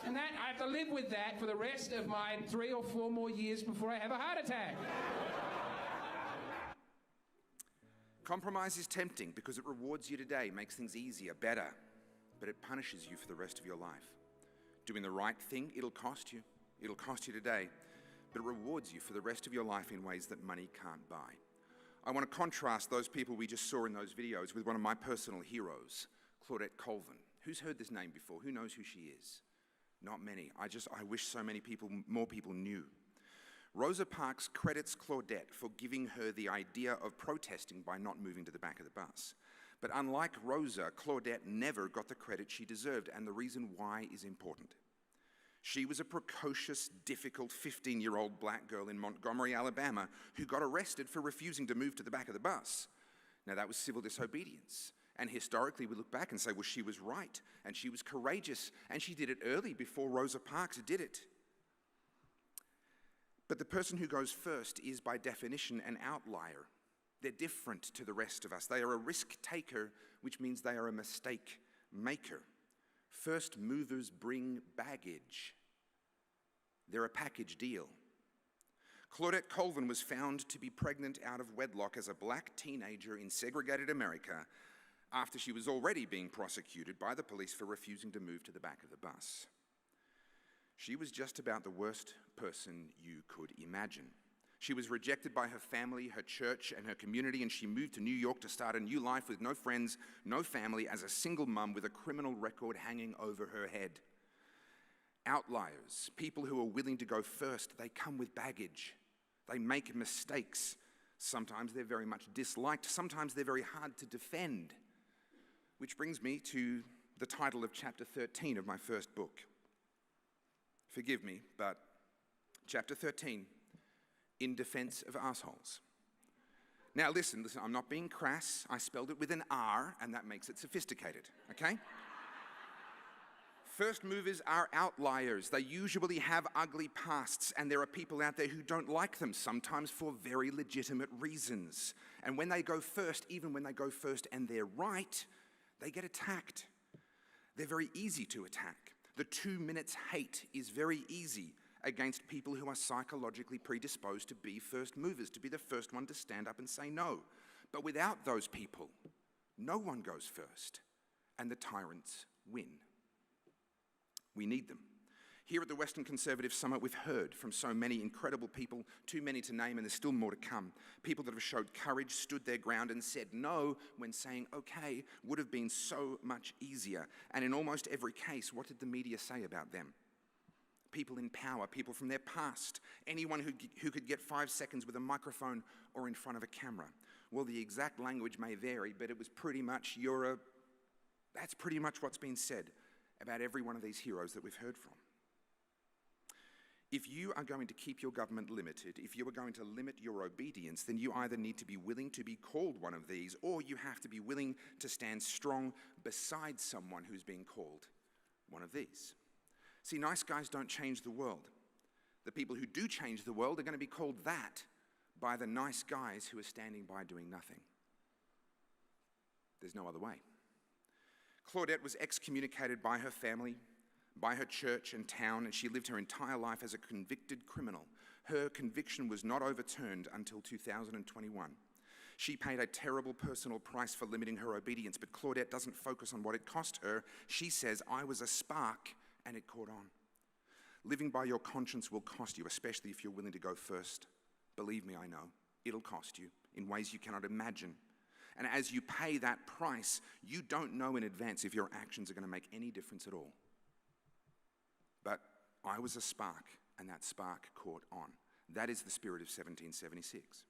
And that I have to live with that for the rest of my 3 or 4 more years before I have a heart attack. Compromise is tempting because it rewards you today, makes things easier, better, but it punishes you for the rest of your life. Doing the right thing, it'll cost you. It'll cost you today, but it rewards you for the rest of your life in ways that money can't buy. I want to contrast those people we just saw in those videos with one of my personal heroes, Claudette Colvin. Who's heard this name before? Who knows who she is? Not many. I wish so many people, more people knew. Rosa Parks credits Claudette for giving her the idea of protesting by not moving to the back of the bus. But unlike Rosa, Claudette never got the credit she deserved, and the reason why is important. She was a precocious, difficult 15-year-old black girl in Montgomery, Alabama, who got arrested for refusing to move to the back of the bus. Now, that was civil disobedience. And historically, we look back and say, well, she was right, and she was courageous, and she did it early before Rosa Parks did it. But the person who goes first is, by definition, an outlier. They're different to the rest of us. They are a risk taker, which means they are a mistake maker. First movers bring baggage. They're a package deal. Claudette Colvin was found to be pregnant out of wedlock as a black teenager in segregated America after she was already being prosecuted by the police for refusing to move to the back of the bus. She was just about the worst person you could imagine. She was rejected by her family, her church, and her community, and she moved to New York to start a new life with no friends, no family, as a single mum with a criminal record hanging over her head. Outliers, people who are willing to go first, they come with baggage. They make mistakes. Sometimes they're very much disliked. Sometimes they're very hard to defend. Which brings me to the title of chapter 13 of my first book. Forgive me, but chapter 13, In Defense of Assholes. Now listen, I'm not being crass. I spelled it with an R, and that makes it sophisticated, okay? First movers are outliers. They usually have ugly pasts, and there are people out there who don't like them, sometimes for very legitimate reasons. And when they go first, even when they go first and they're right, They get attacked. They're very easy to attack. The 2 minutes hate is very easy against people who are psychologically predisposed to be first movers, to be the first one to stand up and say no. But without those people, no one goes first, and the tyrants win. We need them. Here at the Western Conservative Summit, we've heard from so many incredible people, too many to name, and there's still more to come. People that have showed courage, stood their ground, and said no when saying okay would have been so much easier. And in almost every case, what did the media say about them? People in power, people from their past, anyone who could get 5 seconds with a microphone or in front of a camera. Well, the exact language may vary, but it was pretty much that's pretty much what's been said about every one of these heroes that we've heard from. If you are going to keep your government limited, if you are going to limit your obedience, then you either need to be willing to be called one of these, or you have to be willing to stand strong beside someone who's being called one of these. See, nice guys don't change the world. The people who do change the world are going to be called that by the nice guys who are standing by doing nothing. There's no other way. Claudette was excommunicated by her family, by her church and town, and she lived her entire life as a convicted criminal. Her conviction was not overturned until 2021. She paid a terrible personal price for limiting her obedience, but Claudette doesn't focus on what it cost her. She says, I was a spark and it caught on. Living by your conscience will cost you, especially if you're willing to go first. Believe me, I know. It'll cost you in ways you cannot imagine. And as you pay that price, you don't know in advance if your actions are going to make any difference at all. But I was a spark, and that spark caught on. That is the spirit of 1776.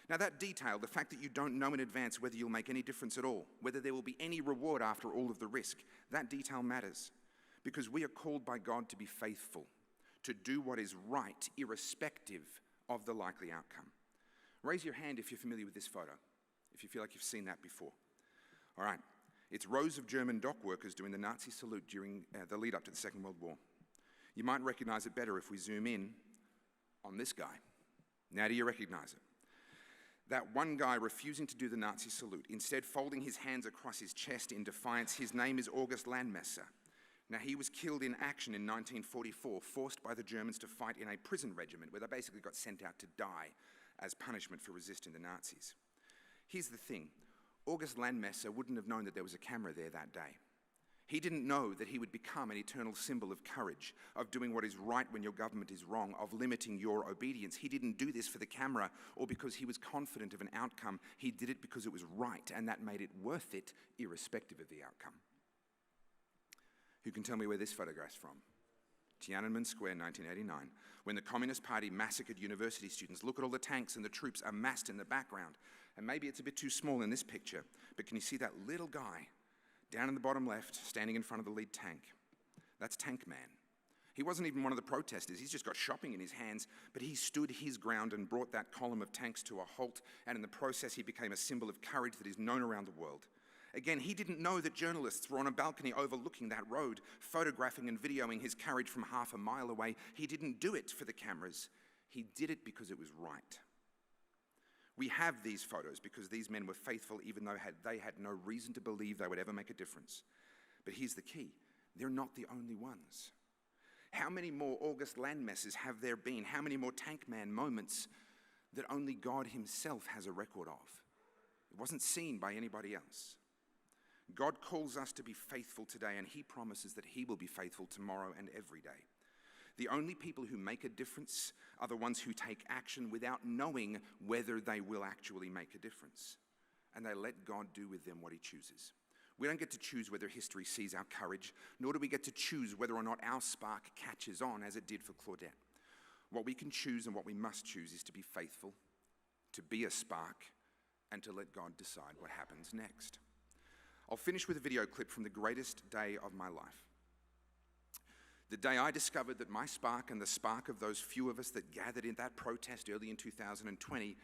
Now that detail, the fact that you don't know in advance whether you'll make any difference at all, whether there will be any reward after all of the risk, that detail matters. Because we are called by God to be faithful, to do what is right, irrespective of the likely outcome. Raise your hand if you're familiar with this photo, if you feel like you've seen that before. All right. It's rows of German dock workers doing the Nazi salute during the lead up to the Second World War. You might recognize it better if we zoom in on this guy. Now do you recognize it? That one guy refusing to do the Nazi salute, instead folding his hands across his chest in defiance, his name is August Landmesser. Now he was killed in action in 1944, forced by the Germans to fight in a prison regiment where they basically got sent out to die as punishment for resisting the Nazis. Here's the thing. August Landmesser wouldn't have known that there was a camera there that day. He didn't know that he would become an eternal symbol of courage, of doing what is right when your government is wrong, of limiting your obedience. He didn't do this for the camera or because he was confident of an outcome. He did it because it was right, and that made it worth it, irrespective of the outcome. Who can tell me where this photograph's from? Tiananmen Square, 1989, when the Communist Party massacred university students. Look at all the tanks and the troops amassed in the background. And maybe it's a bit too small in this picture, but can you see that little guy down in the bottom left, standing in front of the lead tank? That's Tank Man. He wasn't even one of the protesters. He's just got shopping in his hands, but he stood his ground and brought that column of tanks to a halt, and in the process he became a symbol of courage that is known around the world. Again, he didn't know that journalists were on a balcony overlooking that road, photographing and videoing his courage from half a mile away. He didn't do it for the cameras. He did it because it was right. We have these photos because these men were faithful even though they had no reason to believe they would ever make a difference. But here's the key. They're not the only ones. How many more August Landmessers have there been? How many more Tank Man moments that only God himself has a record of? It wasn't seen by anybody else. God calls us to be faithful today, and he promises that he will be faithful tomorrow and every day. The only people who make a difference are the ones who take action without knowing whether they will actually make a difference. And they let God do with them what he chooses. We don't get to choose whether history sees our courage, nor do we get to choose whether or not our spark catches on as it did for Claudette. What we can choose and what we must choose is to be faithful, to be a spark, and to let God decide what happens next. I'll finish with a video clip from the greatest day of my life. The day I discovered that my spark and the spark of those few of us that gathered in that protest early in 2020,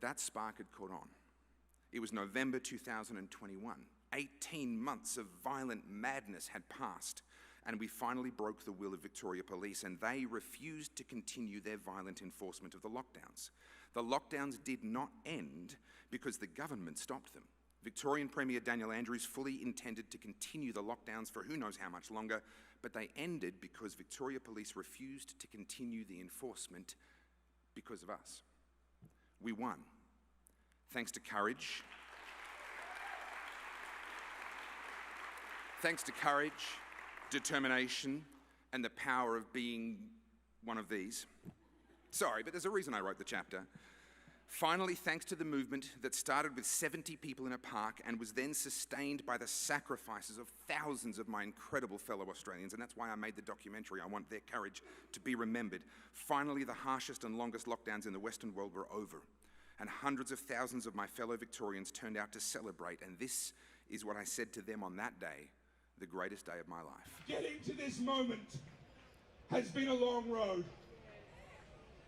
that spark had caught on. It was November 2021. 18 months of violent madness had passed, and we finally broke the will of Victoria Police, and they refused to continue their violent enforcement of the lockdowns. The lockdowns did not end because the government stopped them. Victorian Premier Daniel Andrews fully intended to continue the lockdowns for who knows how much longer, but they ended because Victoria Police refused to continue the enforcement because of us. We won. Thanks to courage. Thanks to courage, determination, and the power of being one of these. Sorry, but there's a reason I wrote the chapter. Finally, thanks to the movement that started with 70 people in a park and was then sustained by the sacrifices of thousands of my incredible fellow Australians, and that's why I made the documentary. I want their courage to be remembered. Finally, the harshest and longest lockdowns in the Western world were over, and hundreds of thousands of my fellow Victorians turned out to celebrate, and this is what I said to them on that day, the greatest day of my life. Getting to this moment has been a long road,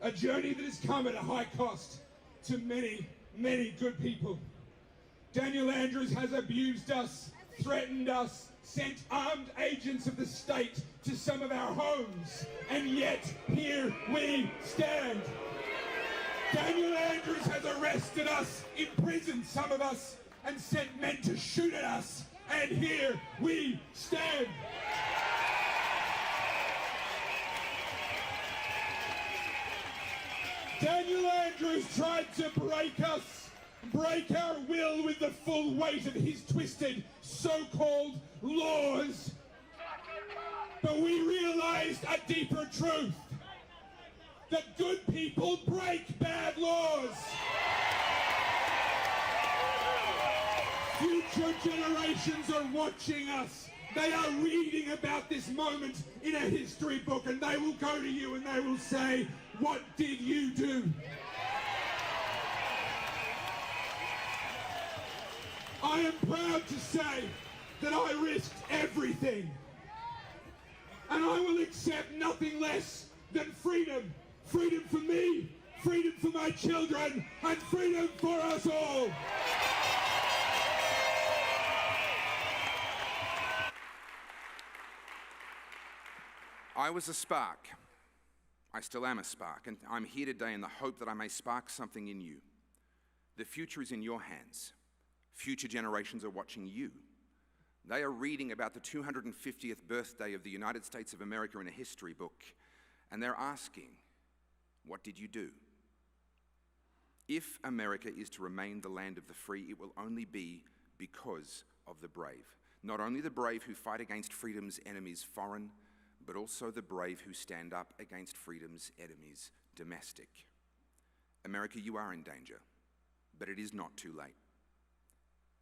a journey that has come at a high cost to many, many good people. Daniel Andrews has abused us, threatened us, sent armed agents of the state to some of our homes, and yet here we stand. Daniel Andrews has arrested us, imprisoned some of us, and sent men to shoot at us, and here we stand. Daniel Andrews tried to break us, break our will with the full weight of his twisted so-called laws. But we realized a deeper truth, that good people break bad laws. Future generations are watching us. They are reading about this moment in a history book, and they will go to you and they will say, "What did you do?" I am proud to say that I risked everything, and I will accept nothing less than freedom. Freedom for me, freedom for my children, and freedom for us all. I was a spark. I still am a spark, and I'm here today in the hope that I may spark something in you. The future is in your hands. Future generations are watching you. They are reading about the 250th birthday of the United States of America in a history book, and they're asking, what did you do? If America is to remain the land of the free, it will only be because of the brave. Not only the brave who fight against freedom's enemies foreign, but also the brave who stand up against freedom's enemies domestic. America, you are in danger, but it is not too late.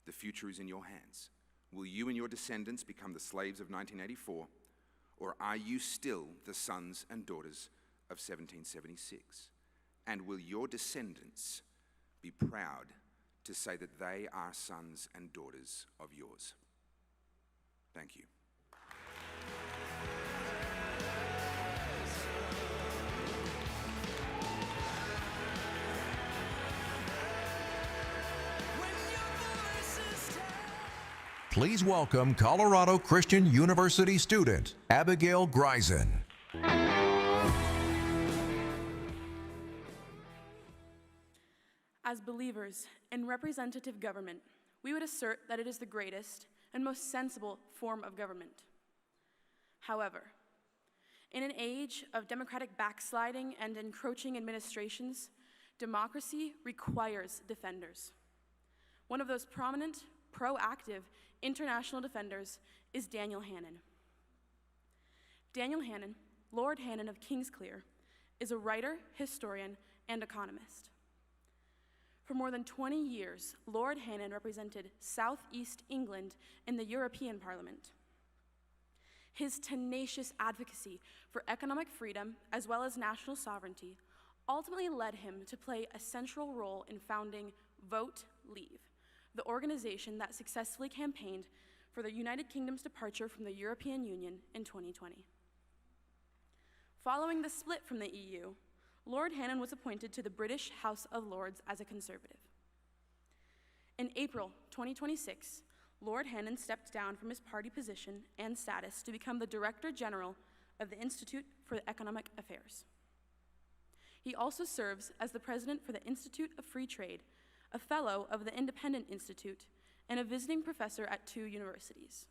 The future is in your hands. Will you and your descendants become the slaves of 1984, or are you still the sons and daughters of 1776? And will your descendants be proud to say that they are sons and daughters of yours? Thank you. Please welcome Colorado Christian University student, Abigail Greisen. As believers in representative government, we would assert that it is the greatest and most sensible form of government. However, in an age of democratic backsliding and encroaching administrations, democracy requires defenders. One of those prominent, proactive international defenders is Daniel Hannan. Daniel Hannan, Lord Hannan of Kingsclear, is a writer, historian, and economist. For more than 20 years, Lord Hannan represented Southeast England in the European Parliament. His tenacious advocacy for economic freedom, as well as national sovereignty, ultimately led him to play a central role in founding Vote Leave, the organization that successfully campaigned for the United Kingdom's departure from the European Union in 2020. Following the split from the EU, Lord Hannan was appointed to the British House of Lords as a Conservative. In April 2026, Lord Hannan stepped down from his party position and status to become the Director General of the Institute for Economic Affairs. He also serves as the President for the Institute of Free Trade, a Fellow of the Independent Institute, and a visiting professor at 2 universities.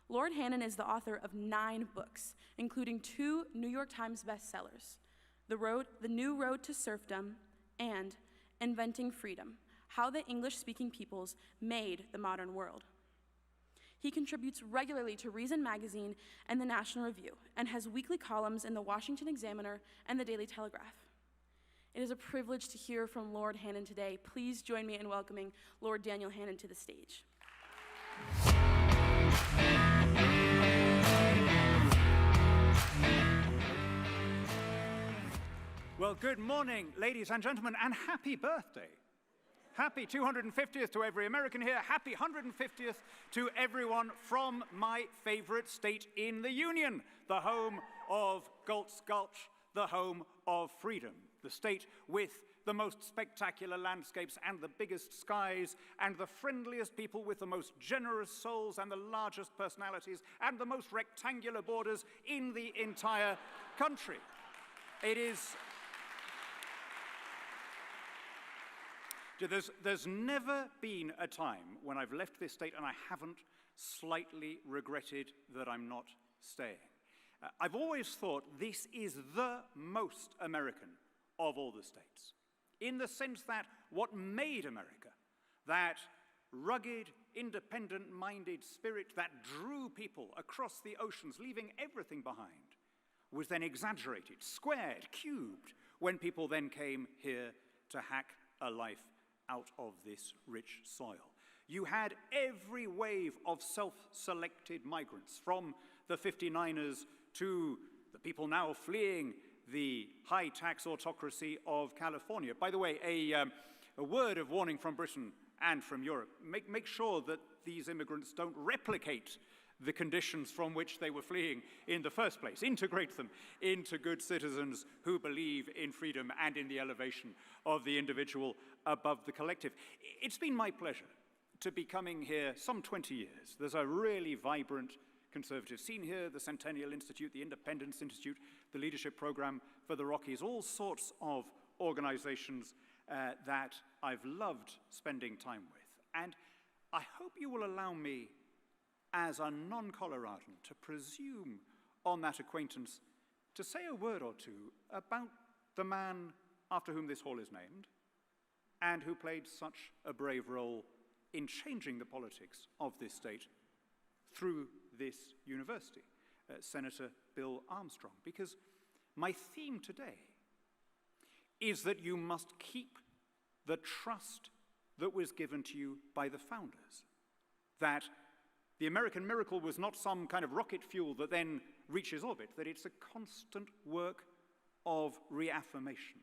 Lord Hannon is the author of 9 books, including 2 New York Times bestsellers, The New Road to Serfdom and Inventing Freedom, How the English-Speaking Peoples Made the Modern World. He contributes regularly to Reason Magazine and the National Review, and has weekly columns in the Washington Examiner and the Daily Telegraph. It is a privilege to hear from Lord Hannon today. Please join me in welcoming Lord Daniel Hannon to the stage. Well, good morning, ladies and gentlemen, and happy birthday. Happy 250th to every American here. Happy 150th to everyone from my favorite state in the Union, the home of Galt's Gulch, the home of freedom, the state with the most spectacular landscapes and the biggest skies and the friendliest people with the most generous souls and the largest personalities and the most rectangular borders in the entire country. It is... There's never been a time when I've left this state and I haven't slightly regretted that I'm not staying. I've always thought this is the most American of all the states, in the sense that what made America, that rugged, independent-minded spirit that drew people across the oceans, leaving everything behind, was then exaggerated, squared, cubed, when people then came here to hack a life out of this rich soil. You had every wave of self-selected migrants, from the 59ers to the people now fleeing the high-tax autocracy of California. By the way, a word of warning from Britain and from Europe. Make sure that these immigrants don't replicate the conditions from which they were fleeing in the first place. Integrate them into good citizens who believe in freedom and in the elevation of the individual above the collective. It's been my pleasure to be coming here some 20 years. There's a really vibrant conservative scene here, the Centennial Institute, the Independence Institute, the Leadership Program for the Rockies, all sorts of organizations that I've loved spending time with. And I hope you will allow me, as a non-Coloradan, to presume on that acquaintance to say a word or two about the man after whom this hall is named and who played such a brave role in changing the politics of this state through this university, Senator Bill Armstrong. Because my theme today is that you must keep the trust that was given to you by the founders, that the American miracle was not some kind of rocket fuel that then reaches orbit, that it's a constant work of reaffirmation.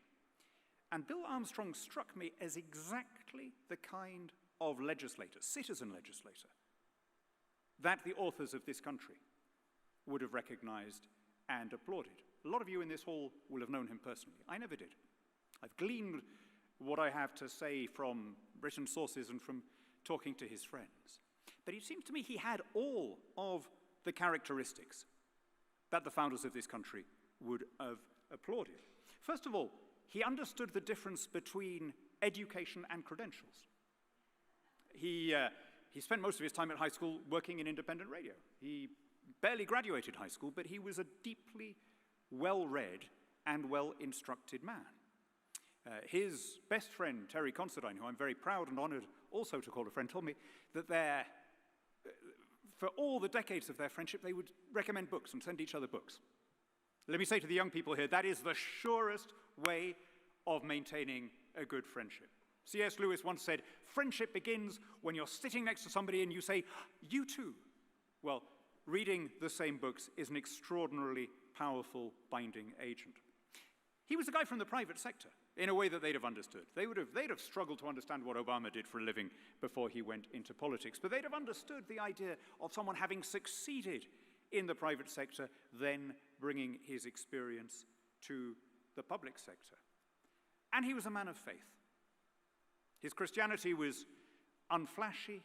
And Bill Armstrong struck me as exactly the kind of legislator, citizen legislator, that the authors of this country would have recognized and applauded. A lot of you in this hall will have known him personally. I never did. I've gleaned what I have to say from written sources and from talking to his friends. But it seems to me he had all of the characteristics that the founders of this country would have applauded. First of all, he understood the difference between education and credentials. He spent most of his time at high school working in independent radio. He barely graduated high school, but he was a deeply well-read and well-instructed man. His best friend, Terry Considine, who I'm very proud and honored also to call a friend, told me that for all the decades of their friendship, they would recommend books and send each other books. Let me say to the young people here, that is the surest way of maintaining a good friendship. C.S. Lewis once said, friendship begins when you're sitting next to somebody and you say, you too. Well, reading the same books is an extraordinarily powerful binding agent. He was a guy from the private sector in a way that they'd have understood. They'd have struggled to understand what Obama did for a living before he went into politics, but they'd have understood the idea of someone having succeeded in the private sector, then bringing his experience to the public sector. And he was a man of faith. His Christianity was unflashy,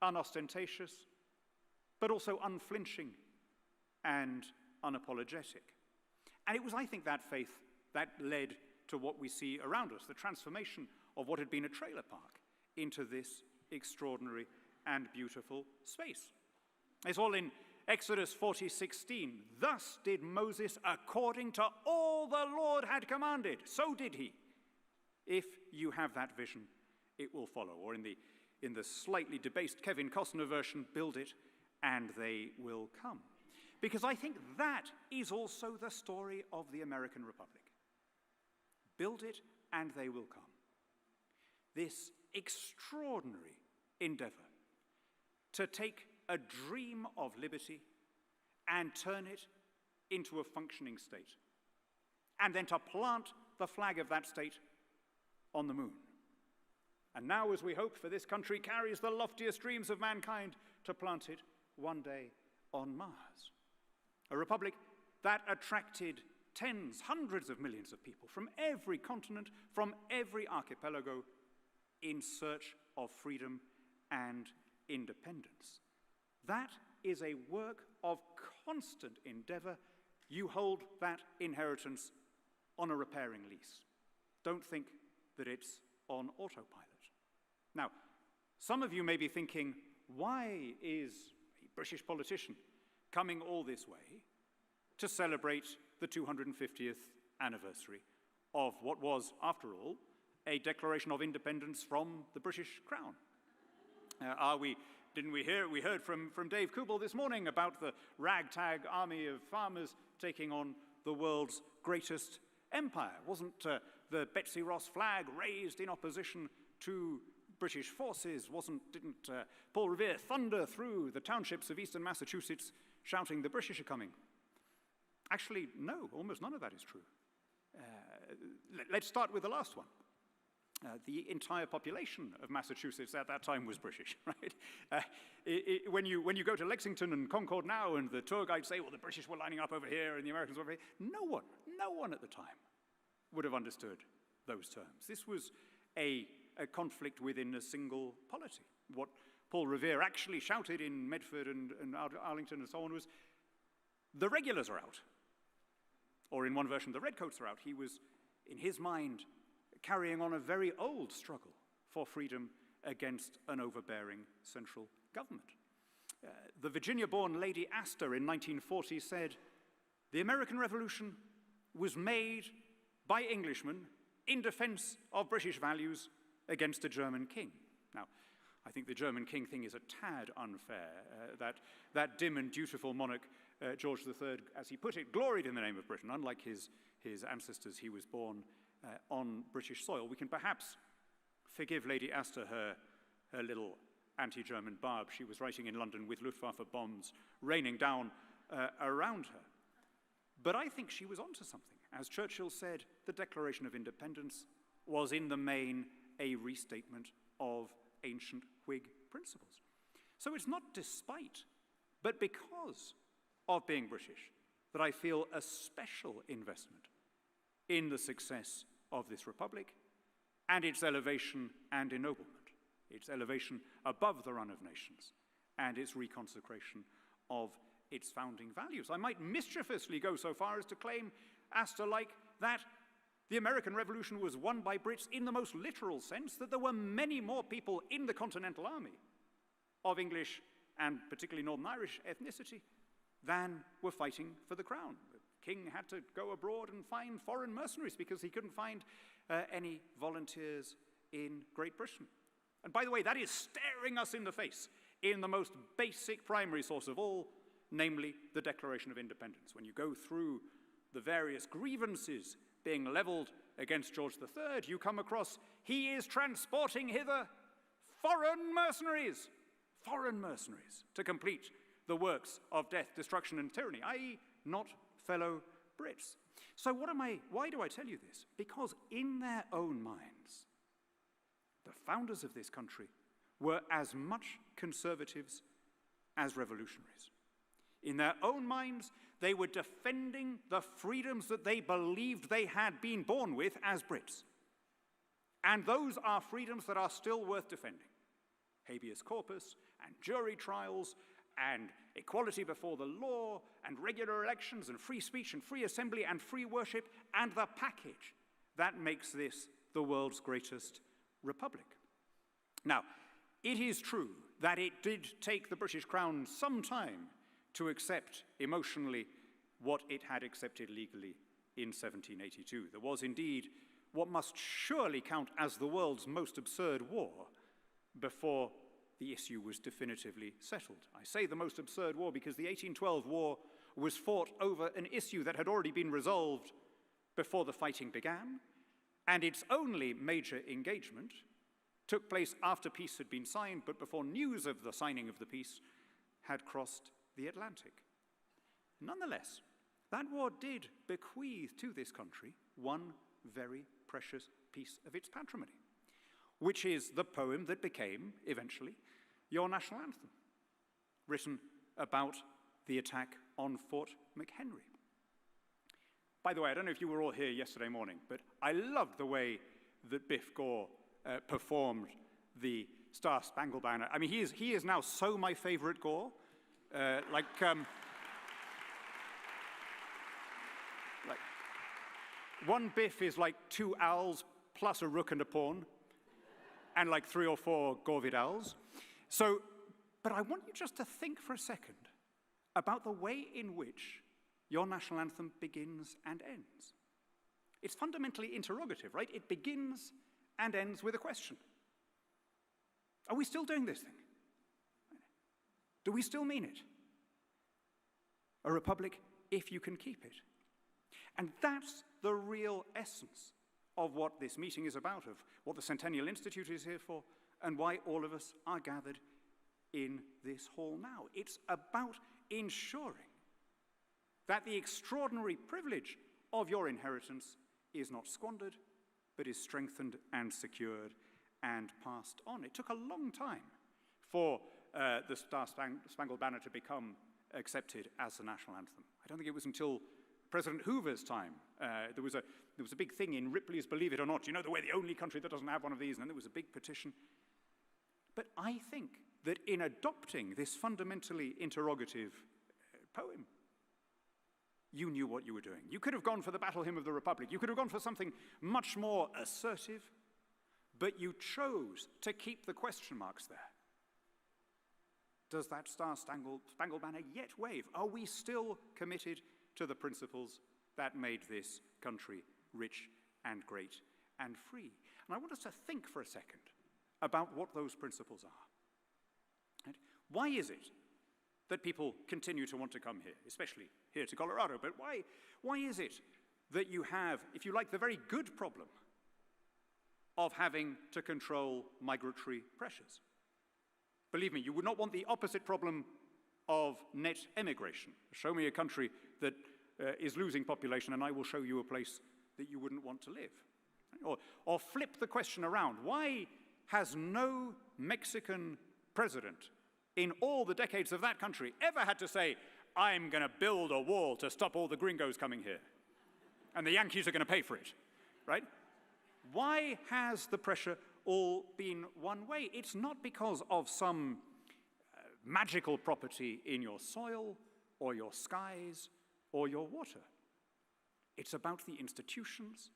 unostentatious, but also unflinching and unapologetic. And it was, I think, that faith that led to what we see around us, the transformation of what had been a trailer park into this extraordinary and beautiful space. It's all in Exodus 40:16. Thus did Moses according to all the Lord had commanded. So did he. If you have that vision, it will follow. Or in the slightly debased Kevin Costner version, build it and they will come. Because I think that is also the story of the American Republic. Build it and they will come. This extraordinary endeavor to take a dream of liberty and turn it into a functioning state, and then to plant the flag of that state on the moon. And now, as we hope for this country carries the loftiest dreams of mankind, to plant it one day on Mars. A republic that attracted tens, hundreds of millions of people from every continent, from every archipelago, in search of freedom and independence. That is a work of constant endeavor. You hold that inheritance on a repairing lease. Don't think that it's on autopilot. Now, some of you may be thinking, why is a British politician coming all this way to celebrate the 250th anniversary of what was, after all, a declaration of independence from the British Crown? We heard from Dave Kubel this morning about the ragtag army of farmers taking on the world's greatest empire. Wasn't the Betsy Ross flag raised in opposition to British forces? Didn't Paul Revere thunder through the townships of eastern Massachusetts shouting, "The British are coming"? Actually, no, almost none of that is true. Let's start with the last one. The entire population of Massachusetts at that time was British, right? When you go to Lexington and Concord now, and the tour guides say, well, the British were lining up over here and the Americans were over here, no one at the time would have understood those terms. This was a conflict within a single polity. What Paul Revere actually shouted in Medford and Arlington and so on was, the regulars are out. Or in one version, the redcoats are out. He was, in his mind, carrying on a very old struggle for freedom against an overbearing central government. The Virginia-born Lady Astor in 1940 said, the American Revolution was made by Englishmen in defense of British values against a German king. Now, I think the German king thing is a tad unfair. That dim and dutiful monarch, George III, as he put it, gloried in the name of Britain. Unlike his ancestors, he was born on British soil. We can perhaps forgive Lady Astor her little anti-German barb she was writing in London with Luftwaffe bombs raining down around her. But I think she was onto something. As Churchill said, the Declaration of Independence was in the main a restatement of ancient Whig principles. So it's not despite, but because of being British that I feel a special investment in the success of this republic and its elevation and ennoblement, its elevation above the run of nations and its reconsecration of its founding values. I might mischievously go so far as to claim, Astor-like, that the American Revolution was won by Brits in the most literal sense, that there were many more people in the Continental Army of English and particularly Northern Irish ethnicity than were fighting for the crown. The king had to go abroad and find foreign mercenaries because he couldn't find any volunteers in Great Britain. And by the way, that is staring us in the face in the most basic primary source of all, namely the Declaration of Independence. When you go through the various grievances being leveled against George III, you come across, he is transporting hither foreign mercenaries to complete the works of death, destruction, and tyranny, i.e. not fellow Brits. So why do I tell you this? Because in their own minds, the founders of this country were as much conservatives as revolutionaries. In their own minds, they were defending the freedoms that they believed they had been born with as Brits. And those are freedoms that are still worth defending. Habeas corpus and jury trials and equality before the law and regular elections and free speech and free assembly and free worship and the package that makes this the world's greatest republic. Now, It is true that it did take the British Crown some time to accept emotionally what it had accepted legally in 1782. There was indeed what must surely count as the world's most absurd war before the issue was definitively settled. I say the most absurd war because the 1812 war was fought over an issue that had already been resolved before the fighting began, and its only major engagement took place after peace had been signed, but before news of the signing of the peace had crossed the Atlantic. Nonetheless, that war did bequeath to this country one very precious piece of its patrimony, which is the poem that became, eventually, your national anthem, written about the attack on Fort McHenry. By the way, I don't know if you were all here yesterday morning, but I loved the way that Biff Gore performed the Star Spangled Banner. I mean, he is now so my favorite Gore. One Biff is like 2 owls plus a rook and a pawn, and like 3 or 4 Gore Vidals. But I want you just to think for a second about the way in which your national anthem begins and ends. It's fundamentally interrogative, right? It begins and ends with a question. Are we still doing this thing? Do we still mean it? A republic if you can keep it. And that's the real essence of what this meeting is about, of what the Centennial Institute is here for, and why all of us are gathered in this hall now. It's about ensuring that the extraordinary privilege of your inheritance is not squandered, but is strengthened and secured and passed on. It took a long time for the Star Spangled Banner to become accepted as the national anthem. I don't think it was until President Hoover's time. There was a big thing in Ripley's Believe It or Not. You know, we're the only country that doesn't have one of these, and then there was a big petition. But I think that in adopting this fundamentally interrogative poem, you knew what you were doing. You could have gone for the Battle Hymn of the Republic. You could have gone for something much more assertive, but you chose to keep the question marks there. Does that Star Spangled Banner yet wave? Are we still committed to the principles that made this country rich and great and free? And I want us to think for a second about what those principles are. And why is it that people continue to want to come here, especially here to Colorado? But why is it that you have, if you like, the very good problem of having to control migratory pressures? Believe me, you would not want the opposite problem of net emigration. Show me a country that is losing population, and I will show you a place that you wouldn't want to live. Or flip the question around. Why has no Mexican president in all the decades of that country ever had to say, I'm going to build a wall to stop all the gringos coming here, and the Yankees are going to pay for it, right? Why has the pressure all been one way? It's not because of some magical property in your soil or your skies or your water. It's about the institutions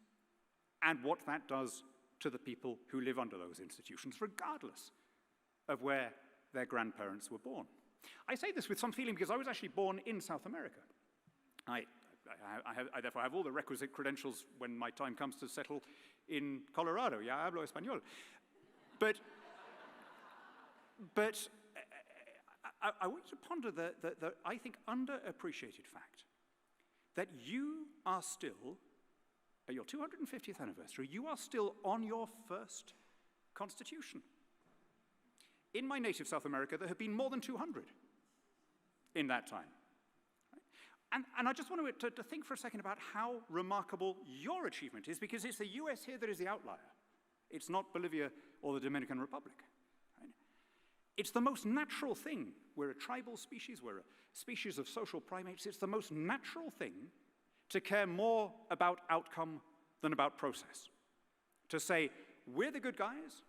and what that does to the people who live under those institutions, regardless of where their grandparents were born. I say this with some feeling because I was actually born in South America. I therefore have all the requisite credentials when my time comes to settle in Colorado. Ya hablo español. But I want you to ponder the I think, underappreciated fact that you are still, at your 250th anniversary, you are still on your first constitution. In my native South America, there have been more than 200 in that time. And I just want to think for a second about how remarkable your achievement is, because it's the US here that is the outlier. It's not Bolivia or the Dominican Republic. Right? It's the most natural thing. We're a tribal species. We're a species of social primates. It's the most natural thing to care more about outcome than about process. To say, we're the good guys.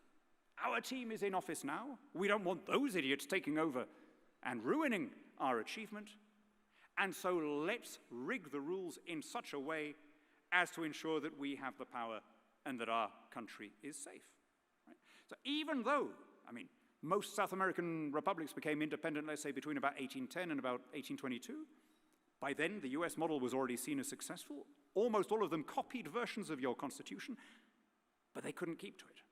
Our team is in office now. We don't want those idiots taking over and ruining our achievement. And so let's rig the rules in such a way as to ensure that we have the power and that our country is safe. Right? So even though, Most South American republics became independent, let's say, between about 1810 and about 1822. By then, the US model was already seen as successful. Almost all of them copied versions of your constitution, but they couldn't keep to it.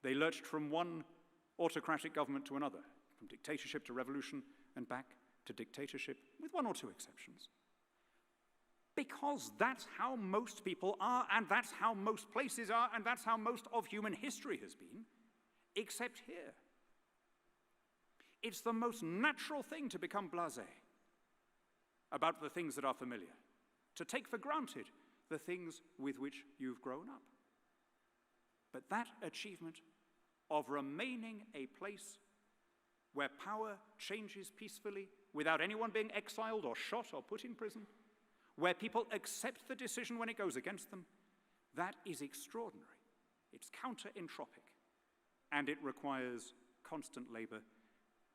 They lurched from one autocratic government to another, from dictatorship to revolution and back to dictatorship, with one or two exceptions. Because that's how most people are, and that's how most places are, and that's how most of human history has been, except here. It's the most natural thing to become blasé about the things that are familiar, to take for granted the things with which you've grown up. But that achievement of remaining a place where power changes peacefully without anyone being exiled or shot or put in prison, where people accept the decision when it goes against them, that is extraordinary. It's counter-entropic, and it requires constant labor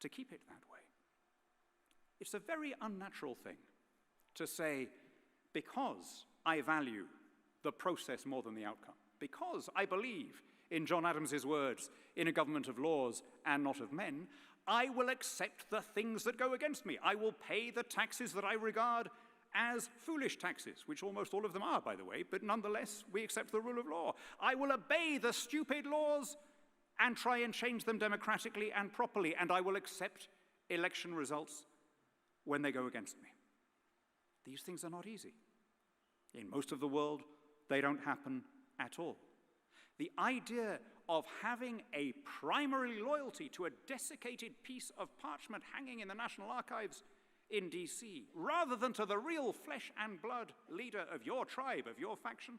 to keep it that way. It's a very unnatural thing to say, because I value the process more than the outcome, because I believe, in John Adams's words, in a government of laws and not of men, I will accept the things that go against me. I will pay the taxes that I regard as foolish taxes, which almost all of them are, by the way, but nonetheless, we accept the rule of law. I will obey the stupid laws and try and change them democratically and properly, and I will accept election results when they go against me. These things are not easy. In most of the world, they don't happen at all. The idea of having a primary loyalty to a desiccated piece of parchment hanging in the National Archives in DC, rather than to the real flesh and blood leader of your tribe, of your faction,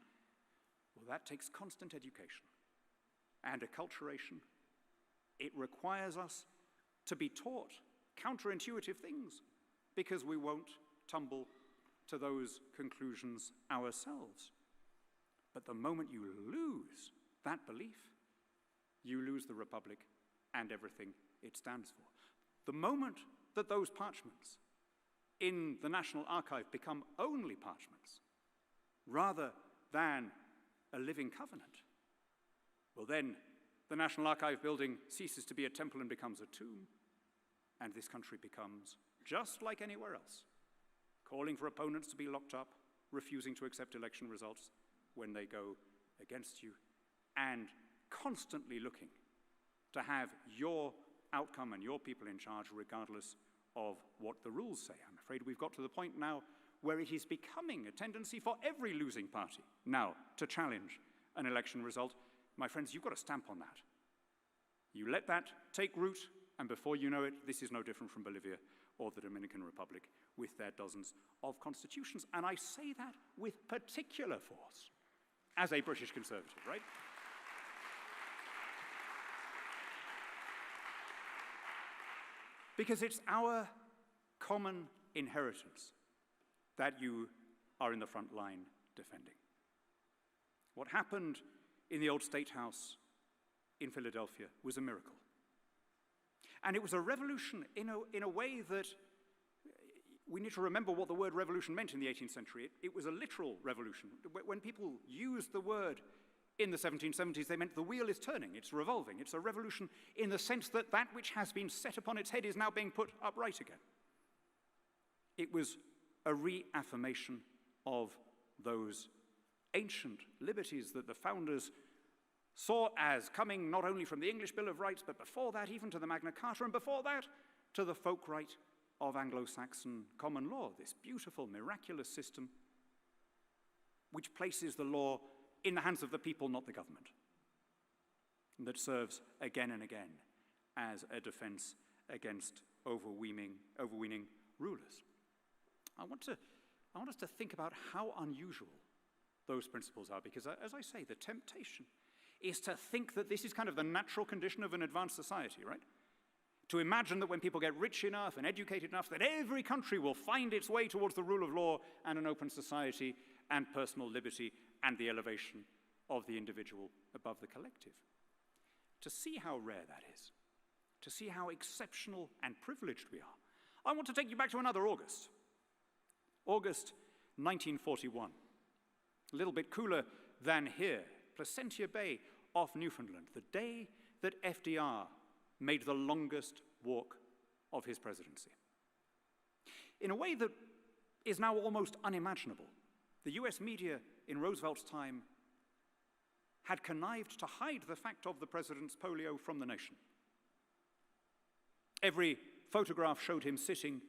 well, that takes constant education and acculturation. It requires us to be taught counterintuitive things, because we won't tumble to those conclusions ourselves. But the moment you lose that belief, you lose the Republic and everything it stands for. The moment that those parchments in the National Archive become only parchments, rather than a living covenant, well then, the National Archive building ceases to be a temple and becomes a tomb, and this country becomes just like anywhere else, calling for opponents to be locked up, refusing to accept election results when they go against you, and constantly looking to have your outcome and your people in charge regardless of what the rules say. I'm afraid we've got to the point now where it is becoming a tendency for every losing party now to challenge an election result. My friends, you've got to stamp on that. You let that take root, and before you know it, this is no different from Bolivia or the Dominican Republic with their dozens of constitutions. And I say that with particular force as a British Conservative, right? Because it's our common inheritance that you are in the front line defending. What happened in the old State House in Philadelphia was a miracle. And it was a revolution in a way that we need to remember what the word revolution meant in the 18th century. It was a literal revolution. When people used the word in the 1770s, they meant the wheel is turning, it's revolving. It's a revolution in the sense that that which has been set upon its head is now being put upright again. It was a reaffirmation of those ancient liberties that the founders saw as coming not only from the English Bill of Rights, but before that even to the Magna Carta, and before that to the folk right of Anglo-Saxon common law, this beautiful, miraculous system which places the law in the hands of the people, not the government, and that serves again and again as a defense against overweening rulers. I want us to think about how unusual those principles are, because as I say, the temptation is to think that this is kind of the natural condition of an advanced society, right? To imagine that when people get rich enough and educated enough, that every country will find its way towards the rule of law and an open society and personal liberty and the elevation of the individual above the collective. To see how rare that is, to see how exceptional and privileged we are, I want to take you back to another August. August 1941. A little bit cooler than here, Placentia Bay off Newfoundland, the day that FDR made the longest walk of his presidency. In a way that is now almost unimaginable, the US media in Roosevelt's time had connived to hide the fact of the president's polio from the nation. Every photograph showed him sitting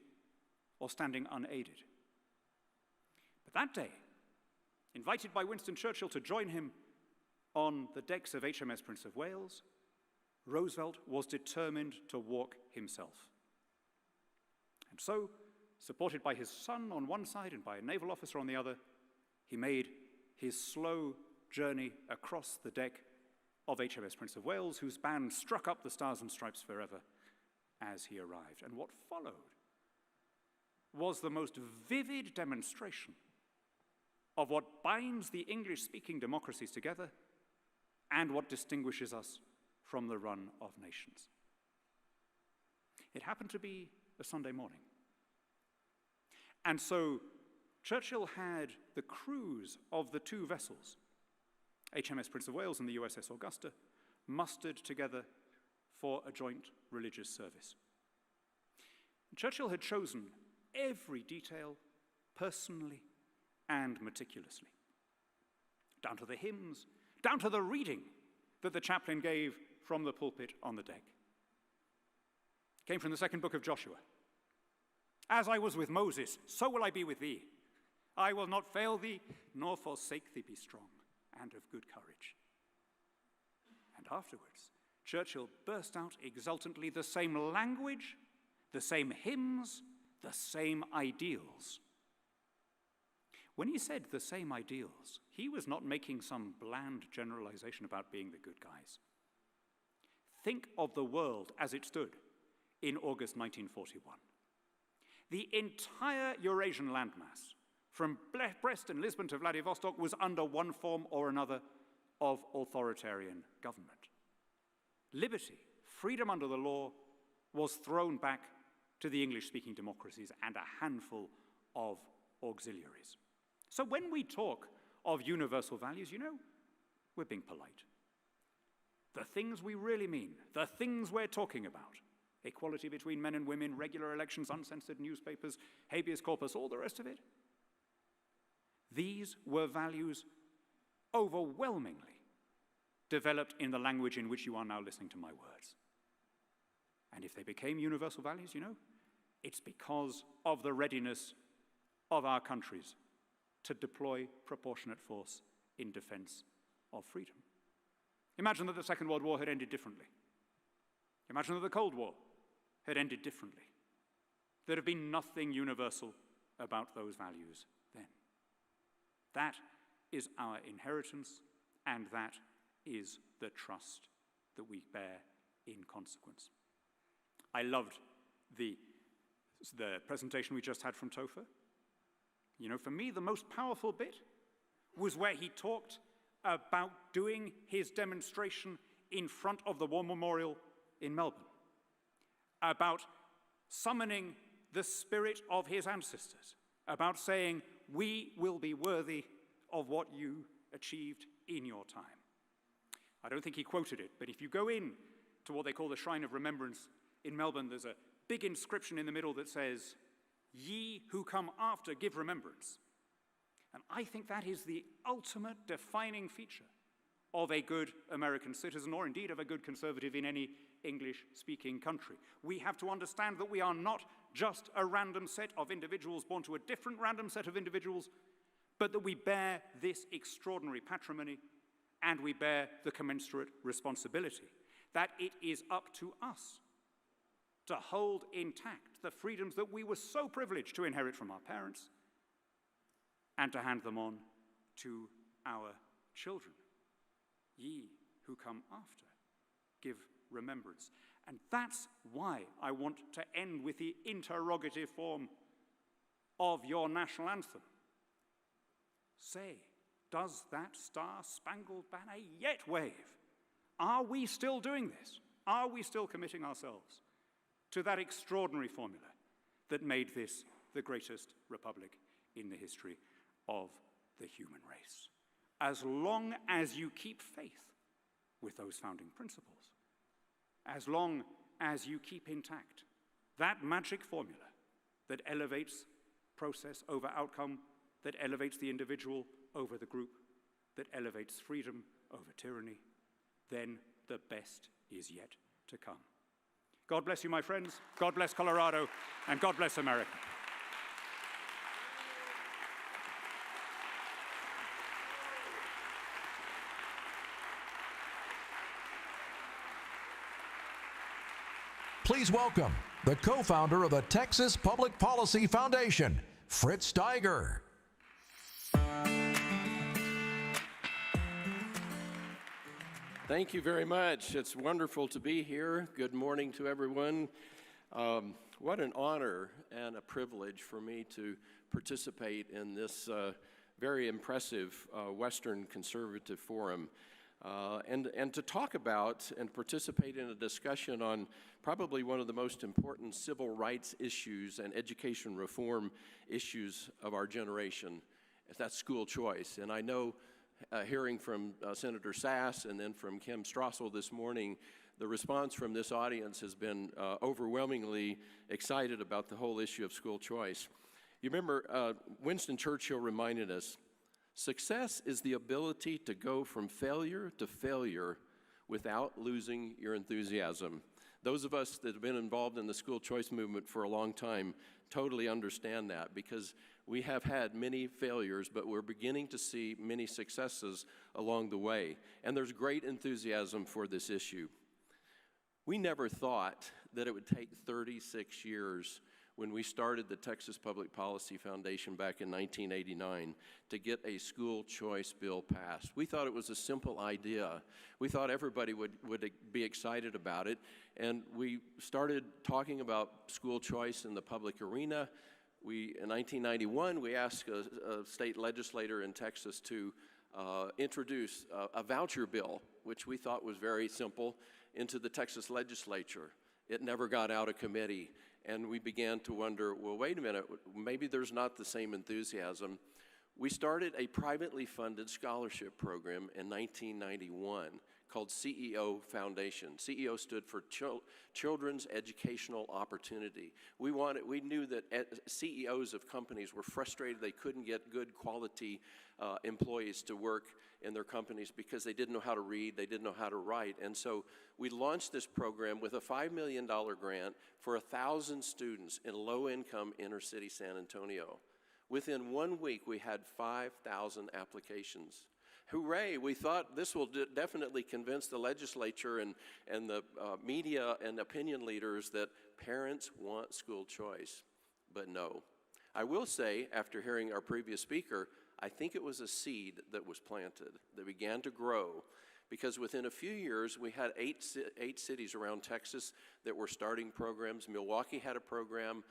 or standing unaided. But that day, invited by Winston Churchill to join him on the decks of HMS Prince of Wales, Roosevelt was determined to walk himself. And so, supported by his son on one side and by a naval officer on the other, he made his slow journey across the deck of HMS Prince of Wales, whose band struck up the Stars and Stripes forever as he arrived. And what followed was the most vivid demonstration of what binds the English-speaking democracies together and what distinguishes us from the run of nations. It happened to be a Sunday morning. And so Churchill had the crews of the two vessels, HMS Prince of Wales and the USS Augusta, mustered together for a joint religious service. Churchill had chosen every detail personally and meticulously, down to the hymns, down to the reading that the chaplain gave from the pulpit on the deck. It came from the second book of Joshua. As I was with Moses, so will I be with thee. I will not fail thee, nor forsake thee. Be strong and of good courage. And afterwards, Churchill burst out exultantly the same language, the same hymns, the same ideals. When he said the same ideals, he was not making some bland generalization about being the good guys. Think of the world as it stood in August 1941. The entire Eurasian landmass, from Brest and Lisbon to Vladivostok, was under one form or another of authoritarian government. Liberty, freedom under the law, was thrown back to the English-speaking democracies and a handful of auxiliaries. So when we talk of universal values, we're being polite. The things we really mean, the things we're talking about, equality between men and women, regular elections, uncensored newspapers, habeas corpus, all the rest of it, these were values overwhelmingly developed in the language in which you are now listening to my words. And if they became universal values, it's because of the readiness of our countries to deploy proportionate force in defense of freedom. Imagine that the Second World War had ended differently. Imagine that the Cold War had ended differently. There'd have been nothing universal about those values then. That is our inheritance, and that is the trust that we bear in consequence. I loved the presentation we just had from Topher. For me, the most powerful bit was where he talked about doing his demonstration in front of the War Memorial in Melbourne, about summoning the spirit of his ancestors, about saying, we will be worthy of what you achieved in your time. I don't think he quoted it, but if you go in to what they call the Shrine of Remembrance in Melbourne, there's a big inscription in the middle that says, "Ye who come after give remembrance." And I think that is the ultimate defining feature of a good American citizen, or indeed of a good conservative in any English-speaking country. We have to understand that we are not just a random set of individuals born to a different random set of individuals, but that we bear this extraordinary patrimony and we bear the commensurate responsibility, that it is up to us to hold intact the freedoms that we were so privileged to inherit from our parents and to hand them on to our children. Ye who come after, give remembrance. And that's why I want to end with the interrogative form of your national anthem. Say, does that star-spangled banner yet wave? Are we still doing this? Are we still committing ourselves to that extraordinary formula that made this the greatest republic in the history of the human race? As long as you keep faith with those founding principles, as long as you keep intact that magic formula that elevates process over outcome, that elevates the individual over the group, that elevates freedom over tyranny, then the best is yet to come. God bless you, my friends. God bless Colorado, and God bless America. Please welcome the co-founder of the Texas Public Policy Foundation, Fritz Steiger. Thank you very much. It's wonderful to be here. Good morning to everyone. What an honor and a privilege for me to participate in this very impressive Western Conservative Forum. And to talk about and participate in a discussion on probably one of the most important civil rights issues and education reform issues of our generation. That's school choice. And I know, hearing from Senator Sass and then from Kim Strassel this morning, the response from this audience has been overwhelmingly excited about the whole issue of school choice. You remember Winston Churchill reminded us, success is the ability to go from failure to failure without losing your enthusiasm. Those of us that have been involved in the school choice movement for a long time totally understand that, because we have had many failures, but we're beginning to see many successes along the way. And there's great enthusiasm for this issue. We never thought that it would take 36 years when we started the Texas Public Policy Foundation back in 1989 to get a school choice bill passed. We thought it was a simple idea. We thought everybody would be excited about it, and we started talking about school choice in the public arena. In 1991, we asked a state legislator in Texas to introduce a voucher bill, which we thought was very simple, into the Texas legislature. It never got out of committee. And we began to wonder, well, wait a minute, maybe there's not the same enthusiasm. We started a privately funded scholarship program in 1991 called CEO Foundation. CEO stood for Children's Educational Opportunity. We knew that CEOs of companies were frustrated they couldn't get good quality employees to work in their companies because they didn't know how to read, they didn't know how to write. And so we launched this program with a $5 million grant for 1,000 students in low-income inner-city San Antonio. Within 1 week, we had 5,000 applications. Hooray, we thought this will definitely convince the legislature and the media and opinion leaders that parents want school choice. But no. I will say, after hearing our previous speaker, I think it was a seed that was planted, that began to grow, because within a few years, we had eight cities around Texas that were starting programs. Milwaukee had a program,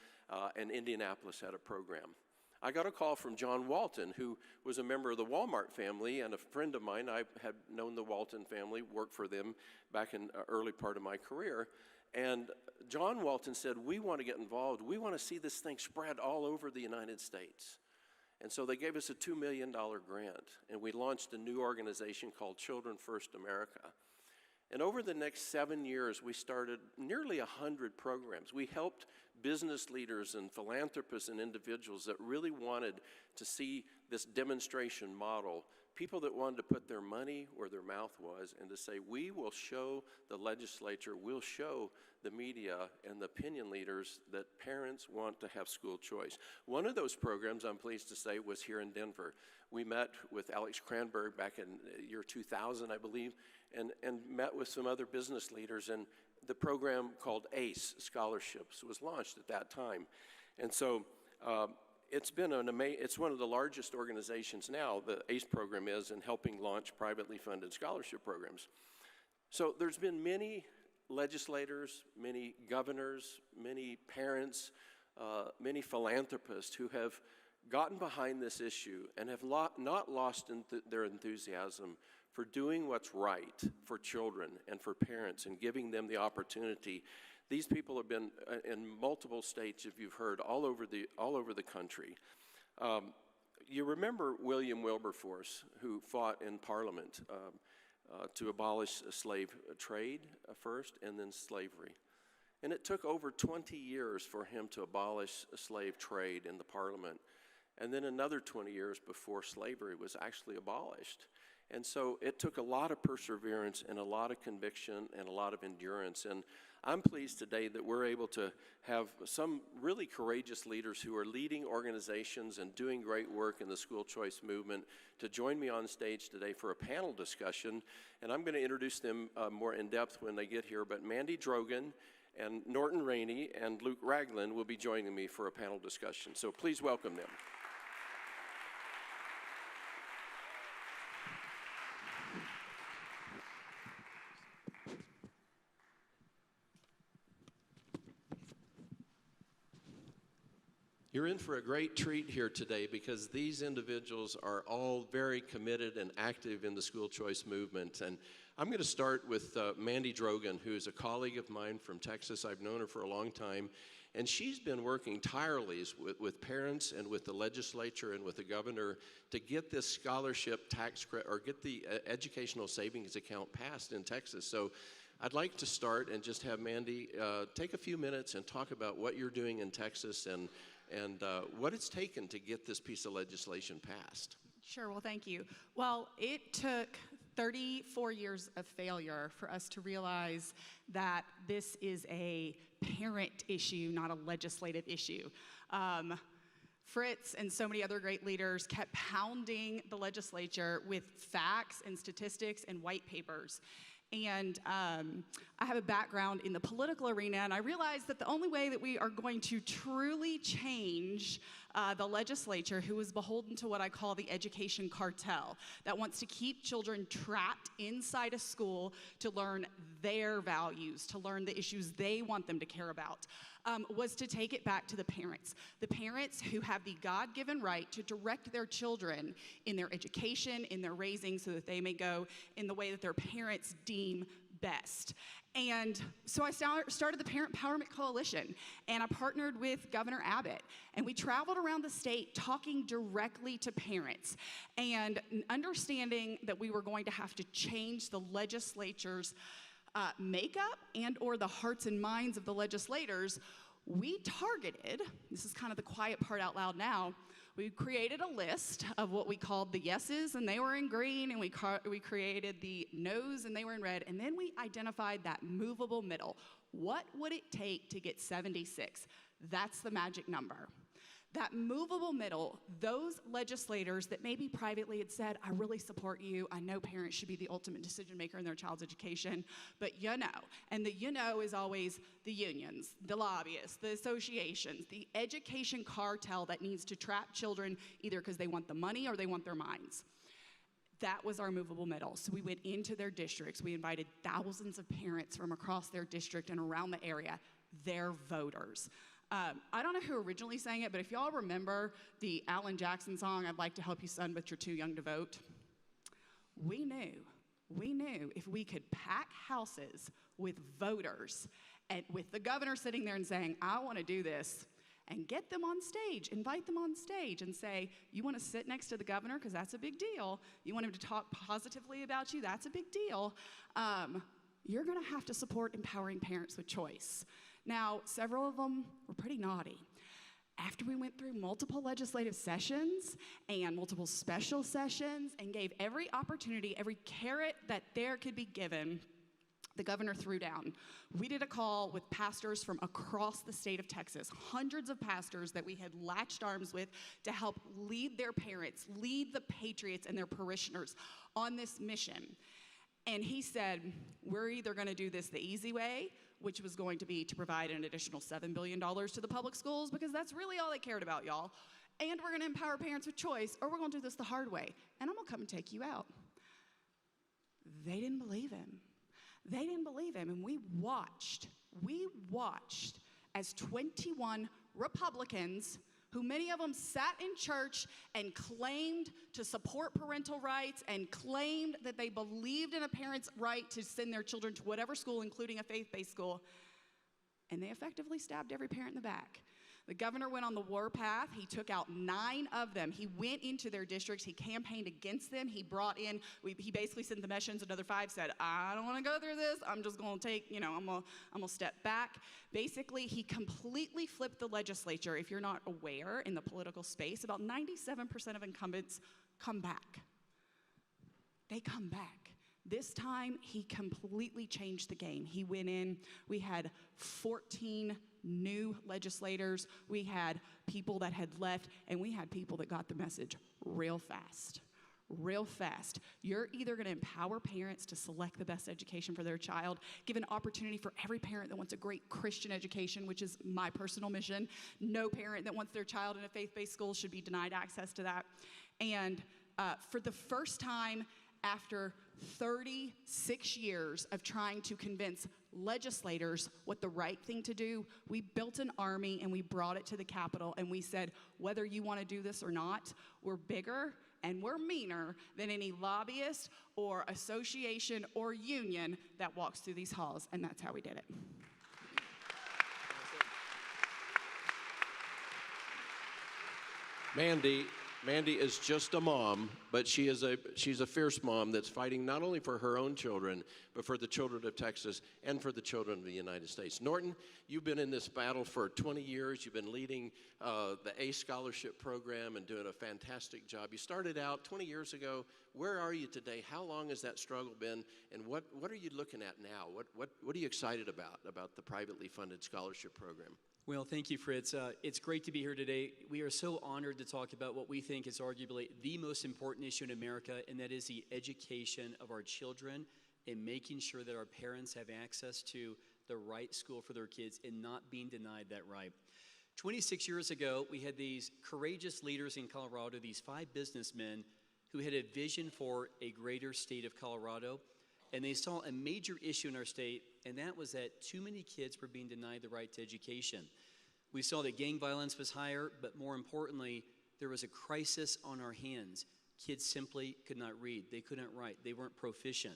and Indianapolis had a program. I got a call from John Walton, who was a member of the Walmart family and a friend of mine. I had known the Walton family, worked for them back in the early part of my career. And John Walton said, we want to get involved. We want to see this thing spread all over the United States. And so they gave us a $2 million grant, and we launched a new organization called Children First America. And over the next 7 years, we started nearly 100 programs. We helped business leaders and philanthropists and individuals that really wanted to see this demonstration model, people that wanted to put their money where their mouth was and to say, we will show the legislature, we'll show the media and the opinion leaders that parents want to have school choice. One of those programs, I'm pleased to say, was here in Denver. We met with Alex Cranberg back in year 2000, I believe, and met with some other business leaders, and the program called ACE Scholarships was launched at that time. And so it's been it's one of the largest organizations now, the ACE program is, in helping launch privately funded scholarship programs. So there's been many legislators, many governors, many parents, many philanthropists who have gotten behind this issue and have not lost their enthusiasm for doing what's right for children and for parents and giving them the opportunity. These people have been in multiple states, if you've heard, all over the country. You remember William Wilberforce, who fought in Parliament. to abolish slave trade first and then slavery. And it took over 20 years for him to abolish slave trade in the Parliament, and then another 20 years before slavery was actually abolished. And so it took a lot of perseverance and a lot of conviction and a lot of endurance. And I'm pleased today that we're able to have some really courageous leaders who are leading organizations and doing great work in the school choice movement to join me on stage today for a panel discussion. And I'm going to introduce them more in depth when they get here. But Mandy Drogan and Norton Rainey and Luke Ragland will be joining me for a panel discussion. So please welcome them. You're in for a great treat here today because these individuals are all very committed and active in the school choice movement. And I'm going to start with Mandy Drogan, who is a colleague of mine from Texas. I've known her for a long time. And she's been working tirelessly with parents and with the legislature and with the governor to get this scholarship tax credit or get the educational savings account passed in Texas. So I'd like to start and just have Mandy take a few minutes and talk about what you're doing in Texas and what it's taken to get this piece of legislation passed. Sure, well, thank you. Well, it took 34 years of failure for us to realize that this is a parent issue, not a legislative issue. Fritz and so many other great leaders kept pounding the legislature with facts and statistics and white papers. And I have a background in the political arena, and I realized that the only way that we are going to truly change the legislature, who is beholden to what I call the education cartel, that wants to keep children trapped inside a school to learn their values, to learn the issues they want them to care about, was to take it back to the parents. The parents who have the God-given right to direct their children in their education, in their raising, so that they may go in the way that their parents deem best. And so I started the Parent Empowerment Coalition, and I partnered with Governor Abbott, and we traveled around the state talking directly to parents and understanding that we were going to have to change the legislature's makeup and or the hearts and minds of the legislators. We targeted, this is kind of the quiet part out loud now, we created a list of what we called the yeses, and they were in green, and we created the noes, and they were in red, and then we identified that movable middle. What would it take to get 76? That's the magic number. That movable middle, those legislators that maybe privately had said, I really support you, I know parents should be the ultimate decision maker in their child's education, but you know, and the you know is always the unions, the lobbyists, the associations, the education cartel that needs to trap children either because they want the money or they want their minds. That was our movable middle. So we went into their districts, we invited thousands of parents from across their district and around the area, their voters. I don't know who originally sang it, but if y'all remember the Alan Jackson song, I'd like to help you, son, but you're too young to vote. We knew if we could pack houses with voters and with the governor sitting there and saying, I want to do this, and get them on stage, invite them on stage and say, you want to sit next to the governor because that's a big deal. You want him to talk positively about you, that's a big deal. You're going to have to support empowering parents with choice. Now, several of them were pretty naughty. After we went through multiple legislative sessions and multiple special sessions and gave every opportunity, every carrot that there could be given, the governor threw down. We did a call with pastors from across the state of Texas, hundreds of pastors that we had latched arms with to help lead their parents, lead the patriots and their parishioners on this mission. And he said, we're either going to do this the easy way, which was going to be to provide an additional $7 billion to the public schools, because that's really all they cared about, y'all. And we're going to empower parents with choice, or we're going to do this the hard way, and I'm going to come and take you out. They didn't believe him. They didn't believe him, and we watched as 21 Republicans, who many of them sat in church and claimed to support parental rights and claimed that they believed in a parent's right to send their children to whatever school, including a faith-based school, and they effectively stabbed every parent in the back. The governor went on the warpath. He took out 9 of them. He went into their districts. He campaigned against them. He brought in, he basically sent the message, another 5 said, I don't want to go through this. I'm just going to take, I'm going to step back. Basically, he completely flipped the legislature. If you're not aware, in the political space, about 97% of incumbents come back. They come back. This time, he completely changed the game. He went in, we had 14 new legislators, we had people that had left, and we had people that got the message real fast. Real fast. You're either going to empower parents to select the best education for their child, give an opportunity for every parent that wants a great Christian education, which is my personal mission. No parent that wants their child in a faith-based school should be denied access to that. And for the first time after 36 years of trying to convince legislators what the right thing to do, we built an army and we brought it to the Capitol and we said, whether you want to do this or not, we're bigger and we're meaner than any lobbyist or association or union that walks through these halls, and that's how we did it. Mandy is just a mom, but she's a fierce mom that's fighting not only for her own children, but for the children of Texas and for the children of the United States. Norton, you've been in this battle for 20 years. You've been leading the ACE Scholarship Program and doing a fantastic job. You started out 20 years ago. Where are you today? How long has that struggle been? And what are you looking at now? What are you excited about the privately funded scholarship program? Well, thank you, Fritz. It's great to be here today. We are so honored to talk about what we think is arguably the most important issue in America, and that is the education of our children and making sure that our parents have access to the right school for their kids and not being denied that right. 26 years ago, we had these courageous leaders in Colorado, these 5 businessmen who had a vision for a greater state of Colorado, and they saw a major issue in our state, and that was that too many kids were being denied the right to education. We saw that gang violence was higher, but more importantly, there was a crisis on our hands. Kids simply could not read. They couldn't write. They weren't proficient.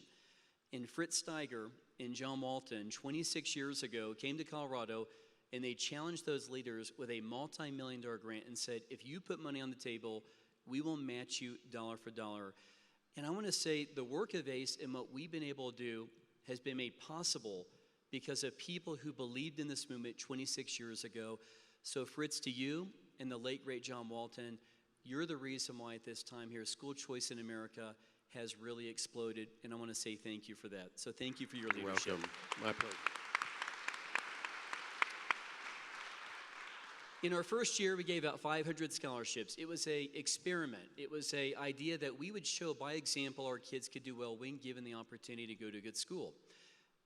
And Fritz Steiger and John Walton, 26 years ago, came to Colorado, and they challenged those leaders with a multi-million-dollar grant and said, if you put money on the table, we will match you dollar for dollar. And I want to say the work of ACE and what we've been able to do has been made possible because of people who believed in this movement 26 years ago. So Fritz, to you and the late, great John Walton, you're the reason why at this time here, school choice in America has really exploded, and I want to say thank you for that. So thank you for your leadership. You're welcome. My pleasure. In our first year, we gave out 500 scholarships. It was an experiment. It was an idea that we would show by example our kids could do well when given the opportunity to go to a good school.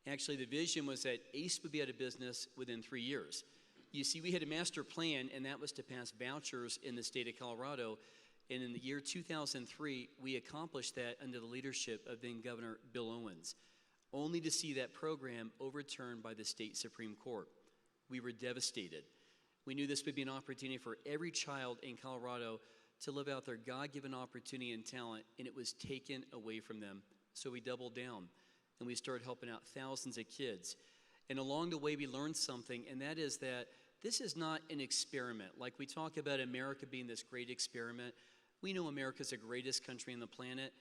Actually, the vision was that ACE would be out of business within 3 years. You see, we had a master plan, and that was to pass vouchers in the state of Colorado. And in the year 2003, we accomplished that under the leadership of then Governor Bill Owens, only to see that program overturned by the state Supreme Court. We were devastated. We knew this would be an opportunity for every child in Colorado to live out their God-given opportunity and talent, and it was taken away from them. So we doubled down, and we started helping out thousands of kids. And along the way, we learned something, and that is that this is not an experiment. Like we talk about America being this great experiment. We know America's the greatest country on the planet.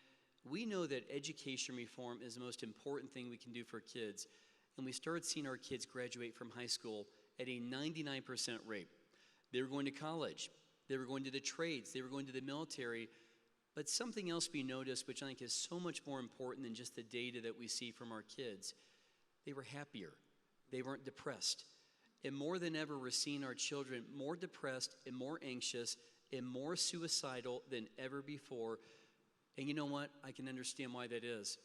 We know that education reform is the most important thing we can do for kids. And we started seeing our kids graduate from high school at a 99% rate. They were going to college. They were going to the trades. They were going to the military. But something else we noticed, which I think is so much more important than just the data that we see from our kids, they were happier. They weren't depressed. And more than ever, we're seeing our children more depressed and more anxious and more suicidal than ever before. And you know what? I can understand why that is.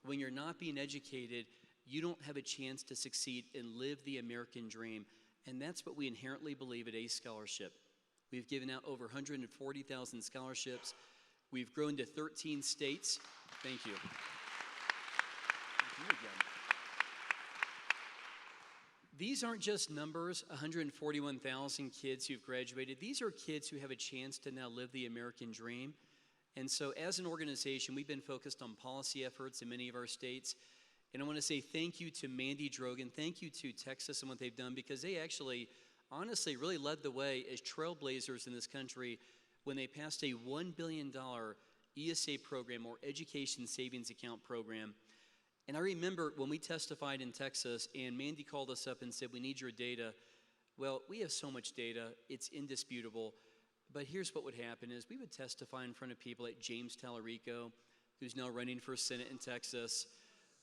When you're not being educated, you don't have a chance to succeed and live the American dream. And that's what we inherently believe at ACE Scholarship. We've given out over 140,000 scholarships. We've grown to 13 states. Thank you. Thank you again. These aren't just numbers, 141,000 kids who've graduated. These are kids who have a chance to now live the American dream. And so as an organization, we've been focused on policy efforts in many of our states. And I want to say thank you to Mandy Drogan. Thank you to Texas and what they've done, because they actually honestly really led the way as trailblazers in this country when they passed a $1 billion ESA program, or Education Savings Account program. And I remember when we testified in Texas and Mandy called us up and said, we need your data. Well, we have so much data, it's indisputable. But here's what would happen is we would testify in front of people like James Tallarico, who's now running for Senate in Texas.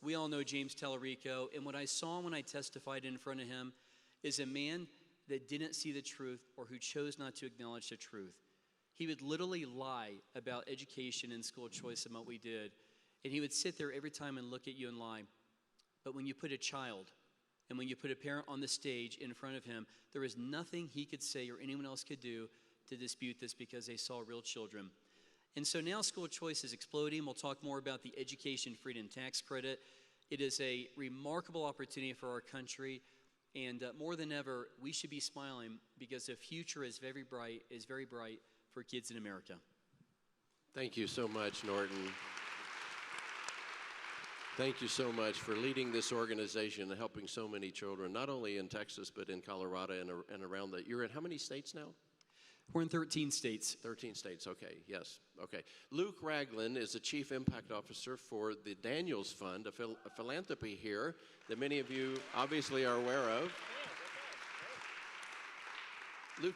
We all know James Tallarico, and what I saw when I testified in front of him is a man that didn't see the truth or who chose not to acknowledge the truth. He would literally lie about education and school choice and what we did, and he would sit there every time and look at you and lie. But when you put a child and when you put a parent on the stage in front of him, there was nothing he could say or anyone else could do to dispute this because they saw real children. And so now school choice is exploding. We'll talk more about the Education Freedom Tax Credit. It is a remarkable opportunity for our country, and more than ever, we should be smiling because the future is very bright for kids in America. Thank you so much, Norton. Thank you so much for leading this organization and helping so many children, not only in Texas, but in Colorado and around the, you're in how many states now? We're in 13 states. 13 states, okay, yes, okay. Luke Ragland is the Chief Impact Officer for the Daniels Fund, a philanthropy here that many of you obviously are aware of. Luke,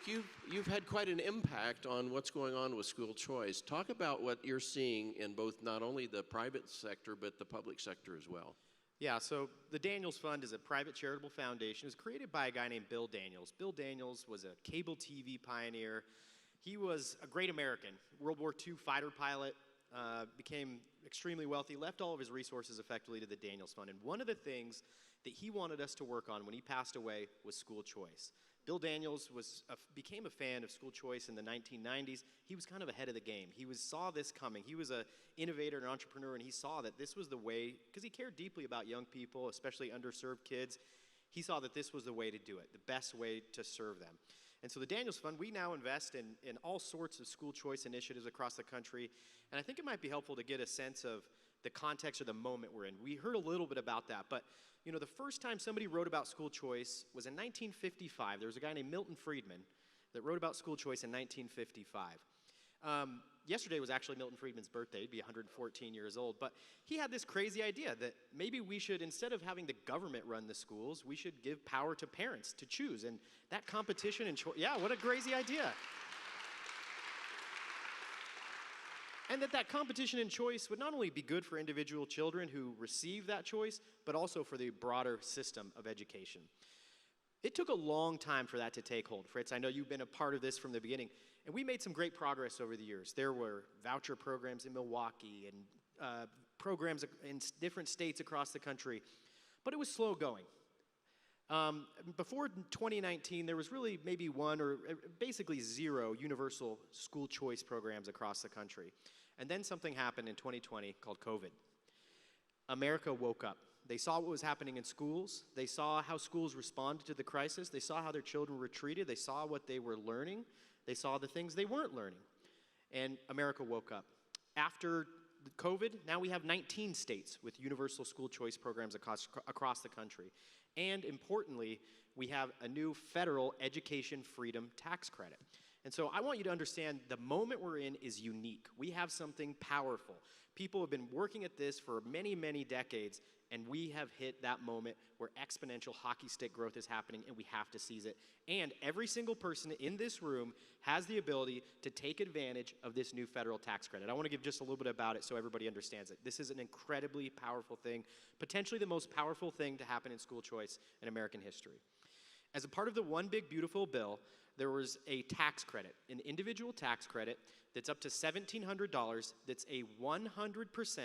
you've had quite an impact on what's going on with school choice. Talk about what you're seeing in both not only the private sector, but the public sector as well. Yeah, so the Daniels Fund is a private charitable foundation. It was created by a guy named Bill Daniels. Bill Daniels was a cable TV pioneer. He was a great American, World War II fighter pilot, became extremely wealthy, left all of his resources effectively to the Daniels Fund. And one of the things that he wanted us to work on when he passed away was school choice. Bill Daniels became a fan of school choice in the 1990s. He was kind of ahead of the game. He saw this coming. He was an innovator and an entrepreneur, and he saw that this was the way, because he cared deeply about young people, especially underserved kids. He saw that this was the way to do it, the best way to serve them. And so the Daniels Fund, we now invest in all sorts of school choice initiatives across the country, and I think it might be helpful to get a sense of the context or the moment we're in. We heard a little bit about that, but you know, the first time somebody wrote about school choice was in 1955. There was a guy named Milton Friedman that wrote about school choice in 1955. Yesterday was actually Milton Friedman's birthday. He'd be 114 years old. But he had this crazy idea that maybe we should, instead of having the government run the schools, we should give power to parents to choose. And that competition and choice, yeah, what a crazy idea. And that competition and choice would not only be good for individual children who receive that choice, but also for the broader system of education. It took a long time for that to take hold. Fritz, I know you've been a part of this from the beginning, and we made some great progress over the years. There were voucher programs in Milwaukee and programs in different states across the country, but it was slow going. Before 2019, there was really maybe one or basically zero universal school choice programs across the country. And then something happened in 2020 called COVID. America woke up. They saw what was happening in schools. They saw how schools responded to the crisis. They saw how their children were treated. They saw what they were learning. They saw the things they weren't learning. And America woke up. After COVID, now we have 19 states with universal school choice programs across the country. And importantly, we have a new federal education freedom tax credit. And so I want you to understand the moment we're in is unique. We have something powerful. People have been working at this for many, many decades, and we have hit that moment where exponential hockey stick growth is happening, and we have to seize it. And every single person in this room has the ability to take advantage of this new federal tax credit. I want to give just a little bit about it so everybody understands it. This is an incredibly powerful thing, potentially the most powerful thing to happen in school choice in American history. As a part of the One Big Beautiful Bill, there was a tax credit, an individual tax credit that's up to $1,700. That's a 100%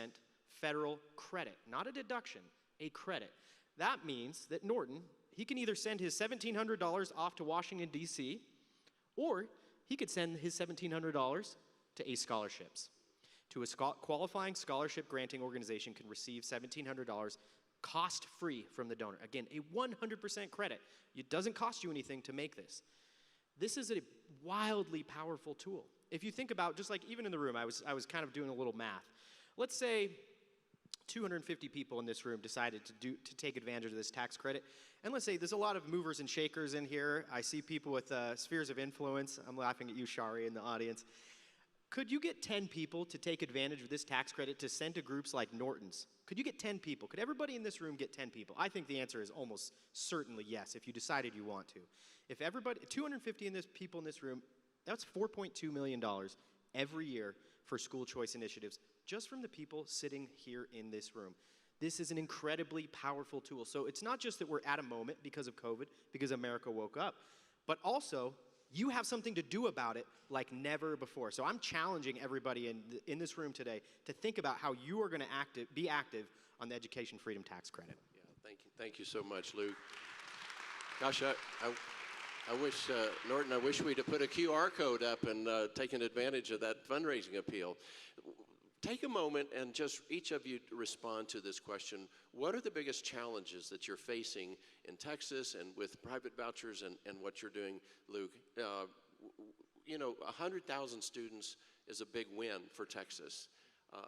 federal credit, not a deduction, a credit. That means that Norton, he can either send his $1,700 off to Washington, D.C., or he could send his $1,700 to ACE scholarships. To a qualifying scholarship granting organization can receive $1,700 cost-free from the donor. Again, a 100% credit. It doesn't cost you anything to make this. This is a wildly powerful tool. If you think about, just like even in the room, I was kind of doing a little math. Let's say 250 people in this room decided to take advantage of this tax credit. And let's say there's a lot of movers and shakers in here. I see people with spheres of influence. I'm laughing at you, Shari, in the audience. Could you get 10 people to take advantage of this tax credit to send to groups like Norton's? Could you get 10 people? Could everybody in this room get 10 people? I think the answer is almost certainly yes, if you decided you want to. If everybody, 250 people in this room, that's $4.2 million every year for school choice initiatives, just from the people sitting here in this room. This is an incredibly powerful tool. So it's not just that we're at a moment because of COVID, because America woke up, but also you have something to do about it like never before. So I'm challenging everybody in this room today to think about how you are going to be active on the Education Freedom Tax Credit. Yeah, thank you so much, Luke. Gosh, I wish, Norton, I wish we'd have put a QR code up and taken advantage of that fundraising appeal. Take a moment and just each of you respond to this question. What are the biggest challenges that you're facing in Texas and with private vouchers and what you're doing, Luke? You know, 100,000 students is a big win for Texas,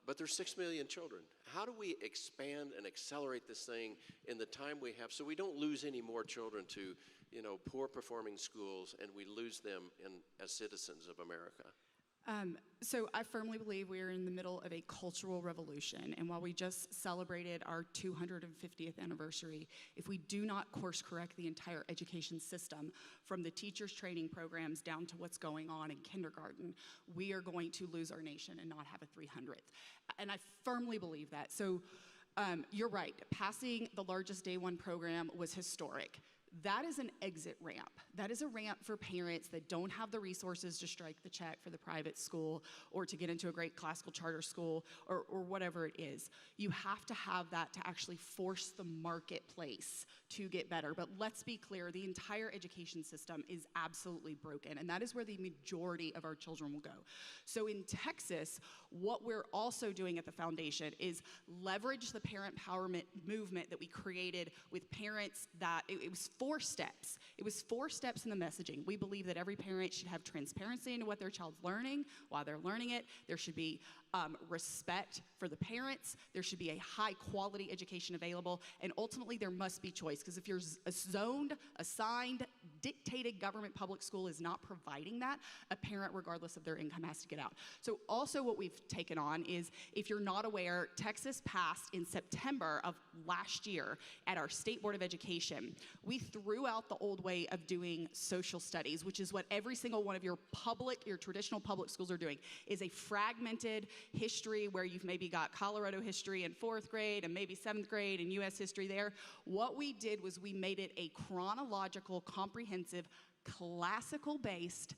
but there's 6 million children. How do we expand and accelerate this thing in the time we have so we don't lose any more children to, you know, poor performing schools and we lose them as citizens of America? So I firmly believe we are in the middle of a cultural revolution, and while we just celebrated our 250th anniversary, if we do not course correct the entire education system, from the teachers training programs down to what's going on in kindergarten, we are going to lose our nation and not have a 300th. And I firmly believe that. So you're right, passing the largest day one program was historic. That is an exit ramp. That is a ramp for parents that don't have the resources to strike the check for the private school or to get into a great classical charter school or whatever it is. You have to have that to actually force the marketplace to get better. But let's be clear, the entire education system is absolutely broken, and that is where the majority of our children will go. So in Texas, what we're also doing at the foundation is leverage the parent empowerment movement that we created with parents that it was 4 steps. It was 4 steps in the messaging. We believe that every parent should have transparency into what their child's learning while they're learning it. There should be respect for the parents. There should be a high quality education available. And ultimately there must be choice, because if you're zoned, assigned, dictated government public school is not providing that, a parent regardless of their income has to get out. So also what we've taken on is, if you're not aware, Texas passed in September of last year at our State Board of Education. We threw out the old way of doing social studies, which is what every single one of your traditional public schools are doing, is a fragmented history where you've maybe got Colorado history in 4th grade and maybe 7th grade and U.S. history there. What we did was we made it a chronological, comprehensive, classical-based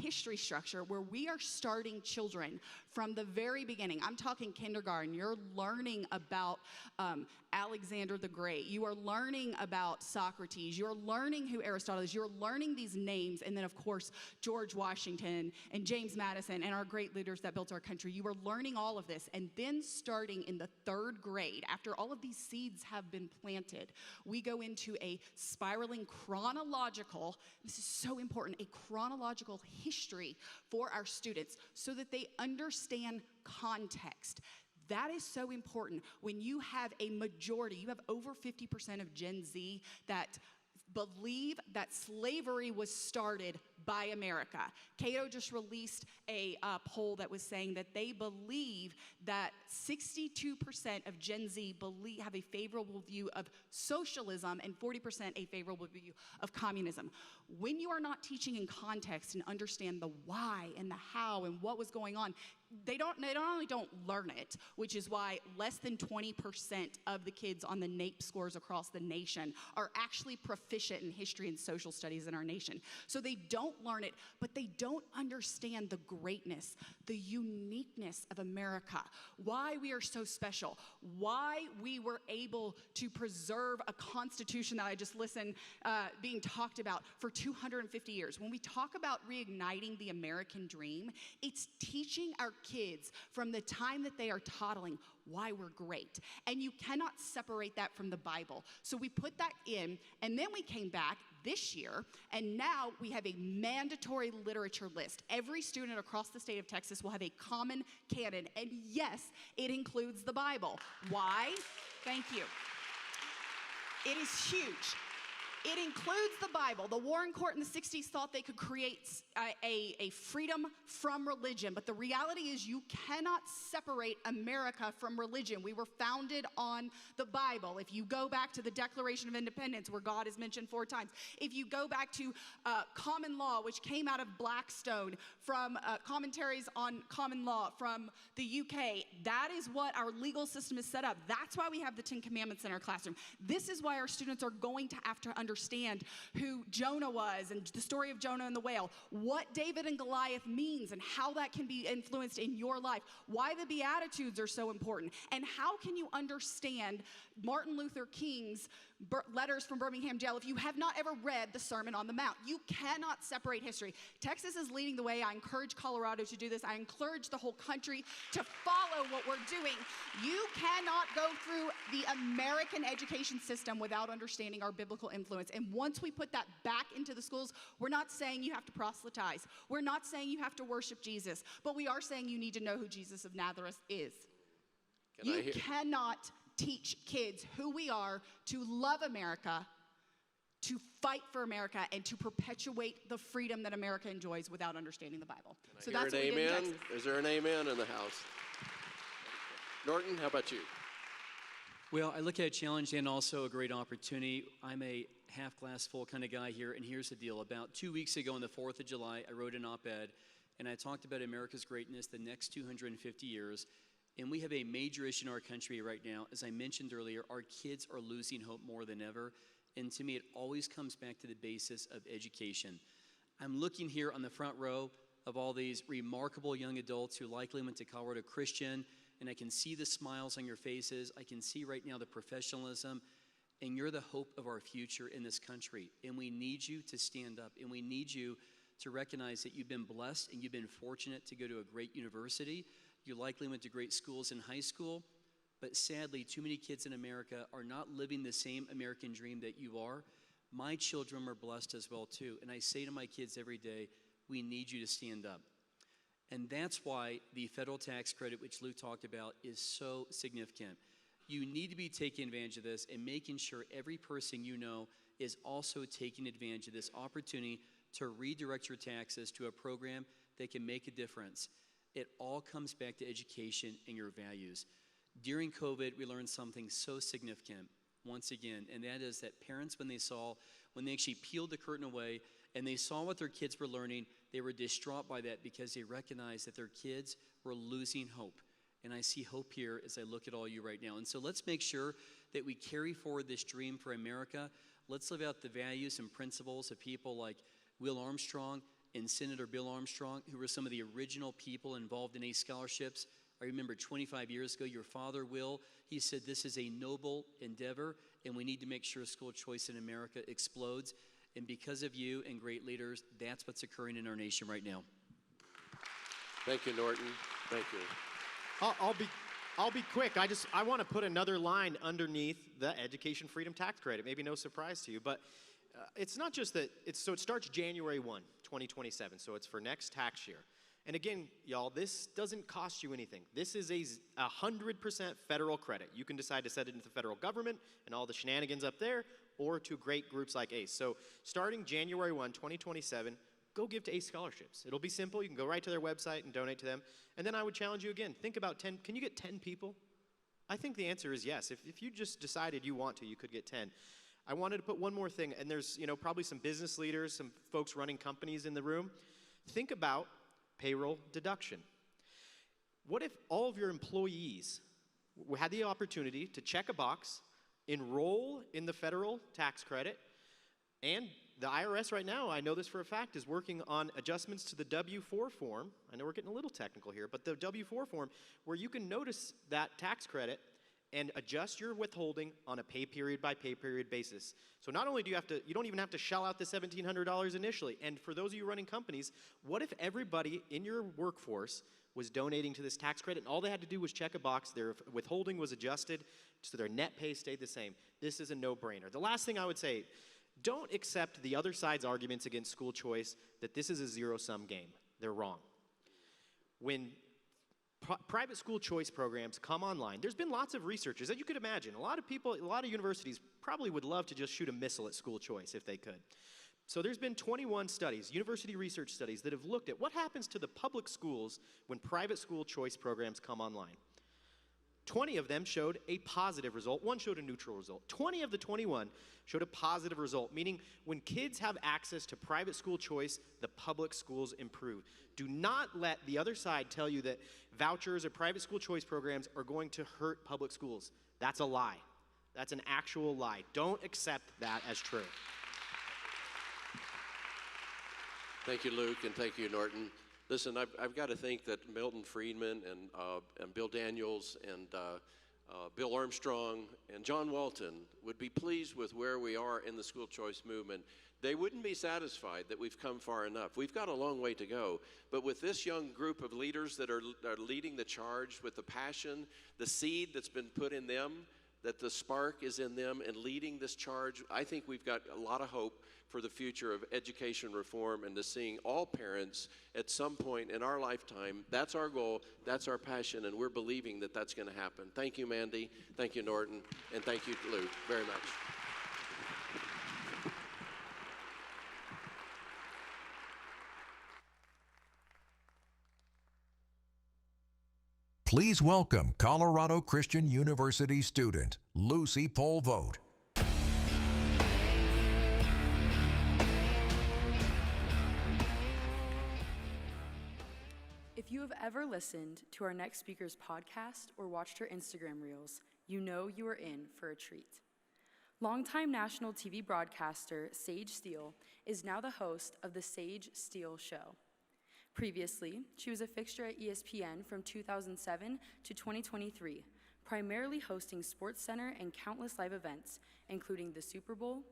history structure where we are starting children from the very beginning. I'm talking kindergarten. You're learning about Alexander the Great. You are learning about Socrates. You're learning who Aristotle is. You're learning these names. And then, of course, George Washington and James Madison and our great leaders that built our country. You are learning all of this. And then starting in the 3rd grade, after all of these seeds have been planted, we go into a spiraling chronological, this is so important, a chronological history for our students so that they understand context. That is so important. When you have a majority, you have over 50% of Gen Z that believe that slavery was started by America. Cato just released a poll that was saying that they believe that 62% of Gen Z have a favorable view of socialism and 40% a favorable view of communism. When you are not teaching in context and understand the why and the how and what was going on, they not only don't learn it, which is why less than 20% of the kids on the NAEP scores across the nation are actually proficient in history and social studies in our nation. So they don't learn it, but they don't understand the greatness, the uniqueness of America, why we are so special, why we were able to preserve a constitution that I just listened being talked about for 250 years. When we talk about reigniting the American dream, it's teaching our kids from the time that they are toddling why we're great. And you cannot separate that from the Bible. So we put that in, and then we came back this year, and now we have a mandatory literature list. Every student across the state of Texas will have a common canon, and yes, it includes the Bible. Why? Thank you. It is huge. It includes the Bible. The Warren Court in the 60s thought they could create a freedom from religion, but the reality is you cannot separate America from religion. We were founded on the Bible. If you go back to the Declaration of Independence, where God is mentioned 4 times, if you go back to common law, which came out of Blackstone, from commentaries on common law from the UK, that is what our legal system is set up. That's why we have the 10 Commandments in our classroom. This is why our students are going to have to understand who Jonah was and the story of Jonah and the whale, what David and Goliath means and how that can be influenced in your life, why the Beatitudes are so important, and how can you understand Martin Luther King's letters from Birmingham jail if you have not ever read the Sermon on the Mount. You cannot separate history. Texas is leading the way. I encourage Colorado to do this. I encourage the whole country to follow what we're doing. You cannot go through the American education system without understanding our biblical influence. And once we put that back into the schools, we're not saying you have to proselytize. We're not saying you have to worship Jesus, but we are saying you need to know who Jesus of Nazareth is. You cannot teach kids who we are, to love America, to fight for America, and to perpetuate the freedom that America enjoys without understanding the Bible. So that's what we did in Texas. Is there an amen in the house? Norton, how about you? Well, I look at a challenge and also a great opportunity. I'm a half glass full kind of guy here, and here's the deal. About 2 weeks ago on the 4th of July, I wrote an op-ed, and I talked about America's greatness the next 250 years. And we have a major issue in our country right now. As I mentioned earlier, our kids are losing hope more than ever. And to me, it always comes back to the basis of education. I'm looking here on the front row of all these remarkable young adults who likely went to Colorado Christian, and I can see the smiles on your faces. I can see right now the professionalism, and you're the hope of our future in this country. And we need you to stand up, and we need you to recognize that you've been blessed and you've been fortunate to go to a great university. You likely went to great schools in high school, but sadly, too many kids in America are not living the same American dream that you are. My children are blessed as well, too. And I say to my kids every day, we need you to stand up. And that's why the federal tax credit, which Luke talked about, is so significant. You need to be taking advantage of this and making sure every person you know is also taking advantage of this opportunity to redirect your taxes to a program that can make a difference. It all comes back to education and your values. During COVID, we learned something so significant, once again, and that is that parents, when they actually peeled the curtain away and they saw what their kids were learning, they were distraught by that because they recognized that their kids were losing hope. And I see hope here as I look at all you right now. And so let's make sure that we carry forward this dream for America. Let's live out the values and principles of people like Will Armstrong and Senator Bill Armstrong, who were some of the original people involved in ACE scholarships. I remember 25 years ago, your father, Will, he said this is a noble endeavor, and we need to make sure school choice in America explodes. And because of you and great leaders, that's what's occurring in our nation right now. Thank you, Norton. Thank you. I'll be quick. I want to put another line underneath the Education Freedom Tax Credit. Maybe no surprise to you, but it's not just that. It starts January 1, 2027. So it's for next tax year. And again, y'all, this doesn't cost you anything. This is a 100% federal credit. You can decide to set it into the federal government and all the shenanigans up there, or to great groups like ACE. So starting January 1, 2027, go give to ACE scholarships. It'll be simple. You can go right to their website and donate to them. And then I would challenge you again, think about 10. Can you get 10 people? I think the answer is yes. If you just decided you want to, you could get 10. I wanted to put one more thing, and there's probably some business leaders, some folks running companies in the room. Think about payroll deduction. What if all of your employees had the opportunity to check a box, enroll in the federal tax credit, and the IRS right now, I know this for a fact, is working on adjustments to the W-4 form. I know we're getting a little technical here, but the W-4 form where you can notice that tax credit and adjust your withholding on a pay period by pay period basis. So not only do you don't even have to shell out the $1,700 initially. And for those of you running companies, what if everybody in your workforce was donating to this tax credit, and all they had to do was check a box. Their withholding was adjusted, so their net pay stayed the same. This is a no-brainer. The last thing I would say, don't accept the other side's arguments against school choice that this is a zero-sum game. They're wrong. When private school choice programs come online, there's been lots of researchers, as you could imagine. A lot of people, a lot of universities probably would love to just shoot a missile at school choice if they could. So there's been 21 studies, university research studies, that have looked at what happens to the public schools when private school choice programs come online. 20 of them showed a positive result. One showed a neutral result. 20 of the 21 showed a positive result, meaning when kids have access to private school choice, the public schools improve. Do not let the other side tell you that vouchers or private school choice programs are going to hurt public schools. That's a lie. That's an actual lie. Don't accept that as true. Thank you, Luke, and thank you, Norton. Listen, I've got to think that Milton Friedman and Bill Daniels and Bill Armstrong and John Walton would be pleased with where we are in the school choice movement. They wouldn't be satisfied that we've come far enough. We've got a long way to go. But with this young group of leaders that are leading the charge with the passion, the seed that's been put in them, that the spark is in them and leading this charge, I think we've got a lot of hope for the future of education reform and to seeing all parents at some point in our lifetime. That's our goal, that's our passion, and we're believing that that's going to happen. Thank you, Mandy, thank you, Norton, and thank you, Luke, very much. Please welcome Colorado Christian University student Lucy Polvote. If you have ever listened to our next speaker's podcast or watched her Instagram reels, you know you are in for a treat. Longtime national TV broadcaster Sage Steele is now the host of The Sage Steele Show. Previously, she was a fixture at ESPN from 2007 to 2023, primarily hosting SportsCenter and countless live events, including the Super Bowl,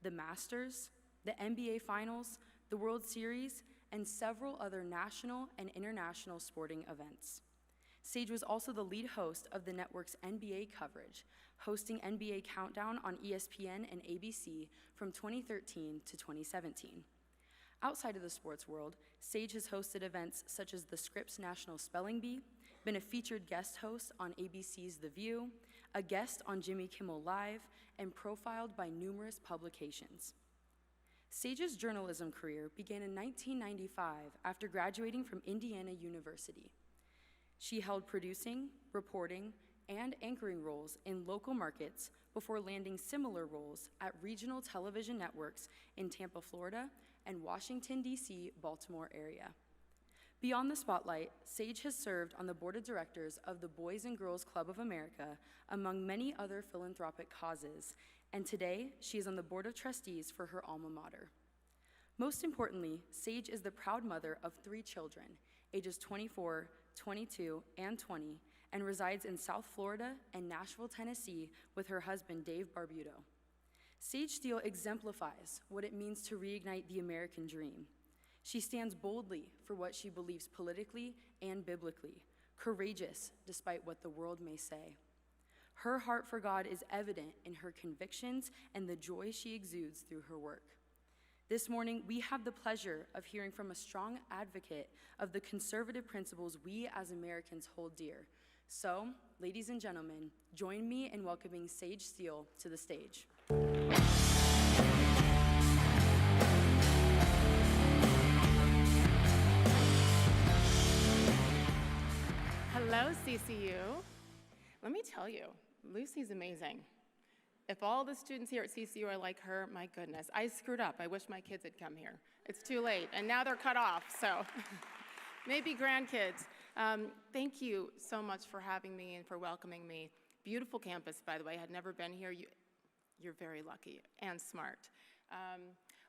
the Masters, the NBA Finals, the World Series, and several other national and international sporting events. Sage was also the lead host of the network's NBA coverage, hosting NBA Countdown on ESPN and ABC from 2013 to 2017. Outside of the sports world, Sage has hosted events such as the Scripps National Spelling Bee, been a featured guest host on ABC's The View, a guest on Jimmy Kimmel Live, and profiled by numerous publications. Sage's journalism career began in 1995 after graduating from Indiana University. She held producing, reporting, and anchoring roles in local markets before landing similar roles at regional television networks in Tampa, Florida, and Washington, D.C., Baltimore area. Beyond the spotlight, Sage has served on the board of directors of the Boys and Girls Club of America, among many other philanthropic causes, and today she is on the board of trustees for her alma mater. Most importantly, Sage is the proud mother of 3 children, ages 24, 22, and 20, and resides in South Florida and Nashville, Tennessee with her husband, Dave Barbuto. Sage Steele exemplifies what it means to reignite the American dream. She stands boldly for what she believes politically and biblically, courageous despite what the world may say. Her heart for God is evident in her convictions and the joy she exudes through her work. This morning, we have the pleasure of hearing from a strong advocate of the conservative principles we as Americans hold dear. So, ladies and gentlemen, join me in welcoming Sage Steele to the stage. Hello, CCU. Let me tell you, Lucy's amazing. If all the students here at CCU are like her, my goodness, I screwed up. I wish my kids had come here. It's too late, and now they're cut off, so maybe grandkids. Thank you so much for having me and for welcoming me. Beautiful campus, by the way. I had never been here. You're very lucky and smart.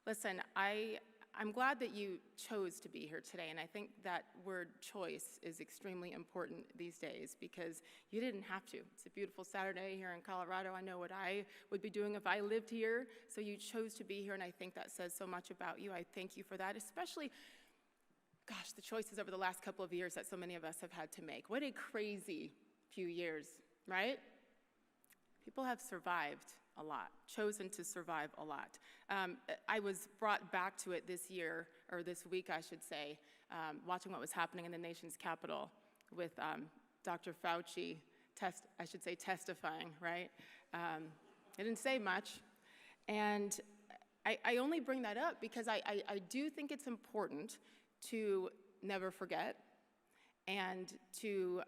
Listen, I'm glad that you chose to be here today, and I think that word choice is extremely important these days because you didn't have to. It's a beautiful Saturday here in Colorado. I know what I would be doing if I lived here, so you chose to be here, and I think that says so much about you. I thank you for that, especially gosh, the choices over the last couple of years that so many of us have had to make. What a crazy few years, right? People have survived a lot, chosen to survive a lot. I was brought back to it this year, or this week, I should say, watching what was happening in the nation's capital with Dr. Fauci, testifying, right? He didn't say much. And I only bring that up because I do think it's important to never forget and to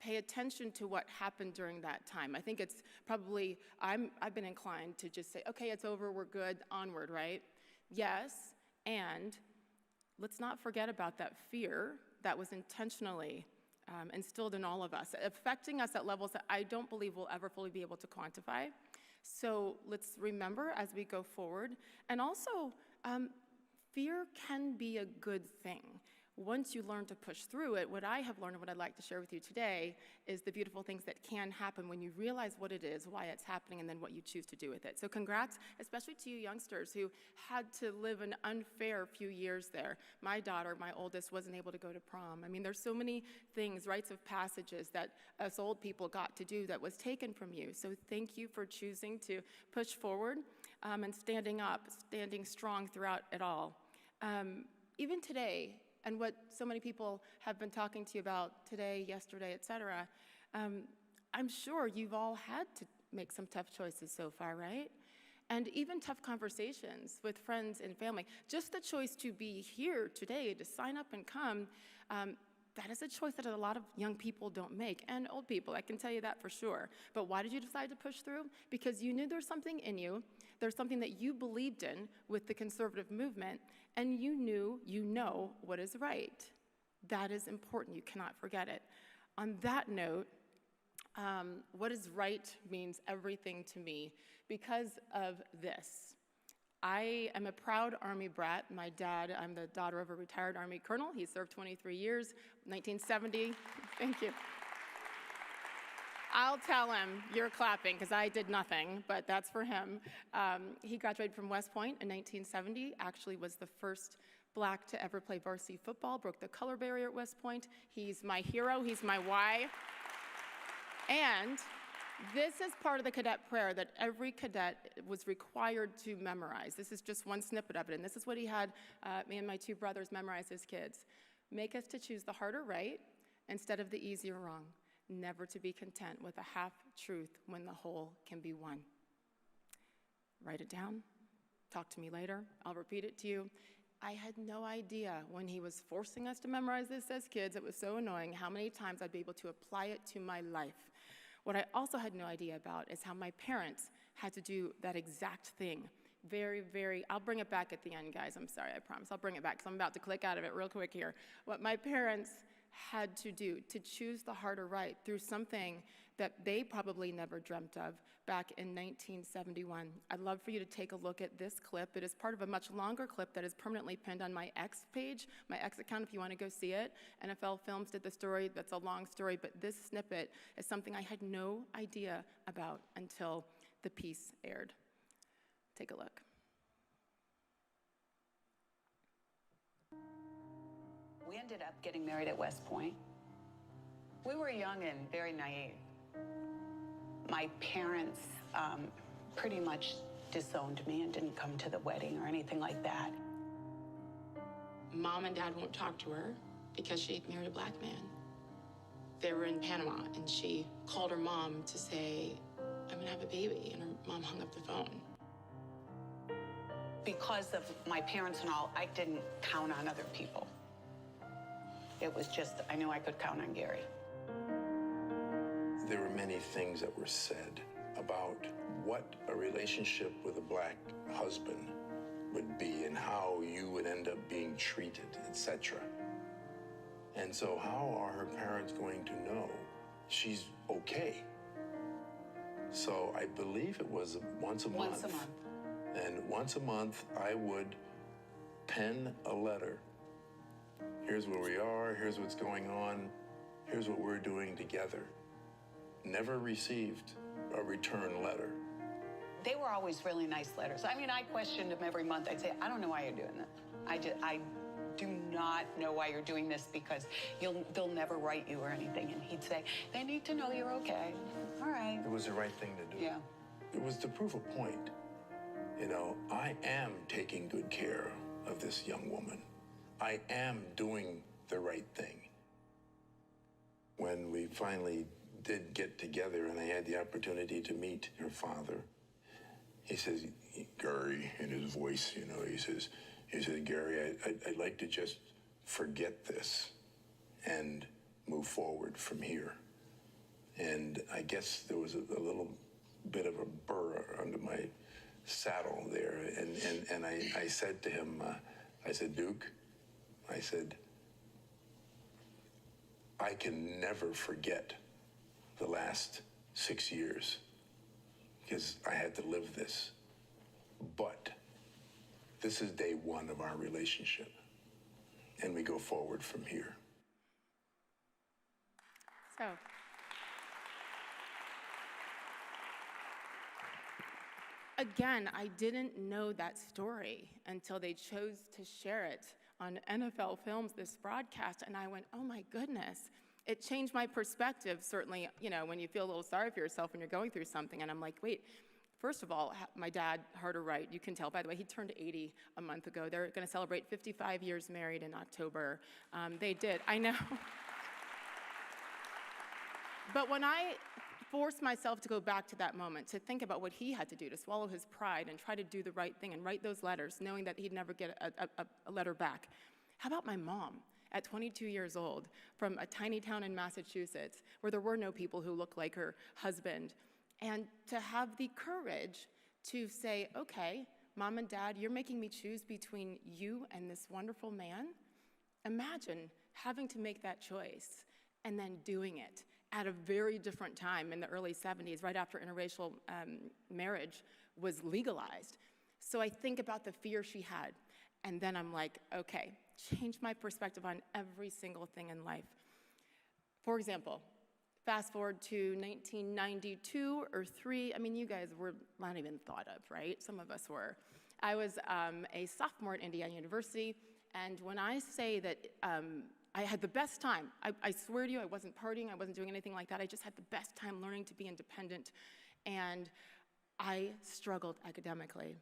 pay attention to what happened during that time. I think it's probably, I've been inclined to just say, okay, it's over, we're good, onward, right? Yes, and let's not forget about that fear that was intentionally instilled in all of us, affecting us at levels that I don't believe we'll ever fully be able to quantify. So let's remember as we go forward. And also, fear can be a good thing. Once you learn to push through it, what I have learned and what I'd like to share with you today is the beautiful things that can happen when you realize what it is, why it's happening, and then what you choose to do with it. So congrats, especially to you youngsters who had to live an unfair few years there. My daughter, my oldest, wasn't able to go to prom. I mean, there's so many things, rites of passages that us old people got to do that was taken from you. So thank you for choosing to push forward and standing up, standing strong throughout it all. Even today, and what so many people have been talking to you about today, yesterday, et cetera, I'm sure you've all had to make some tough choices so far, right? And even tough conversations with friends and family. Just the choice to be here today, to sign up and come, that is a choice that a lot of young people don't make, and old people, I can tell you that for sure. But why did you decide to push through? Because you knew there's something in you, there's something that you believed in with the conservative movement, and you know what is right. That is important, you cannot forget it. On that note, what is right means everything to me because of this. I am a proud Army brat. My dad, I'm the daughter of a retired Army colonel. He served 23 years, 1970. Thank you. I'll tell him you're clapping because I did nothing, but that's for him. He graduated from West Point in 1970, actually was the first Black to ever play varsity football, broke the color barrier at West Point. He's my hero, he's my why. And this is part of the cadet prayer that every cadet was required to memorize. This is just one snippet of it, and this is what he had me and my two brothers memorize as kids. Make us to choose the harder right instead of the easier wrong. Never to be content with a half-truth when the whole can be won. Write it down. Talk to me later. I'll repeat it to you. I had no idea when he was forcing us to memorize this as kids, it was so annoying, how many times I'd be able to apply it to my life. What I also had no idea about is how my parents had to do that exact thing. I'll bring it back at the end, guys. I'm sorry, I promise. I'll bring it back because I'm about to click out of it real quick here. What my parents had to do to choose the harder right through something that they probably never dreamt of back in 1971. I'd love for you to take a look at this clip. It is part of a much longer clip that is permanently pinned on my X page, my X account if you want to go see it. NFL Films did the story. That's a long story, but this snippet is something I had no idea about until the piece aired. Take a look. We ended up getting married at West Point. We were young and very naive. My parents pretty much disowned me and didn't come to the wedding or anything like that. Mom and Dad won't talk to her because she married a Black man. They were in Panama, and she called her mom to say, I'm gonna have a baby, and her mom hung up the phone. Because of my parents and all, I didn't count on other people. It was just, I knew I could count on Gary. There were many things that were said about what a relationship with a Black husband would be and how you would end up being treated, etc. And so how are her parents going to know she's okay? So I believe it was once a month. Once a month. And once a month, I would pen a letter. Here's where we are, here's what's going on, here's what we're doing together. Never received a return letter. They were always really nice letters. I mean, I questioned them every month. I'd say, I don't know why you're doing that. I do not know why you're doing this because they'll never write you or anything. And he'd say, they need to know you're okay. All right. It was the right thing to do. Yeah. It was to prove a point. You know, I am taking good care of this young woman. I am doing the right thing. When we finally did get together and I had the opportunity to meet her father, he says, Gary, in his voice, you know, he says, Gary, I'd like to just forget this and move forward from here. And I guess there was a little bit of a burr under my saddle there. And I said to him, I said, Duke, I said, I can never forget the last 6 years because I had to live this. But this is day one of our relationship, and we go forward from here. So, again, I didn't know that story until they chose to share it on NFL Films, this broadcast, and I went, oh my goodness. It changed my perspective, certainly, you know, when you feel a little sorry for yourself when you're going through something, and I'm like, wait, first of all, my dad, hard to right, you can tell, by the way, he turned 80 a month ago. They're gonna celebrate 55 years married in October. They did, I know. But when I forced myself to go back to that moment, to think about what he had to do, to swallow his pride and try to do the right thing and write those letters, knowing that he'd never get a letter back. How about my mom? At 22 years old, from a tiny town in Massachusetts, where there were no people who looked like her husband, and to have the courage to say, okay, Mom and Dad, you're making me choose between you and this wonderful man? Imagine having to make that choice and then doing it at a very different time in the early 70s, right after interracial marriage was legalized. So I think about the fear she had, and then I'm like, okay, change my perspective on every single thing in life. For example, fast forward to 1992 or 3, I mean, you guys were not even thought of, right? Some of us were. I was a sophomore at Indiana University, and when I say that I had the best time, I swear to you, I wasn't partying, I wasn't doing anything like that, I just had the best time learning to be independent, and I struggled academically.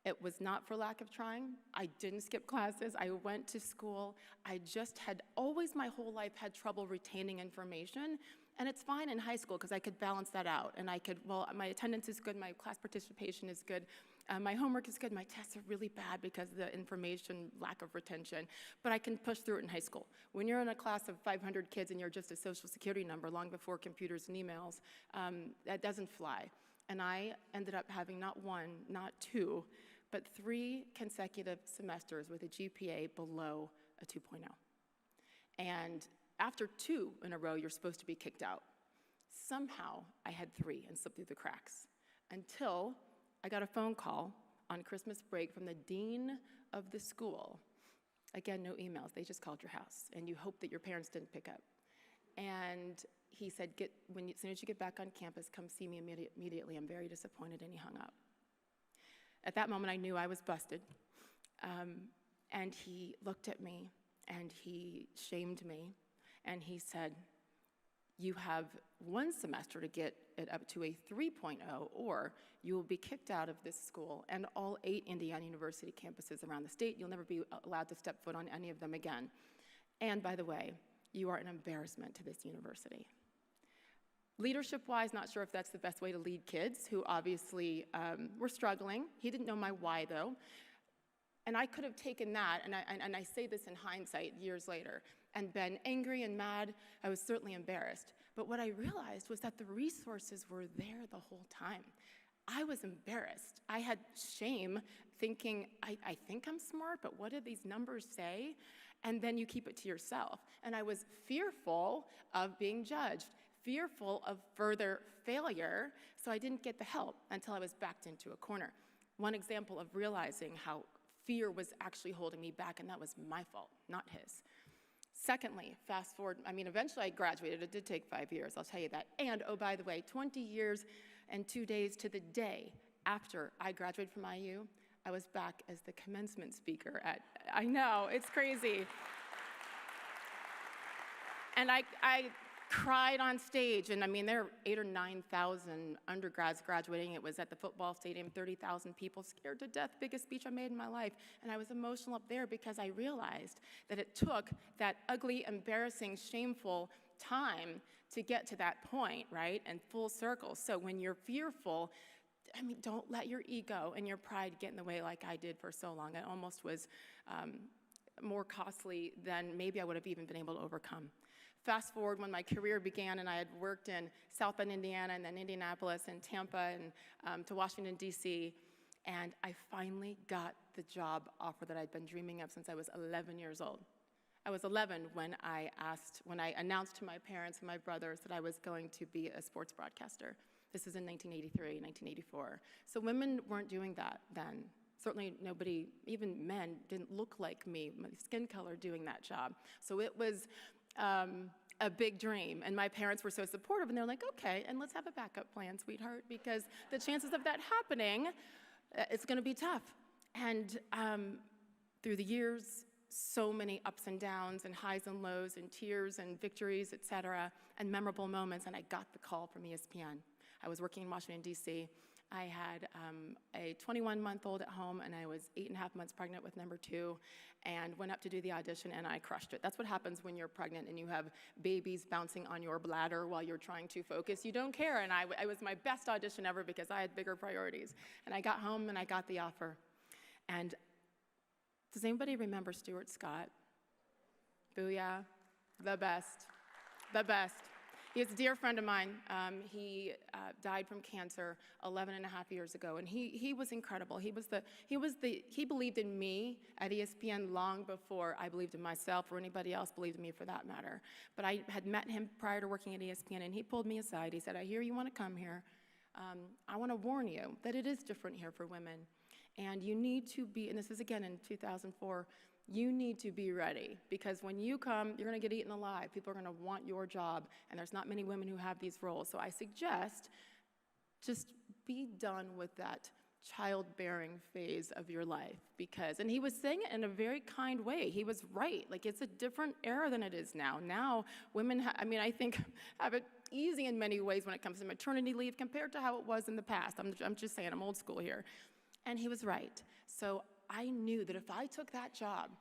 It was not for lack of trying. I didn't skip classes. I went to school. I just had always my whole life had trouble retaining information. And it's fine in high school because I could balance that out. And I could, well, my attendance is good, my class participation is good, my homework is good, my tests are really bad because of the information, lack of retention. But I can push through it in high school. When you're in a class of 500 kids and you're just a social security number long before computers and emails, that doesn't fly. And I ended up having not 1, not 2, but 3 consecutive semesters with a GPA below a 2.0. And after 2 in a row, you're supposed to be kicked out. Somehow, I had 3 and slipped through the cracks until I got a phone call on Christmas break from the dean of the school. Again, no emails, they just called your house, and you hope that your parents didn't pick up. And he said, as soon as you get back on campus, come see me immediately. I'm very disappointed, and he hung up. At that moment, I knew I was busted, and he looked at me, and he shamed me, and he said, you have 1 semester to get it up to a 3.0, or you will be kicked out of this school and all 8 Indiana University campuses around the state. You'll never be allowed to step foot on any of them again. And by the way, you are an embarrassment to this university. Leadership-wise, not sure if that's the best way to lead kids who obviously were struggling. He didn't know my why, though. And I could have taken that, and I say this in hindsight years later, and been angry and mad. I was certainly embarrassed. But what I realized was that the resources were there the whole time. I was embarrassed. I had shame, thinking, I think I'm smart, but what do these numbers say? And then you keep it to yourself. And I was fearful of being judged, fearful of further failure, so I didn't get the help until I was backed into a corner. One example of realizing how fear was actually holding me back, and that was my fault, not his. Secondly, fast forward, I mean, eventually I graduated. It did take 5 years, I'll tell you that. And, oh, by the way, 20 years and 2 days to the day after I graduated from IU, I was back as the commencement speaker at, I know, it's crazy. And I cried on stage, and I mean, there were 8,000 or 9,000 undergrads graduating. It was at the football stadium, 30,000 people, scared to death, biggest speech I made in my life. And I was emotional up there because I realized that it took that ugly, embarrassing, shameful time to get to that point, right? And full circle. So when you're fearful, I mean, don't let your ego and your pride get in the way like I did for so long. It almost was more costly than maybe I would have even been able to overcome. Fast forward when my career began, and I had worked in South Bend, Indiana, and then Indianapolis and Tampa, and to Washington, D.C., and I finally got the job offer that I'd been dreaming of since I was 11 years old. I was 11 when I announced to my parents and my brothers that I was going to be a sports broadcaster. This is in 1983, 1984. So women weren't doing that then. Certainly nobody, even men, didn't look like me, my skin color, doing that job. So it was a big dream, and my parents were so supportive, and they're like, okay, and let's have a backup plan, sweetheart, because the chances of that happening, it's gonna be tough. And through the years, so many ups and downs, and highs and lows, and tears, and victories, et cetera, and memorable moments, and I got the call from ESPN. I was working in Washington, D.C. I had a 21-month-old at home, and I was 8.5 months pregnant with number 2, and went up to do the audition, and I crushed it. That's what happens when you're pregnant and you have babies bouncing on your bladder while you're trying to focus. You don't care, and it was my best audition ever because I had bigger priorities. And I got home, and I got the offer. And does anybody remember Stuart Scott? Booyah, the best, the best. He's a dear friend of mine. He died from cancer 11 and a half years ago, and he was incredible. He believed in me at ESPN long before I believed in myself or anybody else believed in me for that matter. But I had met him prior to working at ESPN, and he pulled me aside. He said, I hear you want to come here. I want to warn you that it is different here for women, and you need to be, and this is again in 2004, you need to be ready, because when you come, you're gonna get eaten alive. People are gonna want your job, and there's not many women who have these roles. So I suggest just be done with that childbearing phase of your life, because, and he was saying it in a very kind way. He was right. Like, it's a different era than it is now. Now, women, I think, have it easy in many ways when it comes to maternity leave compared to how it was in the past. I'm just saying, I'm old school here. And he was right. So I knew that if I took that job,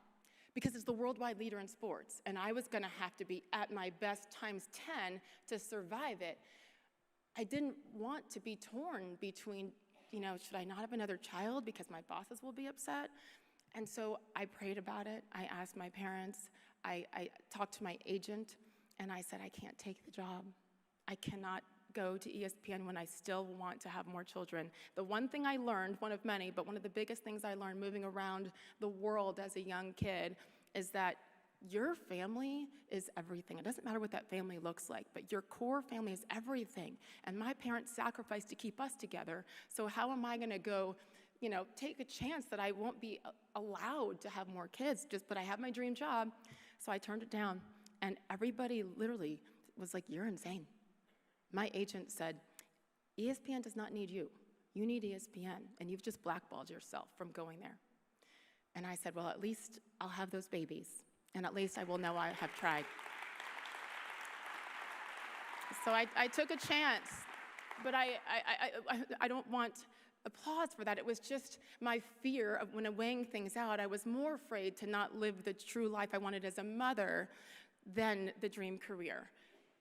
because it's the worldwide leader in sports, and I was gonna have to be at my best times 10 to survive it, I didn't want to be torn between, should I not have another child because my bosses will be upset? And so I prayed about it. I asked my parents. I talked to my agent, and I said, I can't take the job. I cannot go to ESPN when I still want to have more children. The one thing I learned, one of many, but one of the biggest things I learned moving around the world as a young kid is that your family is everything. It doesn't matter what that family looks like, but your core family is everything. And my parents sacrificed to keep us together, so how am I gonna go, take a chance that I won't be allowed to have more kids, but I have my dream job. So I turned it down, and everybody literally was like, you're insane. My agent said, ESPN does not need you. You need ESPN, and you've just blackballed yourself from going there. And I said, well, at least I'll have those babies, and at least I will know I have tried. So I took a chance, but I don't want applause for that. It was just my fear of when weighing things out, I was more afraid to not live the true life I wanted as a mother than the dream career.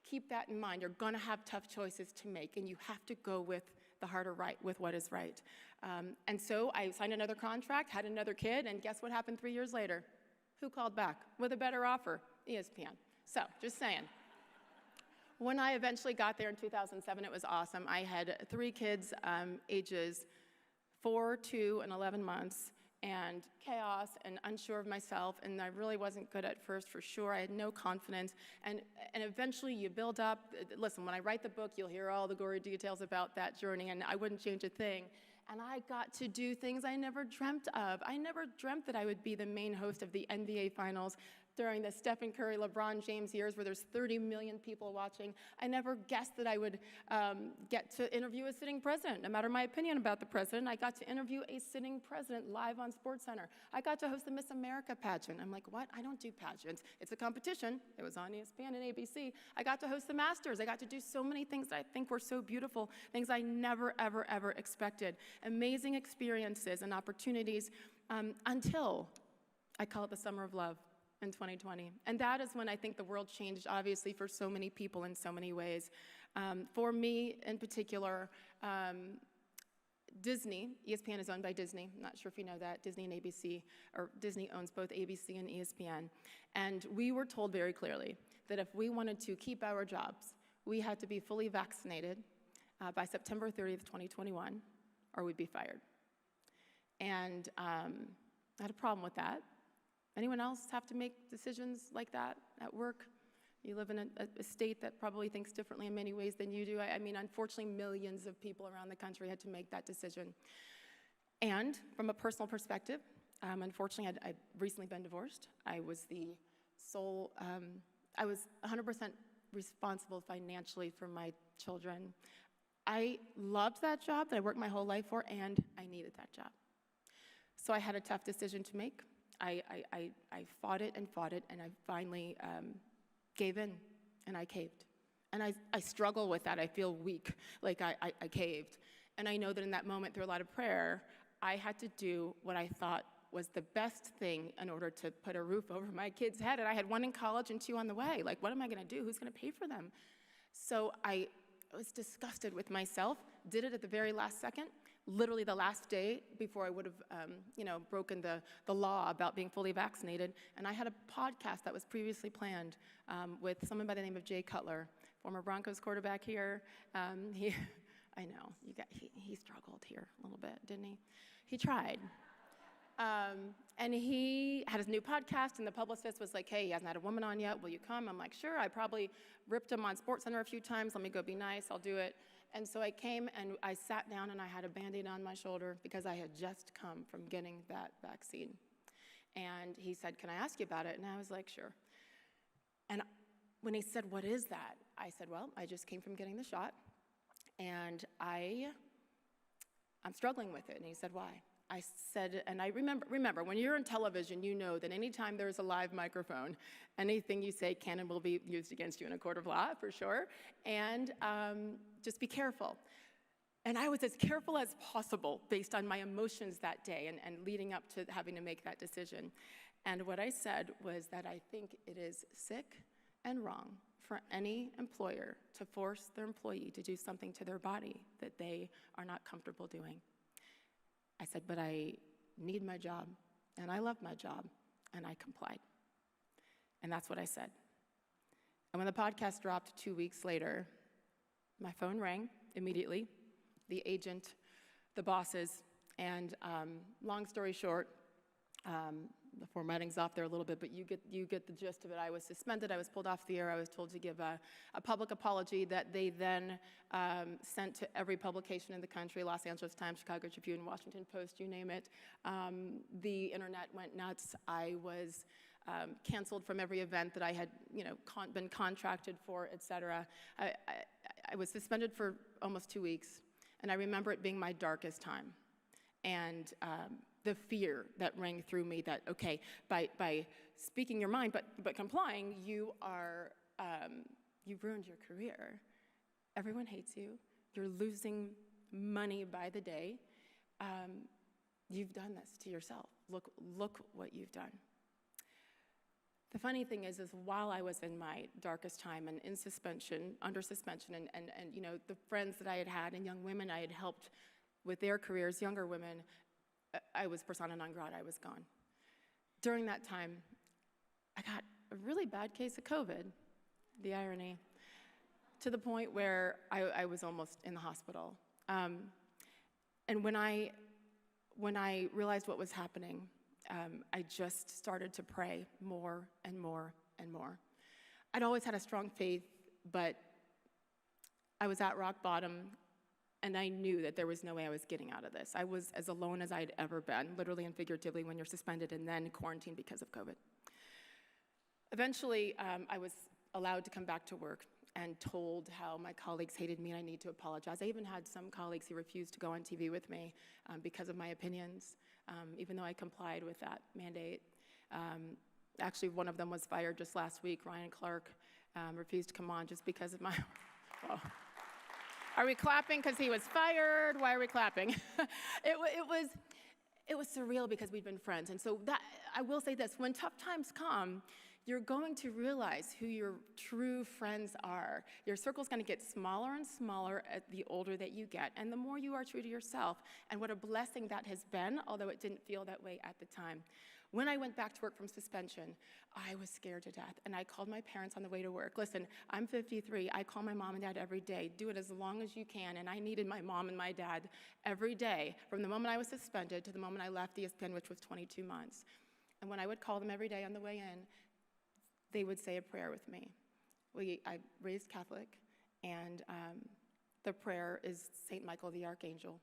Keep that in mind. You're gonna have tough choices to make, and you have to go with the heart or right, with what is right. And so I signed another contract, had another kid, and guess what happened 3 years later? Who called back with a better offer? ESPN. So, just saying. When I eventually got there in 2007, it was awesome. I had 3 kids, ages 4, 2, and 11 months, and chaos and unsure of myself, and I really wasn't good at first, for sure. I had no confidence, and eventually you build up. Listen, when I write the book, you'll hear all the gory details about that journey, and I wouldn't change a thing. And I got to do things I never dreamt of. I never dreamt that I would be the main host of the NBA Finals during the Stephen Curry, LeBron James years where there's 30 million people watching. I never guessed that I would get to interview a sitting president. No matter my opinion about the president, I got to interview a sitting president live on SportsCenter. I got to host the Miss America pageant. I'm like, what? I don't do pageants. It's a competition. It was on ESPN and ABC. I got to host the Masters. I got to do so many things that I think were so beautiful, things I never, ever, ever expected. Amazing experiences and opportunities until I call it the summer of love in 2020. And that is when I think the world changed, obviously, for so many people in so many ways. For me, in particular, Disney, ESPN is owned by Disney. I'm not sure if you know that. Disney and ABC, or Disney owns both ABC and ESPN. And we were told very clearly that if we wanted to keep our jobs, we had to be fully vaccinated by September 30th, 2021, or we'd be fired. And I had a problem with that. Anyone else have to make decisions like that at work? You live in a state that probably thinks differently in many ways than you do. I mean, unfortunately, millions of people around the country had to make that decision. And from a personal perspective, unfortunately, I'd recently been divorced. I was the sole, I was 100% responsible financially for my children. I loved that job that I worked my whole life for, and I needed that job. So I had a tough decision to make. I fought it, and I finally gave in, and I caved. And I struggle with that. I feel weak, like I caved. And I know that in that moment, through a lot of prayer, I had to do what I thought was the best thing in order to put a roof over my kid's head. And I had one in college and two on the way. Like, what am I going to do? Who's going to pay for them? So I was disgusted with myself, did it at the very last second, literally the last day before I would have, broken the law about being fully vaccinated. And I had a podcast that was previously planned with someone by the name of Jay Cutler, former Broncos quarterback here. I know, he struggled here a little bit, didn't he? He tried. And he had his new podcast, and the publicist was like, hey, he hasn't had a woman on yet. Will you come? I'm like, sure. I probably ripped him on SportsCenter a few times. Let me go be nice. I'll do it. And so I came, and I sat down, and I had a Band-Aid on my shoulder because I had just come from getting that vaccine. And he said, can I ask you about it? And I was like, sure. And when he said, what is that? I said, well, I just came from getting the shot, and I'm struggling with it. And he said, why? I said, and I remember, when you're in television, you know that anytime there's a live microphone, anything you say can and will be used against you in a court of law, for sure, and just be careful. And I was as careful as possible based on my emotions that day and leading up to having to make that decision. And what I said was that I think it is sick and wrong for any employer to force their employee to do something to their body that they are not comfortable doing. I said, but I need my job, and I love my job, and I complied. And that's what I said. And when the podcast dropped 2 weeks later, my phone rang immediately, the agent, the bosses, and long story short, the formatting's off there a little bit, but you get the gist of it. I was suspended. I was pulled off the air. I was told to give a public apology that they then sent to every publication in the country, Los Angeles Times, Chicago Tribune, Washington Post, you name it. The internet went nuts. I was canceled from every event that I had been contracted for, et cetera. I was suspended for almost 2 weeks, and I remember it being my darkest time. And the fear that rang through me that, okay, by speaking your mind, but complying, you've ruined your career. Everyone hates you. You're losing money by the day. You've done this to yourself. Look what you've done. The funny thing is while I was in my darkest time and under suspension, and the friends that I had and young women I had helped with their careers, younger women, I was persona non grata. I was gone. During that time, I got a really bad case of COVID, the irony, to the point where I was almost in the hospital. And when I realized what was happening, I just started to pray more and more and more. I'd always had a strong faith, but I was at rock bottom, and I knew that there was no way I was getting out of this. I was as alone as I'd ever been, literally and figuratively, when you're suspended and then quarantined because of COVID. Eventually, I was allowed to come back to work and told how my colleagues hated me and I need to apologize. I even had some colleagues who refused to go on TV with me because of my opinions, even though I complied with that mandate. Actually, one of them was fired just last week. Ryan Clark refused to come on just because of my... Well, are we clapping because he was fired? Why are we clapping? It was surreal because we'd been friends. And so that, I will say this, when tough times come, you're going to realize who your true friends are. Your circle's going to get smaller and smaller the older that you get, and the more you are true to yourself. And what a blessing that has been, although it didn't feel that way at the time. When I went back to work from suspension, I was scared to death, and I called my parents on the way to work. Listen, I'm 53. I call my mom and dad every day. Do it as long as you can, and I needed my mom and my dad every day, from the moment I was suspended to the moment I left ESPN, which was 22 months. And when I would call them every day on the way in, they would say a prayer with me. I raised Catholic, and the prayer is St. Michael the Archangel.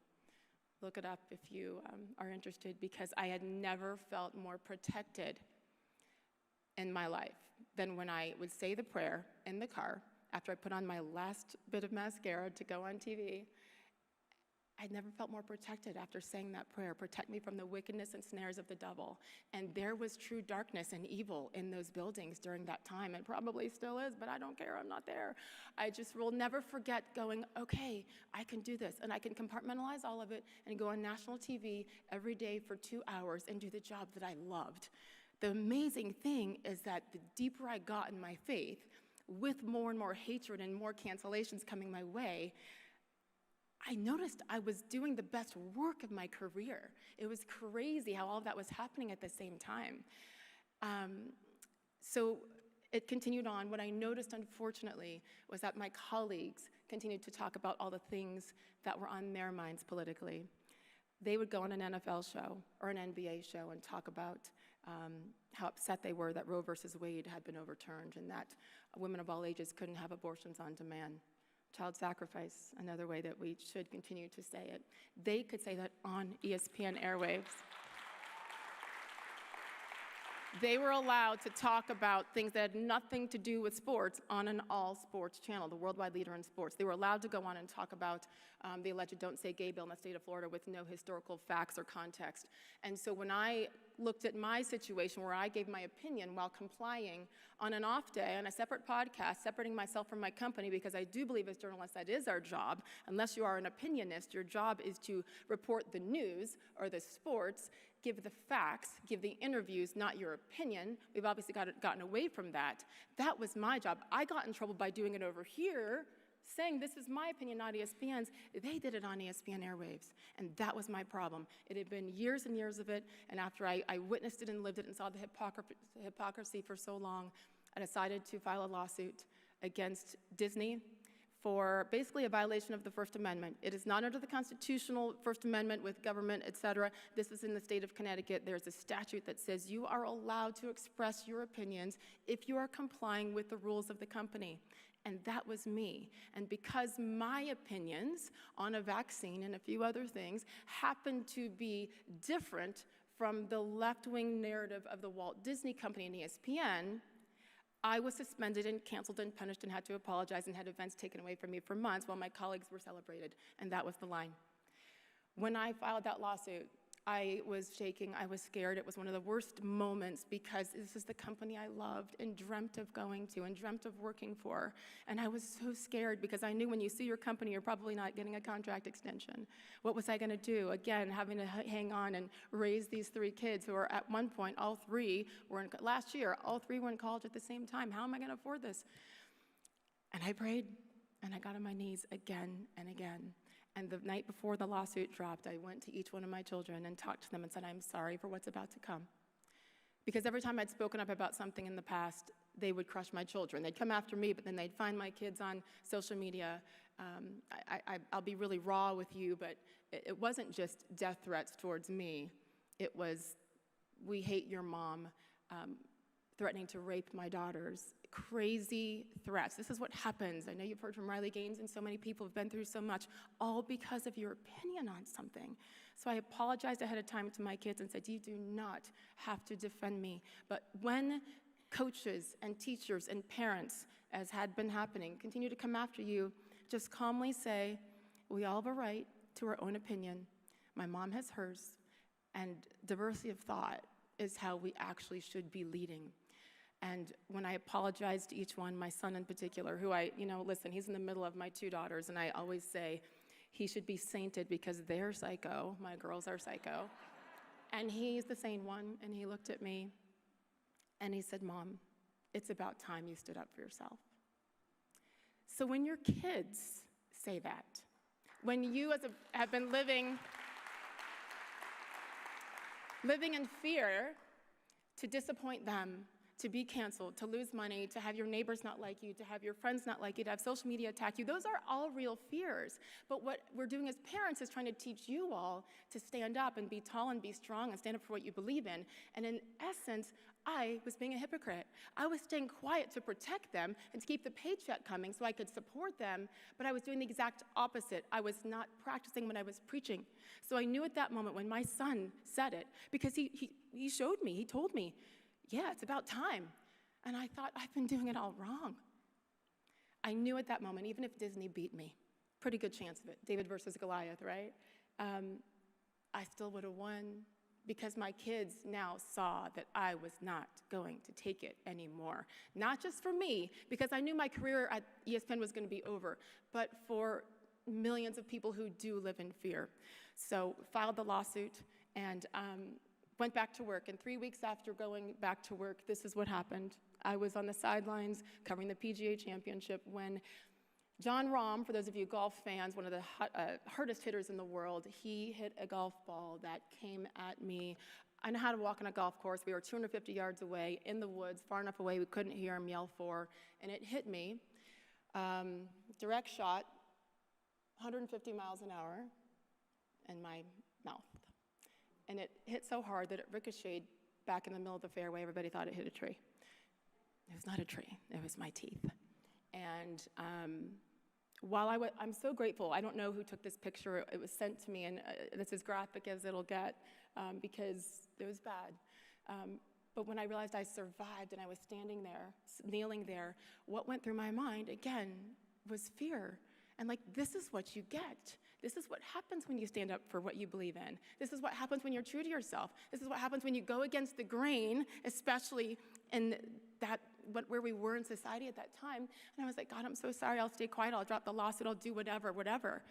Look it up if you are interested, because I had never felt more protected in my life than when I would say the prayer in the car after I put on my last bit of mascara to go on TV. I'd never felt more protected after saying that prayer. Protect me from the wickedness and snares of the devil. And there was true darkness and evil in those buildings during that time. It probably still is, but I don't care. I'm not there. I just will never forget going, okay, I can do this. And I can compartmentalize all of it and go on national TV every day for 2 hours and do the job that I loved. The amazing thing is that the deeper I got in my faith, with more and more hatred and more cancellations coming my way, I noticed I was doing the best work of my career. It was crazy how all of that was happening at the same time. So it continued on. What I noticed, unfortunately, was that my colleagues continued to talk about all the things that were on their minds politically. They would go on an NFL show or an NBA show and talk about how upset they were that Roe versus Wade had been overturned and that women of all ages couldn't have abortions on demand. Child sacrifice, another way that we should continue to say it. They could say that on ESPN airwaves. They were allowed to talk about things that had nothing to do with sports on an all-sports channel, the worldwide leader in sports. They were allowed to go on and talk about the alleged Don't Say Gay bill in the state of Florida with no historical facts or context. And so when I looked at my situation where I gave my opinion while complying on an off day on a separate podcast, separating myself from my company, because I do believe as journalists that is our job. Unless you are an opinionist, your job is to report the news or the sports, give the facts, give the interviews, not your opinion. We've obviously gotten away from that. That was my job. I got in trouble by doing it over here, saying this is my opinion, not ESPN's. They did it on ESPN airwaves, and that was my problem. It had been years and years of it, and after I witnessed it and lived it and saw the hypocrisy for so long, I decided to file a lawsuit against Disney for basically a violation of the First Amendment. It is not under the constitutional First Amendment with government, et cetera. This is in the state of Connecticut. There's a statute that says you are allowed to express your opinions if you are complying with the rules of the company. And that was me. And because my opinions on a vaccine and a few other things happened to be different from the left-wing narrative of the Walt Disney Company and ESPN, I was suspended and canceled and punished and had to apologize and had events taken away from me for months while my colleagues were celebrated. And that was the line. When I filed that lawsuit, I was shaking, I was scared. It was one of the worst moments because this is the company I loved and dreamt of going to and dreamt of working for. And I was so scared because I knew when you sue your company, you're probably not getting a contract extension. What was I gonna do? Again, having to hang on and raise these 3 kids who are at one point, all 3 were in, last year, all 3 were in college at the same time. How am I gonna afford this? And I prayed and I got on my knees again and again. And the night before the lawsuit dropped, I went to each one of my children and talked to them and said, I'm sorry for what's about to come. Because every time I'd spoken up about something in the past, they would crush my children. They'd come after me, but then they'd find my kids on social media. I'll be really raw with you, but it wasn't just death threats towards me. It was, we hate your mom, threatening to rape my daughters, crazy threats. This is what happens. I know you've heard from Riley Gaines and so many people have been through so much, all because of your opinion on something. So I apologized ahead of time to my kids and said, you do not have to defend me. But when coaches and teachers and parents, as had been happening, continue to come after you, just calmly say, we all have a right to our own opinion. My mom has hers, and diversity of thought is how we actually should be leading. And when I apologize to each one, my son in particular, who listen, he's in the middle of my 2 daughters, and I always say he should be sainted because they're psycho, my girls are psycho. And he's the sane one, and he looked at me, and he said, Mom, it's about time you stood up for yourself. So when your kids say that, when you have been living in fear to disappoint them, to be canceled, to lose money, to have your neighbors not like you, to have your friends not like you, to have social media attack you, those are all real fears. But what we're doing as parents is trying to teach you all to stand up and be tall and be strong and stand up for what you believe in. And in essence, I was being a hypocrite. I was staying quiet to protect them and to keep the paycheck coming so I could support them, but I was doing the exact opposite. I was not practicing what I was preaching. So I knew at that moment when my son said it, because he showed me, he told me, yeah, it's about time. And I thought, I've been doing it all wrong. I knew at that moment, even if Disney beat me, pretty good chance of it, David versus Goliath, right? I still would have won because my kids now saw that I was not going to take it anymore. Not just for me, because I knew my career at ESPN was going to be over, but for millions of people who do live in fear. So filed the lawsuit and went back to work, and 3 weeks after going back to work, this is what happened. I was on the sidelines covering the PGA Championship when John Rahm, for those of you golf fans, one of the hardest hitters in the world, he hit a golf ball that came at me. I know how to walk on a golf course. We were 250 yards away in the woods, far enough away we couldn't hear him yell for, and it hit me. Direct shot, 150 miles an hour in my mouth. And it hit so hard that it ricocheted back in the middle of the fairway. Everybody thought it hit a tree. It was not a tree. It was my teeth. And while I'm so grateful, I don't know who took this picture. It was sent to me, and it's as graphic as it'll get because it was bad. But when I realized I survived and I was standing there, kneeling there, what went through my mind, again, was fear. And this is what you get. This is what happens when you stand up for what you believe in. This is what happens when you're true to yourself. This is what happens when you go against the grain, especially in where we were in society at that time. And I was like, God, I'm so sorry. I'll stay quiet. I'll drop the lawsuit. I'll do whatever.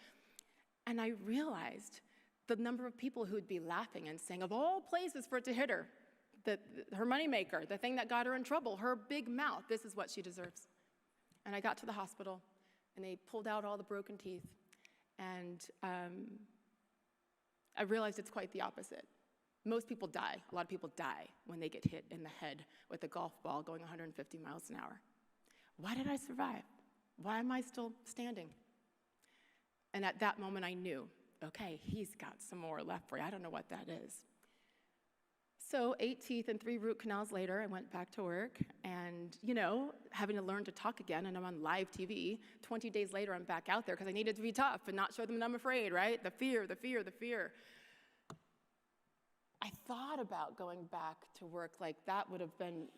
And I realized the number of people who would be laughing and saying, of all places for it to hit her, her moneymaker, the thing that got her in trouble, her big mouth, this is what she deserves. And I got to the hospital, and they pulled out all the broken teeth. And I realized it's quite the opposite. Most people die. A lot of people die when they get hit in the head with a golf ball going 150 miles an hour. Why did I survive? Why am I still standing? And at that moment, I knew, okay, he's got some more left for you. I don't know what that is. So 8 teeth and 3 root canals later, I went back to work and, having to learn to talk again, and I'm on live TV. 20 days later, I'm back out there because I needed to be tough and not show them that I'm afraid, right? The fear. I thought about going back to work that would have been,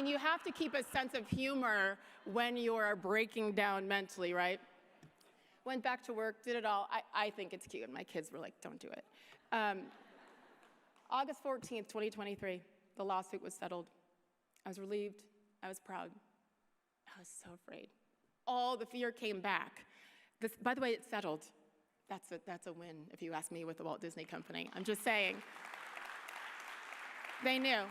you have to keep a sense of humor when you are breaking down mentally, right? Went back to work, did it all. I think it's cute. My kids were like, don't do it. August 14th, 2023, the lawsuit was settled. I was relieved. I was proud. I was so afraid. All the fear came back. By the way, it's settled. That's a win, if you ask me, with the Walt Disney Company. I'm just saying. They knew.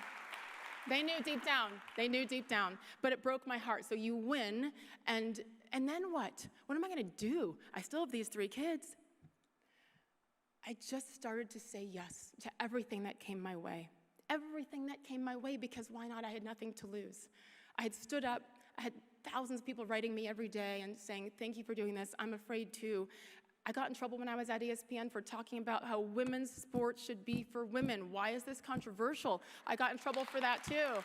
They knew deep down. They knew deep down. But it broke my heart. So you win, and then what? What am I going to do? I still have these 3 kids. I just started to say yes to everything that came my way. Everything that came my way, because why not? I had nothing to lose. I had stood up. I had thousands of people writing me every day and saying, thank you for doing this. I'm afraid too. I got in trouble when I was at ESPN for talking about how women's sports should be for women. Why is this controversial? I got in trouble for that too.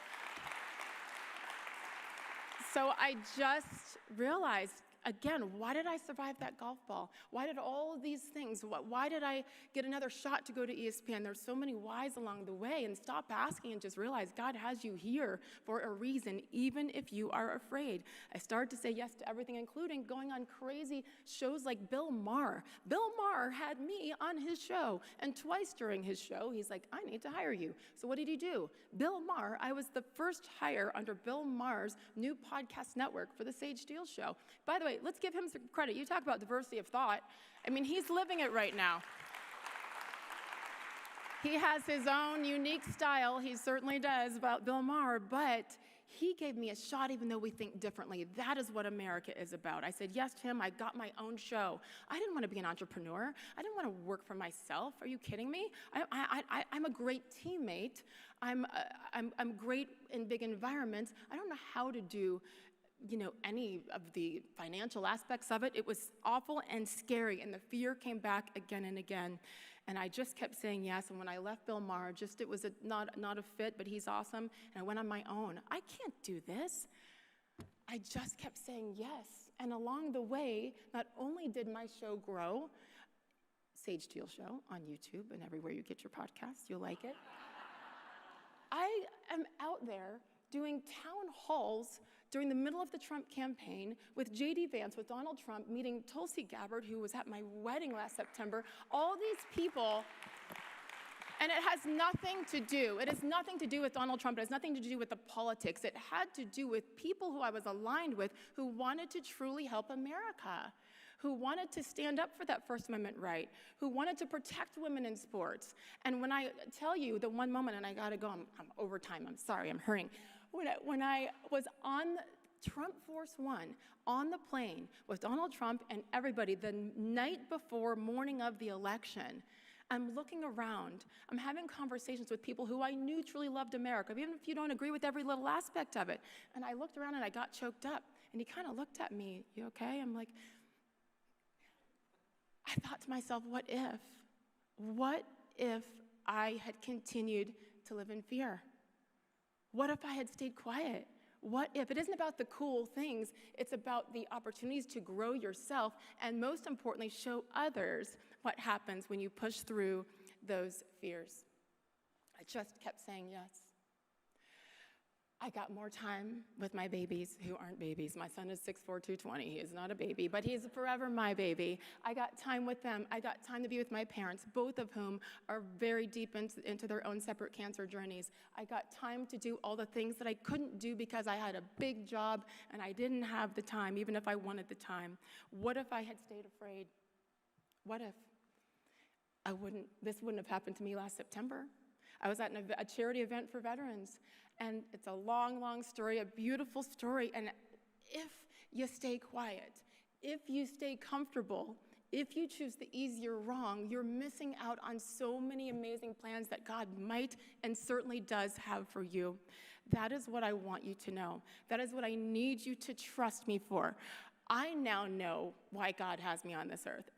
So I just realized again, why did I survive that golf ball? Why did all of these things, why did I get another shot to go to ESPN? There's so many whys along the way, and stop asking and just realize God has you here for a reason, even if you are afraid. I started to say yes to everything, including going on crazy shows like Bill Maher. Bill Maher had me on his show, and twice during his show, he's like, I need to hire you. So what did he do? Bill Maher, I was the first hire under Bill Maher's new podcast network for the Sage Steele Show. By the way, let's give him some credit. You talk about diversity of thought. I mean, he's living it right now. He has his own unique style. He certainly does about Bill Maher, but he gave me a shot even though we think differently. That is what America is about. I said yes to him. I got my own show. I didn't want to be an entrepreneur. I didn't want to work for myself. Are you kidding me? I'm a great teammate. I'm great in big environments. I don't know how to do any of the financial aspects of it. It was awful and scary, and the fear came back again and again. And I just kept saying yes, and when I left Bill Maher, it was not a fit, but he's awesome, and I went on my own. I can't do this. I just kept saying yes, and along the way, not only did my show grow, Sage Steele Show on YouTube and everywhere you get your podcasts, you'll like it. I am out there doing town halls during the middle of the Trump campaign with J.D. Vance, with Donald Trump, meeting Tulsi Gabbard, who was at my wedding last September. All these people, and it has nothing to do, it has nothing to do with Donald Trump, it has nothing to do with the politics. It had to do with people who I was aligned with who wanted to truly help America, who wanted to stand up for that First Amendment right, who wanted to protect women in sports. And when I tell you the one moment, and I gotta go, I'm over time, I'm sorry, I'm hurrying. When I was on Trump Force One, on the plane with Donald Trump and everybody the night before, morning of the election, I'm looking around, I'm having conversations with people who I knew truly loved America, even if you don't agree with every little aspect of it. And I looked around and I got choked up. And he kind of looked at me, you okay? I'm like, I thought to myself, what if I had continued to live in fear? What if I had stayed quiet? What if? It isn't about the cool things, it's about the opportunities to grow yourself and most importantly, show others what happens when you push through those fears. I just kept saying yes. I got more time with my babies who aren't babies. My son is 6'4", 220. He is not a baby, but he is forever my baby. I got time with them. I got time to be with my parents, both of whom are very deep into their own separate cancer journeys. I got time to do all the things that I couldn't do because I had a big job and I didn't have the time, even if I wanted the time. What if I had stayed afraid? What if? This wouldn't have happened to me last September. I was at a charity event for veterans. And it's a long, long story, a beautiful story. And if you stay quiet, if you stay comfortable, if you choose the easier wrong, you're missing out on so many amazing plans that God might and certainly does have for you. That is what I want you to know. That is what I need you to trust me for. I now know why God has me on this earth,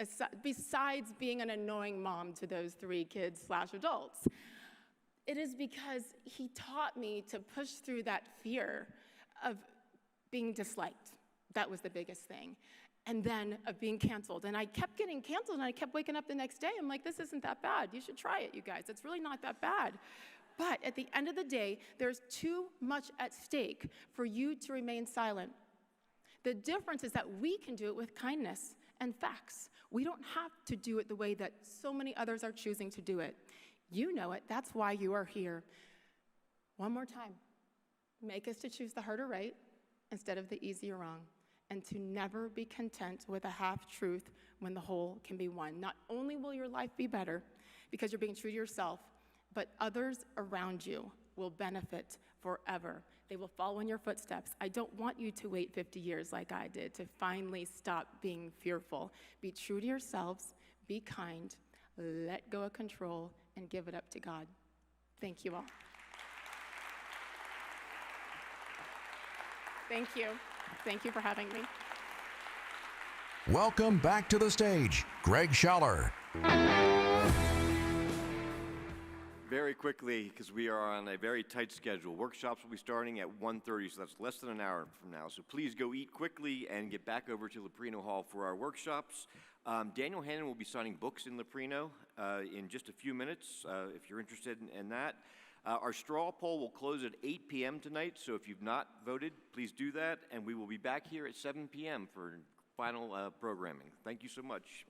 besides being an annoying mom to those 3 kids/adults. It is because he taught me to push through that fear of being disliked. That was the biggest thing. And then of being canceled. And I kept getting canceled, and I kept waking up the next day. I'm like, this isn't that bad. You should try it, you guys. It's really not that bad. But at the end of the day, there's too much at stake for you to remain silent. The difference is that we can do it with kindness and facts. We don't have to do it the way that so many others are choosing to do it. You know it. That's why you are here. One more time. Make us to choose the harder right instead of the easier wrong, and to never be content with a half-truth when the whole can be one. Not only will your life be better because you're being true to yourself, but others around you will benefit forever. They will follow in your footsteps. I don't want you to wait 50 years like I did to finally stop being fearful. Be true to yourselves, be kind, let go of control, and give it up to God. Thank you all. Thank you. Thank you for having me. Welcome back to the stage, Greg Schaller. Very quickly, because we are on a very tight schedule. Workshops will be starting at 1:30, so that's less than an hour from now. So please go eat quickly and get back over to Leprino Hall for our workshops. Daniel Hannan will be signing books in Leprino in just a few minutes, if you're interested in that. Our straw poll will close at 8 p.m. tonight, so if you've not voted, please do that, and we will be back here at 7 p.m. for final programming. Thank you so much.